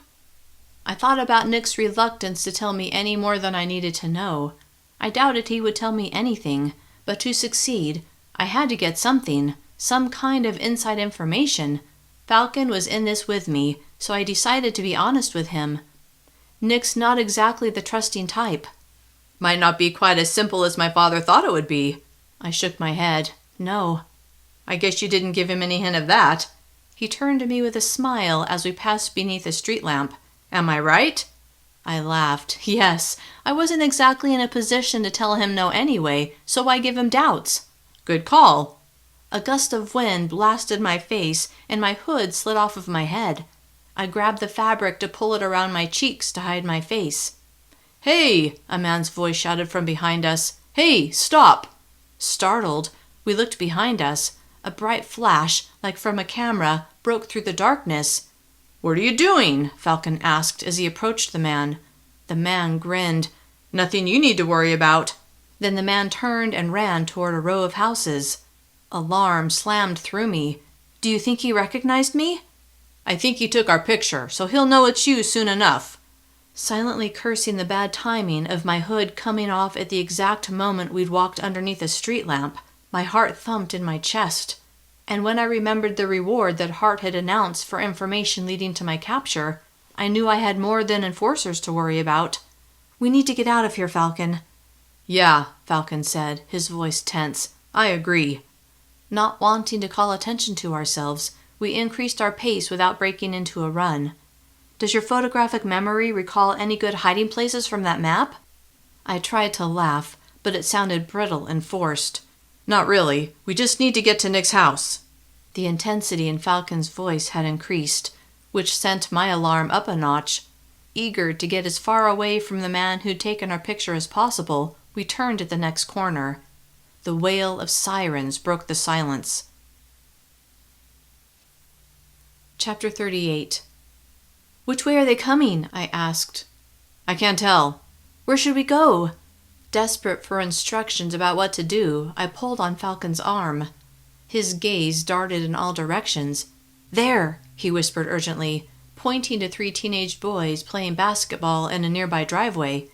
I thought about Nick's reluctance to tell me any more than I needed to know. I doubted he would tell me anything, but to succeed, I had to get something, some kind of inside information. Falcon was in this with me, so I decided to be honest with him. Nick's not exactly the trusting type.
Might not be quite as simple as my father thought it would be.
I shook my head. No.
I guess you didn't give him any hint of that.
He turned to me with a smile as we passed beneath a street lamp.
Am I right?
I laughed. Yes, I wasn't exactly in a position to tell him no anyway, so why give him doubts?
Good call.
A gust of wind blasted my face, and my hood slid off of my head. I grabbed the fabric to pull it around my cheeks to hide my face.
Hey! A man's voice shouted from behind us. Hey, stop!
Startled, we looked behind us. A bright flash, like from a camera, broke through the darkness.
What are you doing?
Falcon asked as he approached the man. The man grinned.
Nothing you need to worry about.
Then the man turned and ran toward a row of houses. Alarm slammed through me. Do you think he recognized me?
I think he took our picture, so he'll know it's you soon enough.
Silently cursing the bad timing of my hood coming off at the exact moment we'd walked underneath a street lamp, my heart thumped in my chest. And when I remembered the reward that Hart had announced for information leading to my capture, I knew I had more than enforcers to worry about. We need to get out of here, Falcon.
Yeah, Falcon said, his voice tense. I agree.
Not wanting to call attention to ourselves, we increased our pace without breaking into a run. Does your photographic memory recall any good hiding places from that map? I tried to laugh, but it sounded brittle and forced.
Not really. We just need to get to Nick's house.
The intensity in Falcon's voice had increased, which sent my alarm up a notch. Eager to get as far away from the man who'd taken our picture as possible, we turned at the next corner. The wail of sirens broke the silence. Chapter 38. Which way are they coming? I asked.
I can't tell.
Where should we go? Desperate for instructions about what to do, I pulled on Falcon's arm. His gaze darted in all directions. There, he whispered urgently, pointing to 3 teenage boys playing basketball in a nearby driveway.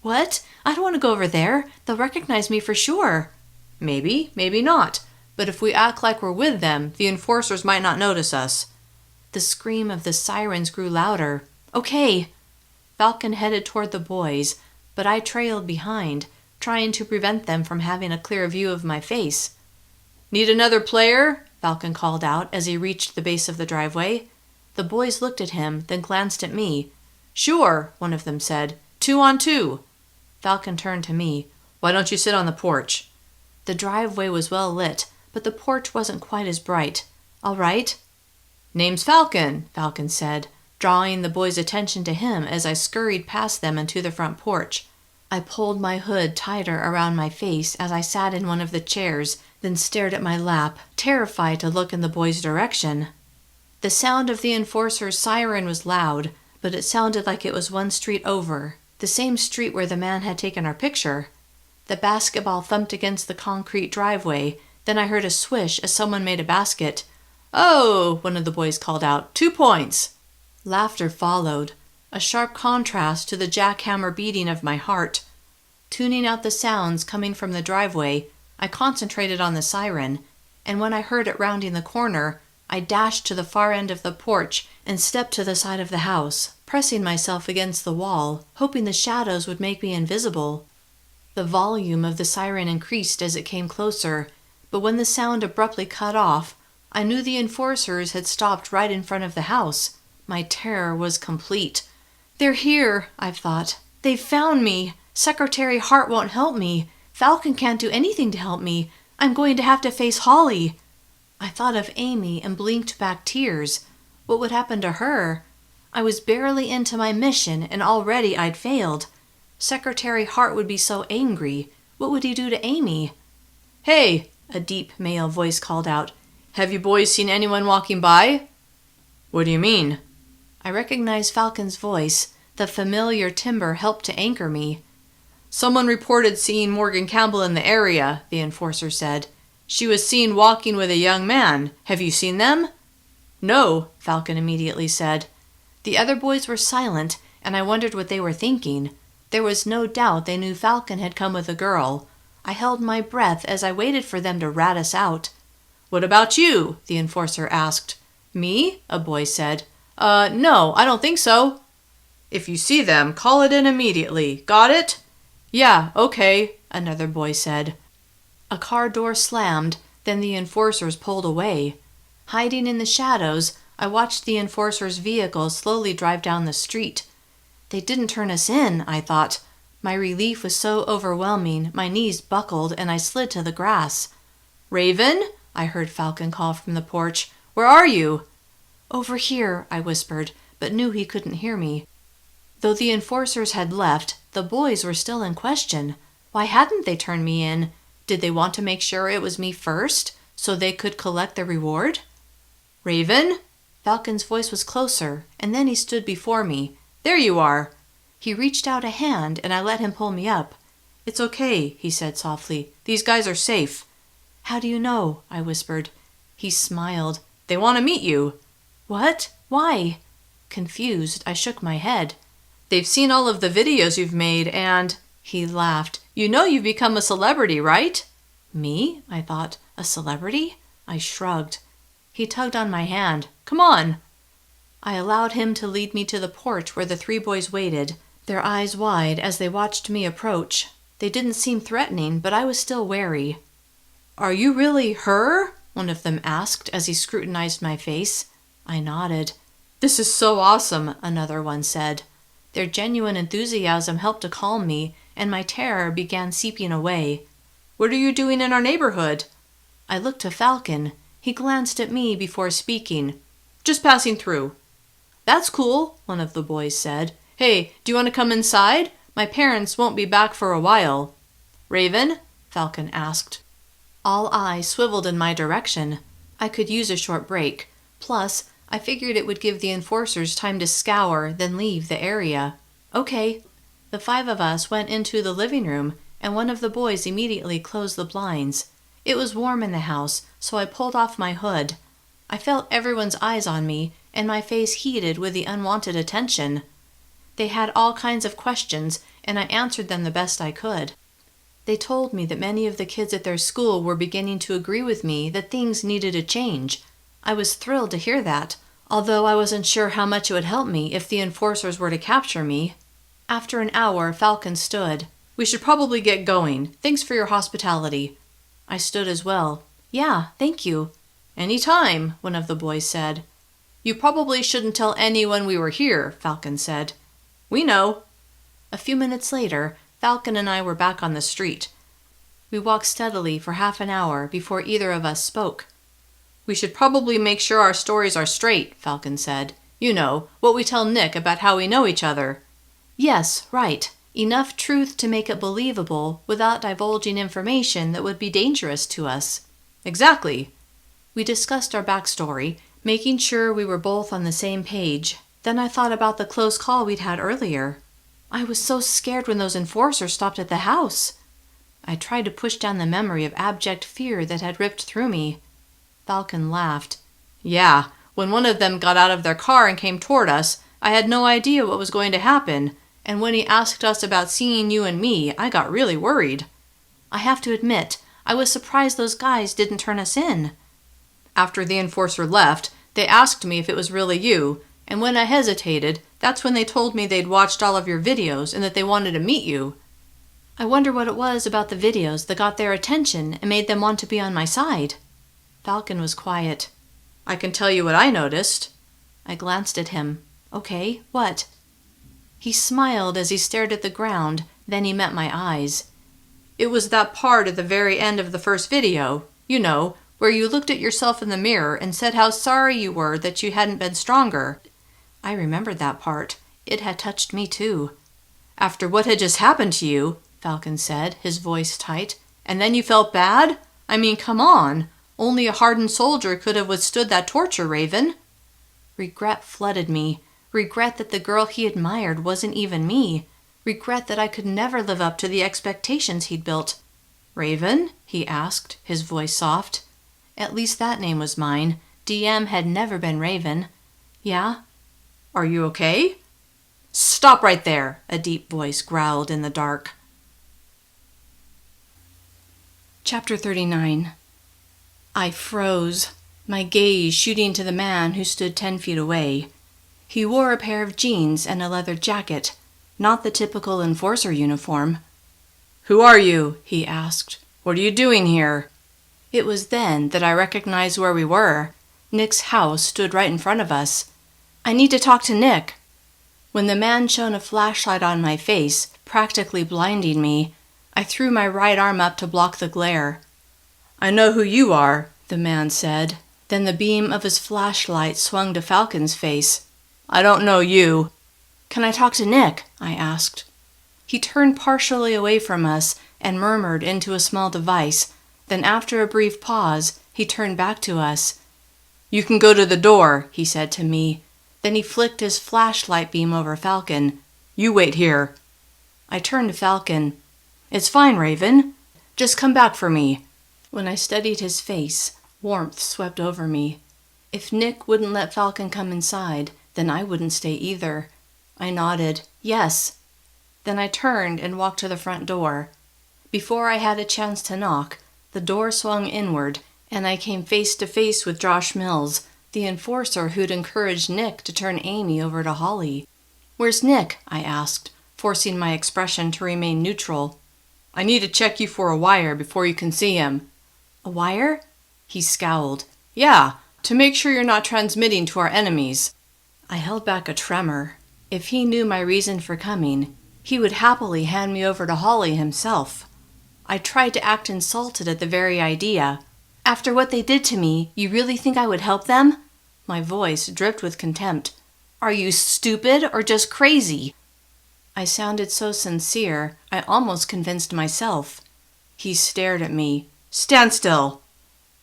What? I don't want to go over there. They'll recognize me for sure.
Maybe, maybe not. But if we act like we're with them, the enforcers might not notice us.
The scream of the sirens grew louder. Okay. Falcon headed toward the boys, but I trailed behind, trying to prevent them from having a clear view of my face.
Need another player?
Falcon called out as he reached the base of the driveway. The boys looked at him, then glanced at me.
Sure, one of them said. 2 on 2.
Falcon turned to me.
Why don't you sit on the porch?
The driveway was well lit, but the porch wasn't quite as bright. All right.
Name's Falcon,
Falcon said, drawing the boys' attention to him as I scurried past them and to the front porch. I pulled my hood tighter around my face as I sat in one of the chairs, then stared at my lap, terrified to look in the boys' direction. The sound of the enforcer's siren was loud, but it sounded like it was 1 street over, the same street where the man had taken our picture. The basketball thumped against the concrete driveway, then I heard a swish as someone made a basket.
Oh, one of the boys called out. 2 points.
Laughter followed, a sharp contrast to the jackhammer beating of my heart. Tuning out the sounds coming from the driveway, I concentrated on the siren, and when I heard it rounding the corner, I dashed to the far end of the porch and stepped to the side of the house, pressing myself against the wall, hoping the shadows would make me invisible. The volume of the siren increased as it came closer, but when the sound abruptly cut off, I knew the enforcers had stopped right in front of the house, My terror was complete. "They're here," I thought. "They've found me. Secretary Hart won't help me. Falcon can't do anything to help me. I'm going to have to face Holly." I thought of Amy and blinked back tears. What would happen to her? I was barely into my mission and already I'd failed. Secretary Hart would be so angry. What would he do to Amy?
"Hey," a deep male voice called out. "Have you boys seen anyone walking by?" "What do you mean?"
I recognized Falcon's voice. The familiar timbre helped to anchor me.
"Someone reported seeing Morgan Campbell in the area," the enforcer said. "She was seen walking with a young man. Have you seen them?" "No," Falcon immediately said. The other boys were silent, and I wondered what they were thinking. There was no doubt they knew Falcon had come with a girl. I held my breath as I waited for them to rat us out. "What about you?" the enforcer asked.
"Me?" a boy said.
No, I don't think so." "If you see them, call it in immediately. Got it?"
"Yeah, okay," another boy said. A car door slammed, then the enforcers pulled away. Hiding in the shadows, I watched the enforcer's vehicle slowly drive down the street. They didn't turn us in, I thought. My relief was so overwhelming, my knees buckled and I slid to the grass.
"Raven?" I heard Falcon call from the porch. "Where are you?"
"Over here," I whispered, but knew he couldn't hear me. Though the enforcers had left, the boys were still in question. Why hadn't they turned me in? Did they want to make sure it was me first, so they could collect the reward?
"Raven?"
Falcon's voice was closer, and then he stood before me.
"There you are."
He reached out a hand, and I let him pull me up.
"It's okay," he said softly. "These guys are safe."
"How do you know?" I whispered. He smiled.
"They want to meet you."
"What? Why?" Confused, I shook my head.
"They've seen all of the videos you've made and—" He laughed. "You know you've become a celebrity, right?"
"Me?" I thought. "A celebrity?" I shrugged. He tugged on my hand.
"Come on."
I allowed him to lead me to the porch where the three boys waited, their eyes wide as they watched me approach. They didn't seem threatening, but I was still wary.
"Are you really her?"
one of them asked as he scrutinized my face. I nodded.
"This is so awesome,"
another one said. Their genuine enthusiasm helped to calm me, and my terror began seeping away.
"What are you doing in our neighborhood?"
I looked to Falcon. He glanced at me before speaking.
"Just passing through."
"That's cool," one of the boys said.
"Hey, do you want to come inside? My parents won't be back for a while." "Raven?" Falcon asked.
All eyes swiveled in my direction. I could use a short break. Plus, I figured it would give the enforcers time to scour, then leave the area. Okay. The five of us went into the living room, and one of the boys immediately closed the blinds. It was warm in the house, so I pulled off my hood. I felt everyone's eyes on me, and my face heated with the unwanted attention. They had all kinds of questions, and I answered them the best I could. They told me that many of the kids at their school were beginning to agree with me that things needed a change. I was thrilled to hear that, although I wasn't sure how much it would help me if the enforcers were to capture me. After an hour, Falcon stood.
"We should probably get going. Thanks for your hospitality."
I stood as well. "Yeah, thank you."
"Any time," one of the boys said. "You probably shouldn't tell anyone we were here," Falcon said. "We know."
A few minutes later, Falcon and I were back on the street. We walked steadily for half an hour before either of us spoke.
"We should probably make sure our stories are straight," Falcon said. "You know, what we tell Nick about how we know each other."
"Yes, right. Enough truth to make it believable without divulging information that would be dangerous to us."
"Exactly."
We discussed our backstory, making sure we were both on the same page. Then I thought about the close call we'd had earlier. I was so scared when those enforcers stopped at the house. I tried to push down the memory of abject fear that had ripped through me. Falcon laughed.
"Yeah, when one of them got out of their car and came toward us, I had no idea what was going to happen, and when he asked us about seeing you and me, I got really worried."
I have to admit, I was surprised those guys didn't turn us in.
"After the enforcer left, they asked me if it was really you, and when I hesitated, that's when they told me they'd watched all of your videos and that they wanted to meet you."
I wonder what it was about the videos that got their attention and made them want to be on my side. Falcon was quiet.
"I can tell you what I noticed."
I glanced at him. Okay, what? He smiled as he stared at the ground, then he met my eyes.
It was that part at the very end of the first video, you know, where you looked at yourself in the mirror and said how sorry you were that you hadn't been stronger.
I remembered that part. It had touched me too.
After what had just happened to you, Falcon said, his voice tight, and then you felt bad? I mean, come on. Only a hardened soldier could have withstood that torture, Raven.
Regret flooded me. Regret that the girl he admired wasn't even me. Regret that I could never live up to the expectations he'd built.
Raven? He asked, his voice soft.
At least that name was mine. DM had never been Raven. Yeah?
Are you okay? Stop right there, a deep voice growled in the dark.
Chapter 39. I froze, my gaze shooting to the man who stood 10 feet away. He wore a pair of jeans and a leather jacket, not the typical enforcer uniform.
Who are you? He asked. What are you doing here?
It was then that I recognized where we were. Nick's house stood right in front of us. I need to talk to Nick. When the man shone a flashlight on my face, practically blinding me, I threw my right arm up to block the glare.
I know who you are,
the man said. Then the beam of his flashlight swung to Falcon's face.
I don't know you.
Can I talk to Nick? I asked. He turned partially away from us and murmured into a small device. Then after a brief pause, he turned back to us.
You can go to the door, he said to me.
Then he flicked his flashlight beam over Falcon.
You wait here.
I turned to Falcon.
It's fine, Raven. Just come back for me.
When I studied his face, warmth swept over me. If Nick wouldn't let Falcon come inside, then I wouldn't stay either. I nodded, yes. Then I turned and walked to the front door. Before I had a chance to knock, the door swung inward, and I came face to face with Josh Mills, the enforcer who'd encouraged Nick to turn Amy over to Holly. Where's Nick? I asked, forcing my expression to remain neutral.
I need to check you for a wire before you can see him.
A wire?
He scowled. Yeah, to make sure you're not transmitting to our enemies.
I held back a tremor. If he knew my reason for coming, he would happily hand me over to Holly himself. I tried to act insulted at the very idea. After what they did to me, you really think I would help them? My voice dripped with contempt. Are you stupid or just crazy? I sounded so sincere, I almost convinced myself.
He stared at me. Stand still.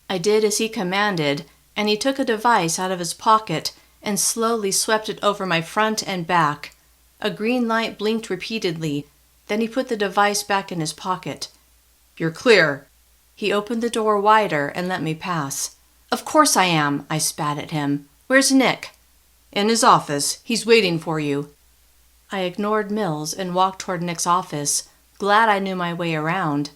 I did as he commanded, and he took a device out of his pocket and slowly swept it over my front and back. A green light blinked repeatedly. Then he put the device back in his pocket.
You're clear.
He opened the door wider and let me pass. Of course I am, I spat at him. Where's Nick?
In his office. He's waiting for you.
I ignored Mills and walked toward Nick's office, glad I knew my way around.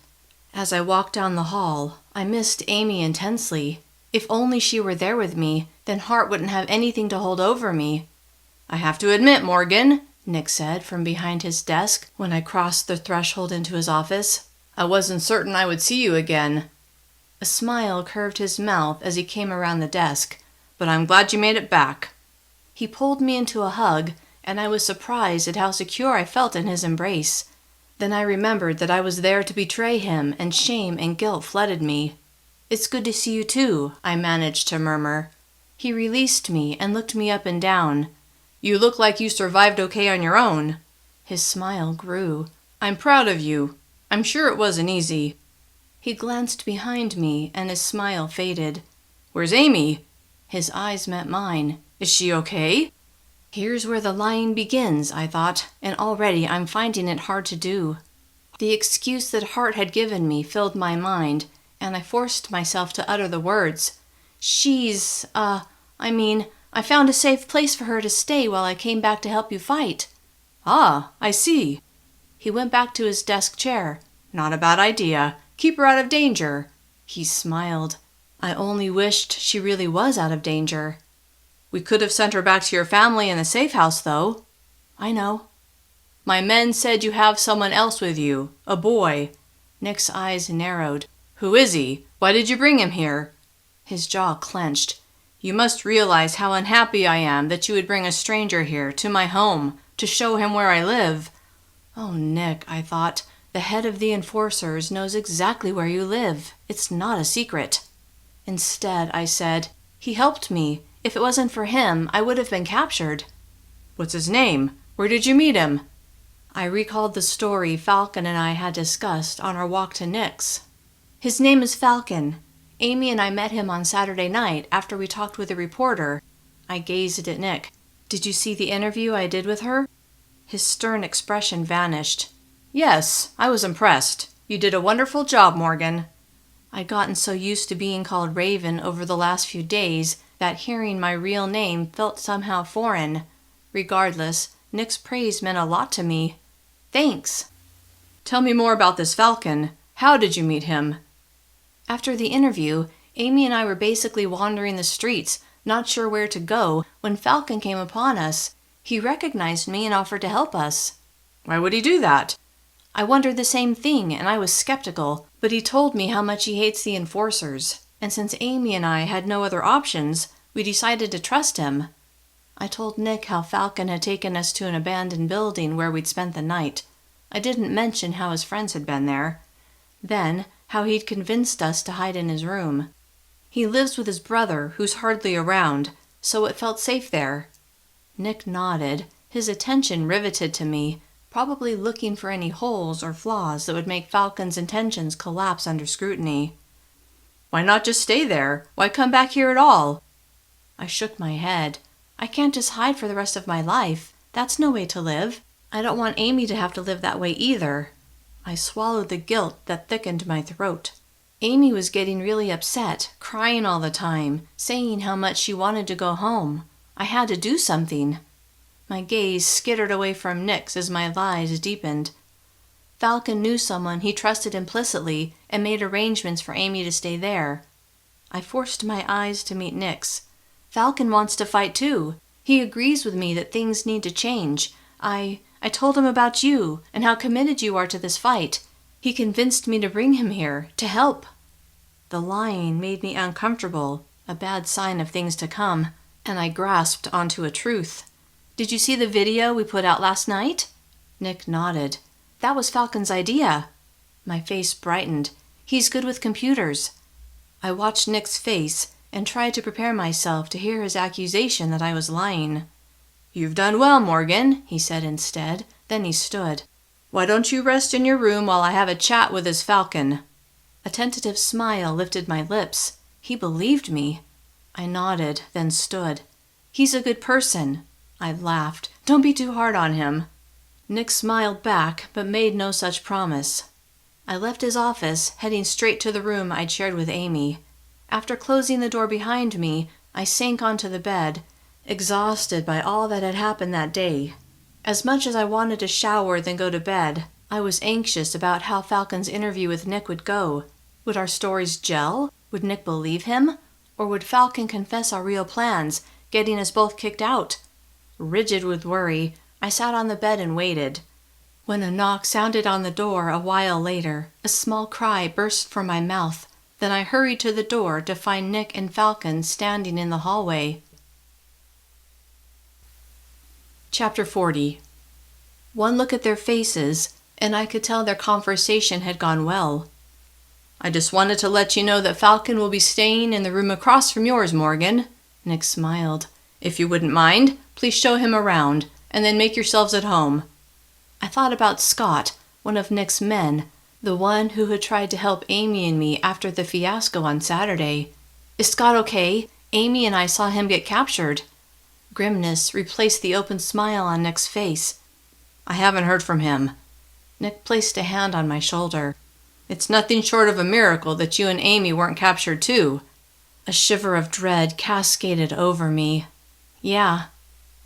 As I walked down the hall, I missed Amy intensely. If only she were there with me, then Hart wouldn't have anything to hold over me.
I have to admit, Morgan,
Nick said from behind his desk when I crossed the threshold into his office.
I wasn't certain I would see you again.
A smile curved his mouth as he came around the desk.
But I'm glad you made it back.
He pulled me into a hug, and I was surprised at how secure I felt in his embrace. Then I remembered that I was there to betray him, and shame and guilt flooded me. It's good to see you too, I managed to murmur. He released me and looked me up and down.
You look like you survived okay on your own.
His smile grew.
I'm proud of you. I'm sure it wasn't easy.
He glanced behind me, and his smile faded.
Where's Amy?
His eyes met mine.
Is she okay?
Here's where the lying begins, I thought, and already I'm finding it hard to do. The excuse that Hart had given me filled my mind, and I forced myself to utter the words. I found a safe place for her to stay while I came back to help you fight.
Ah, I see.
He went back to his desk chair.
Not a bad idea. Keep her out of danger.
He smiled. I only wished she really was out of danger.
We could have sent her back to your family in the safe house, though.
I know.
My men said you have someone else with you, a boy.
Nick's eyes narrowed.
Who is he? Why did you bring him here?
His jaw clenched.
You must realize how unhappy I am that you would bring a stranger here to my home to show him where I live."
"Oh, Nick," I thought, "the head of the enforcers knows exactly where you live. It's not a secret." Instead, I said, "He helped me. If it wasn't for him, I would have been captured."
"What's his name? Where did you meet him?"
I recalled the story Falcon and I had discussed on our walk to Nick's. "His name is Falcon. Amy and I met him on Saturday night after we talked with a reporter." I gazed at Nick. "Did you see the interview I did with her?" His stern expression vanished.
"Yes, I was impressed. You did a wonderful job, Morgan."
I'd gotten so used to being called Raven over the last few days that hearing my real name felt somehow foreign. Regardless, Nick's praise meant a lot to me. "Thanks."
"Tell me more about this Falcon. How did you meet him?"
After the interview, Amy and I were basically wandering the streets, not sure where to go, when Falcon came upon us. He recognized me and offered to help us.
"Why would he do that?"
I wondered the same thing, and I was skeptical, but he told me how much he hates the enforcers, and since Amy and I had no other options, we decided to trust him. I told Nick how Falcon had taken us to an abandoned building where we'd spent the night. I didn't mention how his friends had been there. Then, how he'd convinced us to hide in his room. He lives with his brother, who's hardly around, so it felt safe there. Nick nodded, his attention riveted to me, probably looking for any holes or flaws that would make Falcon's intentions collapse under scrutiny.
"Why not just stay there? Why come back here at all?"
I shook my head. "I can't just hide for the rest of my life. That's no way to live. I don't want Amy to have to live that way either." I swallowed the guilt that thickened my throat. Amy was getting really upset, crying all the time, saying how much she wanted to go home. I had to do something. My gaze skittered away from Nick's as my lies deepened. Falcon knew someone he trusted implicitly and made arrangements for Amy to stay there. I forced my eyes to meet Nick's. "Falcon wants to fight too. He agrees with me that things need to change. I told him about you and how committed you are to this fight. He convinced me to bring him here, to help." The lying made me uncomfortable, a bad sign of things to come, and I grasped onto a truth. "Did you see the video we put out last night?" Nick nodded. "That was Falcon's idea." My face brightened. He's good with computers. I watched Nick's face and tried to prepare myself to hear his accusation that I was lying.
"You've done well, Morgan," he said instead.
Then he stood.
"Why don't you rest in your room while I have a chat with this Falcon?"
A tentative smile lifted my lips. He believed me. I nodded, then stood. "He's a good person." I laughed. "Don't be too hard on him." Nick smiled back, but made no such promise. I left his office, heading straight to the room I'd shared with Amy. After closing the door behind me, I sank onto the bed, exhausted by all that had happened that day. As much as I wanted to shower then go to bed, I was anxious about how Falcon's interview with Nick would go. Would our stories gel? Would Nick believe him? Or would Falcon confess our real plans, getting us both kicked out? Rigid with worry, I sat on the bed and waited. When a knock sounded on the door a while later, a small cry burst from my mouth. Then I hurried to the door to find Nick and Falcon standing in the hallway. Chapter 40. One look at their faces, and I could tell their conversation had gone well.
"I just wanted to let you know that Falcon will be staying in the room across from yours, Morgan."
Nick smiled.
"If you wouldn't mind, please show him around, and then make yourselves at home."
I thought about Scott, one of Nick's men, the one who had tried to help Amy and me after the fiasco on Saturday. "Is Scott okay? Amy and I saw him get captured." Grimness replaced the open smile on Nick's face.
"I haven't heard from him."
Nick placed a hand on my shoulder.
"It's nothing short of a miracle that you and Amy weren't captured too."
A shiver of dread cascaded over me. Yeah.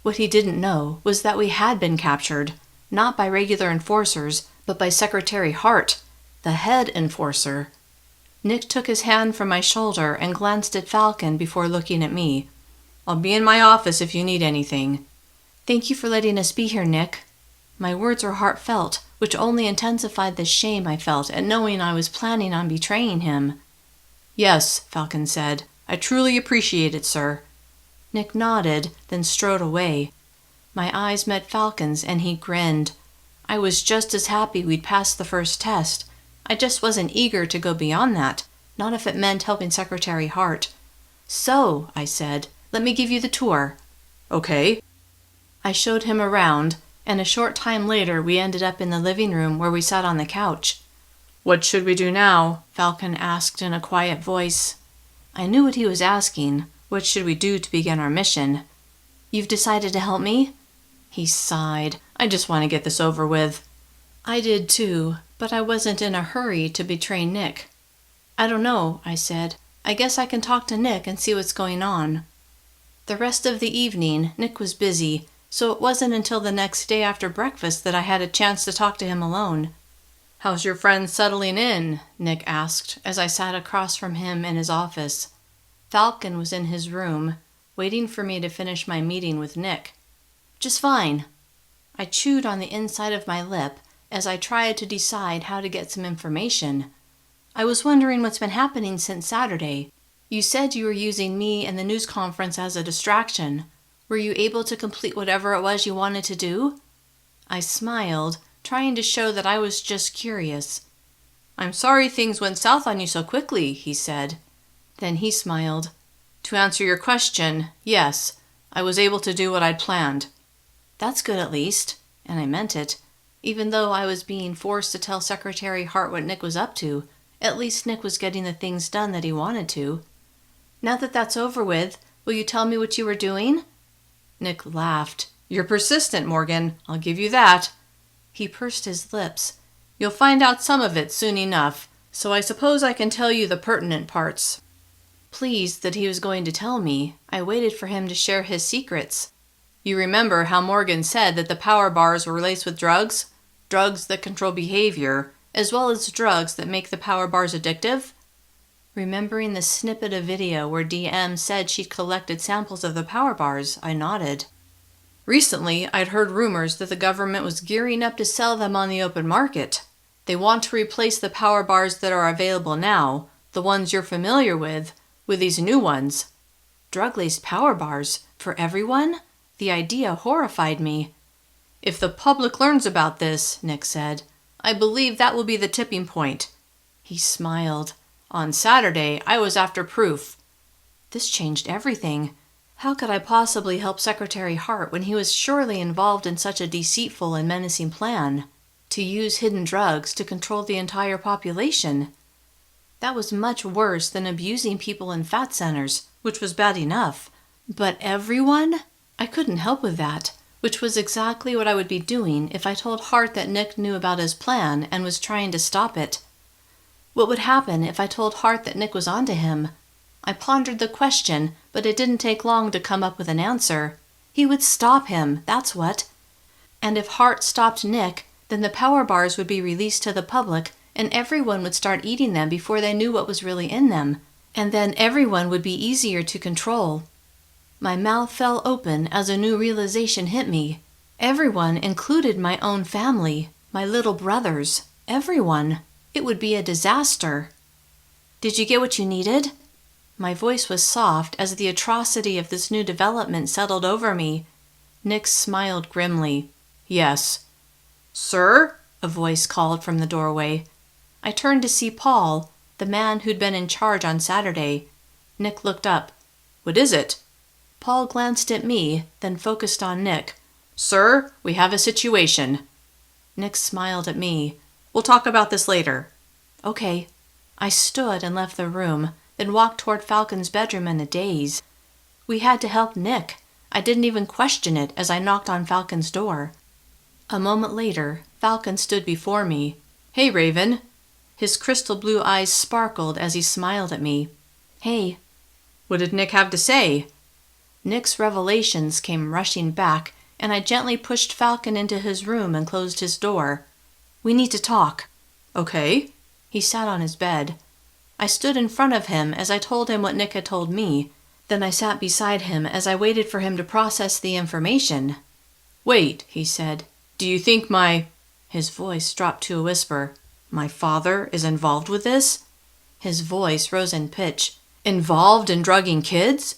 What he didn't know was that we had been captured, not by regular enforcers, but by Secretary Hart, the head enforcer. Nick took his hand from my shoulder and glanced at Falcon before looking at me.
"I'll be in my office if you need anything."
"Thank you for letting us be here, Nick." My words were heartfelt, which only intensified the shame I felt at knowing I was planning on betraying him.
"Yes," Falcon said. I truly appreciate it, sir."
Nick nodded, then strode away. My eyes met Falcon's and he grinned. I was just as happy we'd passed the first test. I just wasn't eager to go beyond that, not if it meant helping Secretary Hart. "So," I said, "let me give you the tour."
"Okay."
I showed him around, and a short time later we ended up in the living room where we sat on the couch.
"What should we do now?"
Falcon asked in a quiet voice. I knew what he was asking. What should we do to begin our mission? "You've decided to help me?" He sighed.
"I just want to get this over with."
I did too, but I wasn't in a hurry to betray Nick. "I don't know," I said. "I guess I can talk to Nick and see what's going on." The rest of the evening, Nick was busy, so it wasn't until the next day after breakfast that I had a chance to talk to him alone.
"How's your friend settling in?"
Nick asked as I sat across from him in his office. Falcon was in his room, waiting for me to finish my meeting with Nick. "Just fine." I chewed on the inside of my lip as I tried to decide how to get some information. "I was wondering what's been happening since Saturday. You said you were using me and the news conference as a distraction. Were you able to complete whatever it was you wanted to do?" I smiled, trying to show that I was just curious.
"I'm sorry things went south on you so quickly," he said.
Then he smiled.
"To answer your question, yes, I was able to do what I'd planned."
"That's good at least," and I meant it. Even though I was being forced to tell Secretary Hart what Nick was up to, at least Nick was getting the things done that he wanted to. "Now that that's over with, will you tell me what you were doing?" Nick laughed.
"You're persistent, Morgan. I'll give you that."
He pursed his lips.
"You'll find out some of it soon enough, so I suppose I can tell you the pertinent parts."
Pleased that he was going to tell me, I waited for him to share his secrets.
"You remember how Morgan said that the power bars were laced with drugs? Drugs that control behavior, as well as drugs that make the power bars addictive?"
Remembering the snippet of video where DM said she'd collected samples of the power bars, I nodded.
"Recently, I'd heard rumors that the government was gearing up to sell them on the open market. They want to replace the power bars that are available now, the ones you're familiar with these new ones."
Drug-laced power bars? For everyone? The idea horrified me.
"If the public learns about this," Nick said, "I believe that will be the tipping point."
He smiled.
"On Saturday, I was after proof."
This changed everything. How could I possibly help Secretary Hart when he was surely involved in such a deceitful and menacing plan? To use hidden drugs to control the entire population? That was much worse than abusing people in fat centers, which was bad enough. But everyone? I couldn't help with that, which was exactly what I would be doing if I told Hart that Nick knew about his plan and was trying to stop it. What would happen if I told Hart that Nick was onto him? I pondered the question, but it didn't take long to come up with an answer. He would stop him, that's what. And if Hart stopped Nick, then the power bars would be released to the public, and everyone would start eating them before they knew what was really in them. And then everyone would be easier to control. My mouth fell open as a new realization hit me. Everyone included my own family, my little brothers, everyone. It would be a disaster. "Did you get what you needed?" My voice was soft as the atrocity of this new development settled over me. Nick smiled grimly.
"Yes." "Sir?"
a voice called from the doorway. I turned to see Paul, the man who'd been in charge on Saturday. Nick looked up.
"What is it?"
Paul glanced at me, then focused on Nick.
"Sir, we have a situation."
Nick smiled at me.
"We'll talk about this later."
"Okay." I stood and left the room, then walked toward Falcon's bedroom in a daze. We had to help Nick. I didn't even question it as I knocked on Falcon's door. A moment later, Falcon stood before me.
"Hey, Raven."
His crystal blue eyes sparkled as he smiled at me. "Hey."
"What did Nick have to say?"
Nick's revelations came rushing back, and I gently pushed Falcon into his room and closed his door. "We need to talk."
"Okay."
He sat on his bed. I stood in front of him as I told him what Nick had told me. Then I sat beside him as I waited for him to process the information.
"Wait," he said. "Do you think my—"
His voice dropped to a whisper.
"My father is involved with this?"
His voice rose in pitch.
Involved in drugging kids?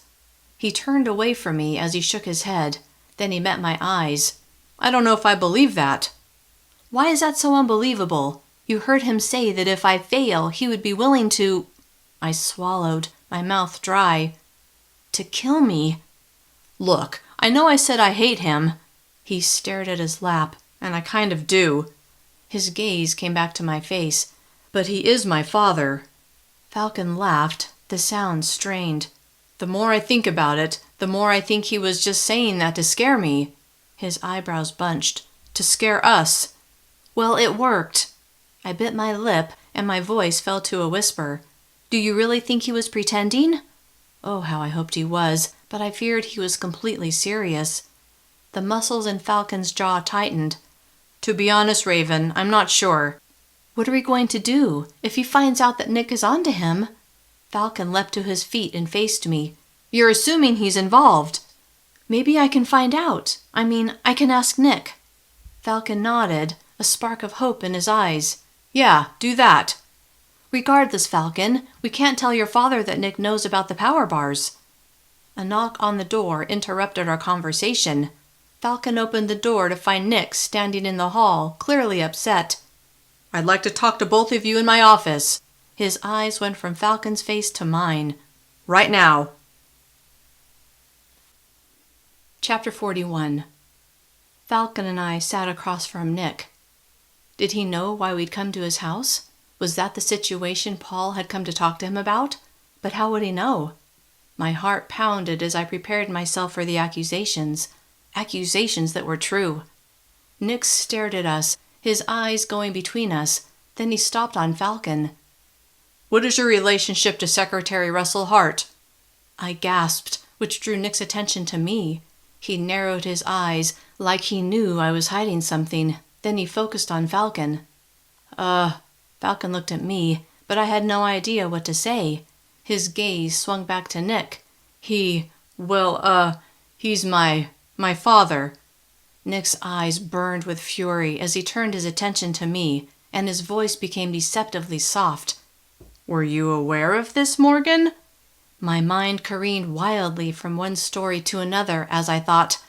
He turned away from me as he shook his head. Then he met my eyes. I don't know if I believe that.
Why is that so unbelievable? You heard him say that if I fail, he would be willing to... I swallowed, my mouth dry. To kill me.
Look, I know I said I hate him. He stared at his lap, and I kind of do. His gaze came back to my face. But he is my father.
Falcon laughed, the sound strained.
The more I think about it, the more I think he was just saying that to scare me. His eyebrows bunched. To scare us.
Well, it worked. I bit my lip, and my voice fell to a whisper. Do you really think he was pretending? Oh, how I hoped he was, but I feared he was completely serious. The muscles in Falcon's jaw tightened.
To be honest, Raven, I'm not sure.
What are we going to do if he finds out that Nick is onto him? Falcon leapt to his feet and faced me.
You're assuming he's involved.
Maybe I can find out. I can ask Nick. Falcon nodded, a spark of hope in his eyes.
Yeah, do that.
Regardless, Falcon, we can't tell your father that Nick knows about the power bars. A knock on the door interrupted our conversation. Falcon opened the door to find Nick standing in the hall, clearly upset.
I'd like to talk to both of you in my office.
His eyes went from Falcon's face to mine.
Right now.
Chapter 41. Falcon and I sat across from Nick. Did he know why we'd come to his house? Was that the situation Paul had come to talk to him about? But how would he know? My heart pounded as I prepared myself for the accusations that were true. Nick stared at us, his eyes going between us. Then he stopped on Falcon.
What is your relationship to Secretary Russell Hart?
I gasped, which drew Nick's attention to me. He narrowed his eyes, like he knew I was hiding something. Then he focused on Falcon. Falcon looked at me, but I had no idea what to say. His gaze swung back to Nick.
He's my father.
Nick's eyes burned with fury as he turned his attention to me, and his voice became deceptively soft.
Were you aware of this, Morgan?
My mind careened wildly from one story to another as I thought,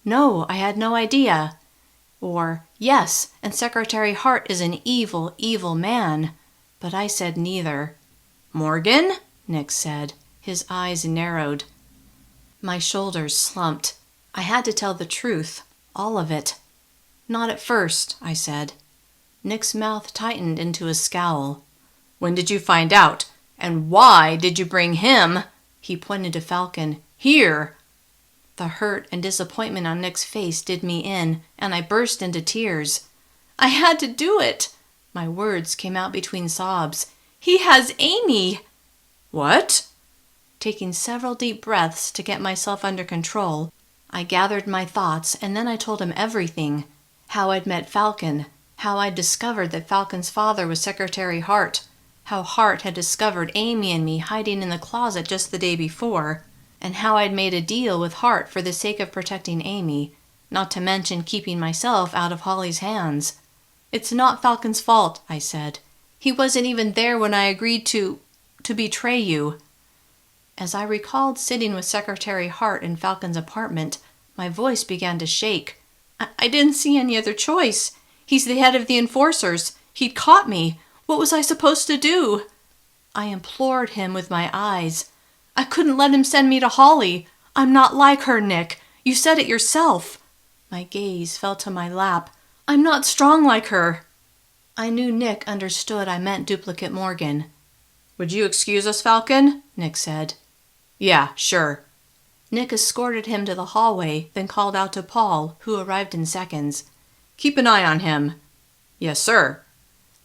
no, I had no idea. Or, yes, and Secretary Hart is an evil, evil man. But I said neither.
Morgan?
Nick said. His eyes narrowed. My shoulders slumped. I had to tell the truth, all of it. Not at first, I said. Nick's mouth tightened into a scowl.
When did you find out? And why did you bring him?
He pointed to Falcon.
Here.
The hurt and disappointment on Nick's face did me in, and I burst into tears. I had to do it. My words came out between sobs. He has Amy.
What?
Taking several deep breaths to get myself under control, I gathered my thoughts, and then I told him everything. How I'd met Falcon, how I'd discovered that Falcon's father was Secretary Hart, how Hart had discovered Amy and me hiding in the closet just the day before, and how I'd made a deal with Hart for the sake of protecting Amy, not to mention keeping myself out of Holly's hands. It's not Falcon's fault, I said. He wasn't even there when I agreed to betray you. As I recalled sitting with Secretary Hart in Falcon's apartment, my voice began to shake. I didn't see any other choice. He's the head of the enforcers. He'd caught me. What was I supposed to do? I implored him with my eyes. I couldn't let him send me to Holly. I'm not like her, Nick. You said it yourself. My gaze fell to my lap. I'm not strong like her. I knew Nick understood I meant duplicate Morgan.
Would you excuse us, Falcon?
Nick said.
Yeah, sure.
Nick escorted him to the hallway, then called out to Paul, who arrived in seconds.
Keep an eye on him. Yes, sir.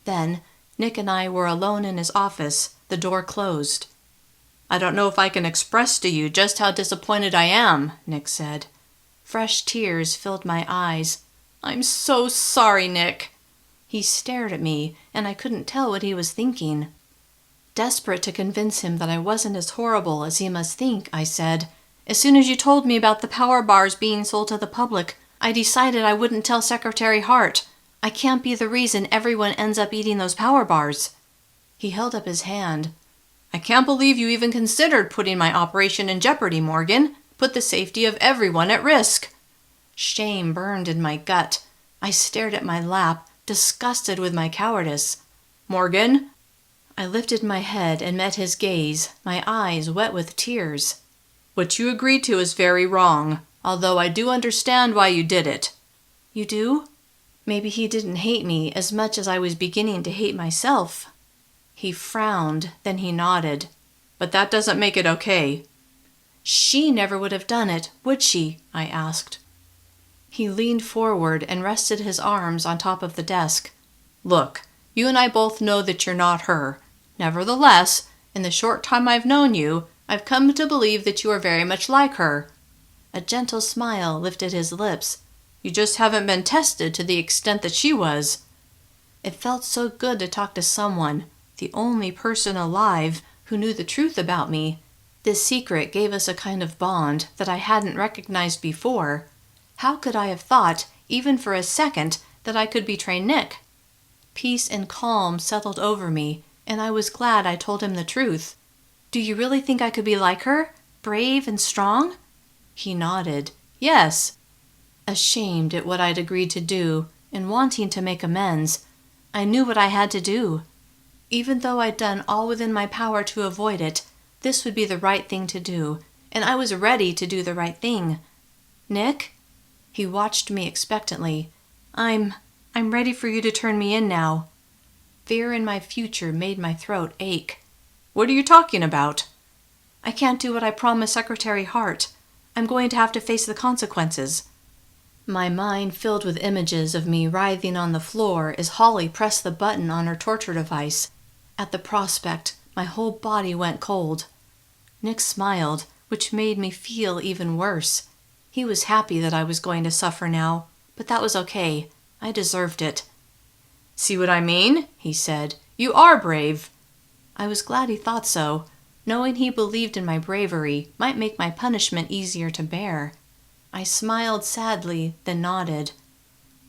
Then, Nick and I were alone in his office, the door closed.
I don't know if I can express to you just how disappointed I am, Nick said.
Fresh tears filled my eyes. I'm so sorry, Nick. He stared at me, and I couldn't tell what he was thinking. Desperate to convince him that I wasn't as horrible as he must think, I said, as soon as you told me about the power bars being sold to the public, I decided I wouldn't tell Secretary Hart. I can't be the reason everyone ends up eating those power bars. He held up his hand.
I can't believe you even considered putting my operation in jeopardy, Morgan. Put the safety of everyone at risk.
Shame burned in my gut. I stared at my lap, disgusted with my cowardice.
Morgan?
I lifted my head and met his gaze, my eyes wet with tears.
What you agreed to is very wrong, although I do understand why you did it.
You do? Maybe he didn't hate me as much as I was beginning to hate myself. He frowned, then he nodded.
But that doesn't make it okay.
She never would have done it, would she? I asked. He leaned forward and rested his arms on top of the desk.
Look, you and I both know that you're not her. Nevertheless, in the short time I've known you, I've come to believe that you are very much like her.
A gentle smile lifted his lips.
You just haven't been tested to the extent that she was.
It felt so good to talk to someone, the only person alive, who knew the truth about me. This secret gave us a kind of bond that I hadn't recognized before. How could I have thought, even for a second, that I could betray Nick? Peace and calm settled over me, and I was glad I told him the truth. Do you really think I could be like her? Brave and strong? He nodded.
Yes.
Ashamed at what I'd agreed to do, and wanting to make amends, I knew what I had to do. Even though I'd done all within my power to avoid it, this would be the right thing to do, and I was ready to do the right thing. Nick? He watched me expectantly. I'm ready for you to turn me in now. Fear in my future made my throat ache.
What are you talking about?
I can't do what I promised Secretary Hart. I'm going to have to face the consequences. My mind filled with images of me writhing on the floor as Holly pressed the button on her torture device. At the prospect, my whole body went cold. Nick smiled, which made me feel even worse. He was happy that I was going to suffer now, but that was okay. I deserved it.
See what I mean? He said. You are brave.
I was glad he thought so. Knowing he believed in my bravery might make my punishment easier to bear. I smiled sadly, then nodded.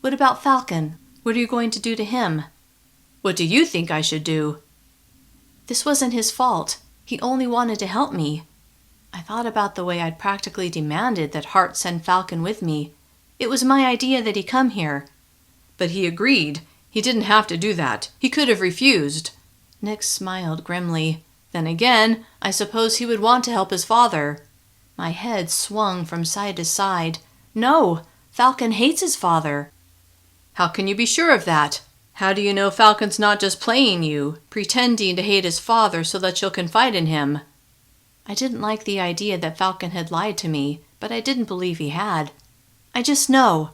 What about Falcon? What are you going to do to him?
What do you think I should do?
This wasn't his fault. He only wanted to help me. I thought about the way I'd practically demanded that Hart send Falcon with me. It was my idea that he come here.
But he agreed. He didn't have to do that. He could have refused.
Nick smiled grimly.
Then again, I suppose he would want to help his father.
My head swung from side to side. No, Falcon hates his father.
How can you be sure of that? How do you know Falcon's not just playing you, pretending to hate his father so that you'll confide in him?
I didn't like the idea that Falcon had lied to me, but I didn't believe he had. I just know.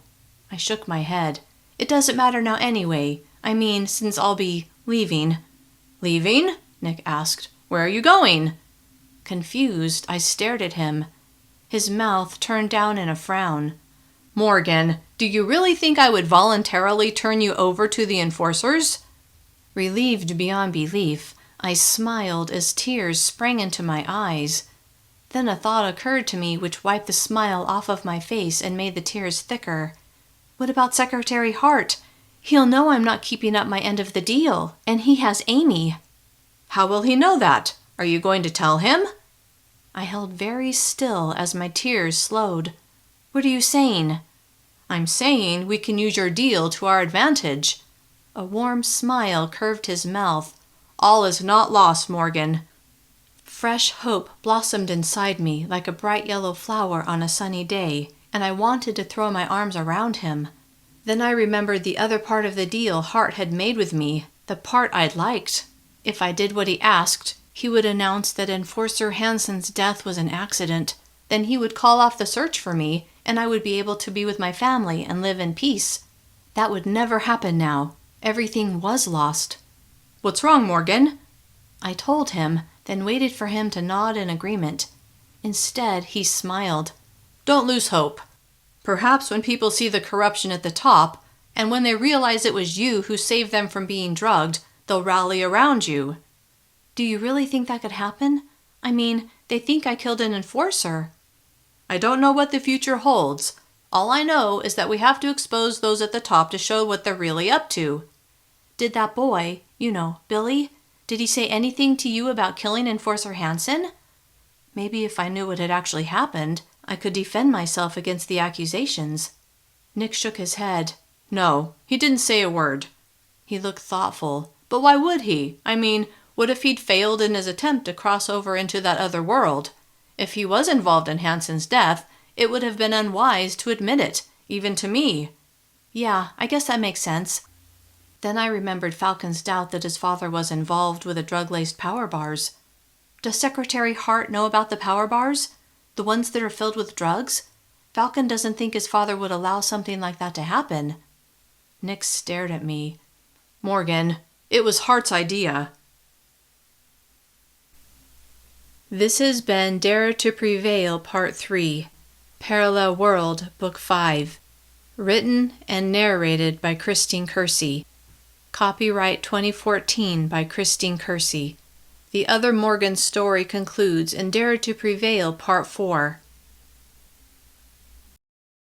I shook my head. It doesn't matter now anyway. I mean, since I'll be leaving.
Leaving? Nick asked. Where are you going?
Confused, I stared at him. His mouth turned down in a frown.
Morgan, do you really think I would voluntarily turn you over to the enforcers?
Relieved beyond belief, I smiled as tears sprang into my eyes. Then a thought occurred to me which wiped the smile off of my face and made the tears thicker. What about Secretary Hart? He'll know I'm not keeping up my end of the deal, and he has Amy.
How will he know that? Are you going to tell him?
I held very still as my tears slowed. What are you saying?
I'm saying we can use your deal to our advantage.
A warm smile curved his mouth.
All is not lost, Morgan.
Fresh hope blossomed inside me like a bright yellow flower on a sunny day, and I wanted to throw my arms around him. Then I remembered the other part of the deal Hart had made with me, the part I'd liked. If I did what he asked, he would announce that Enforcer Hansen's death was an accident. Then he would call off the search for me, and I would be able to be with my family and live in peace. That would never happen now. Everything was lost.
What's wrong, Morgan?
I told him, then waited for him to nod in agreement. Instead, he smiled.
Don't lose hope. Perhaps when people see the corruption at the top, and when they realize it was you who saved them from being drugged, they'll rally around you.
Do you really think that could happen? I mean, they think I killed an enforcer.
I don't know what the future holds. All I know is that we have to expose those at the top to show what they're really up to.
Did that boy, Billy, Did he say anything to you about killing Enforcer Hansen? Maybe if I knew what had actually happened, I could defend myself against the accusations. Nick shook his head.
No, he didn't say a word.
He looked thoughtful.
But why would he? I mean, what if he'd failed in his attempt to cross over into that other world? If he was involved in Hansen's death, it would have been unwise to admit it, even to me.
Yeah, I guess that makes sense. Then I remembered Falcon's doubt that his father was involved with the drug-laced power bars. Does Secretary Hart know about the power bars? The ones that are filled with drugs? Falcon doesn't think his father would allow something like that to happen. Nick stared at me.
Morgan, it was Hart's idea.
This has been Dare to Prevail Part 3, Parallel World, Book 5. Written and narrated by Christine Kersey. Copyright 2014 by Christine Kersey. The other Morgan story concludes in Dare to Prevail Part 4.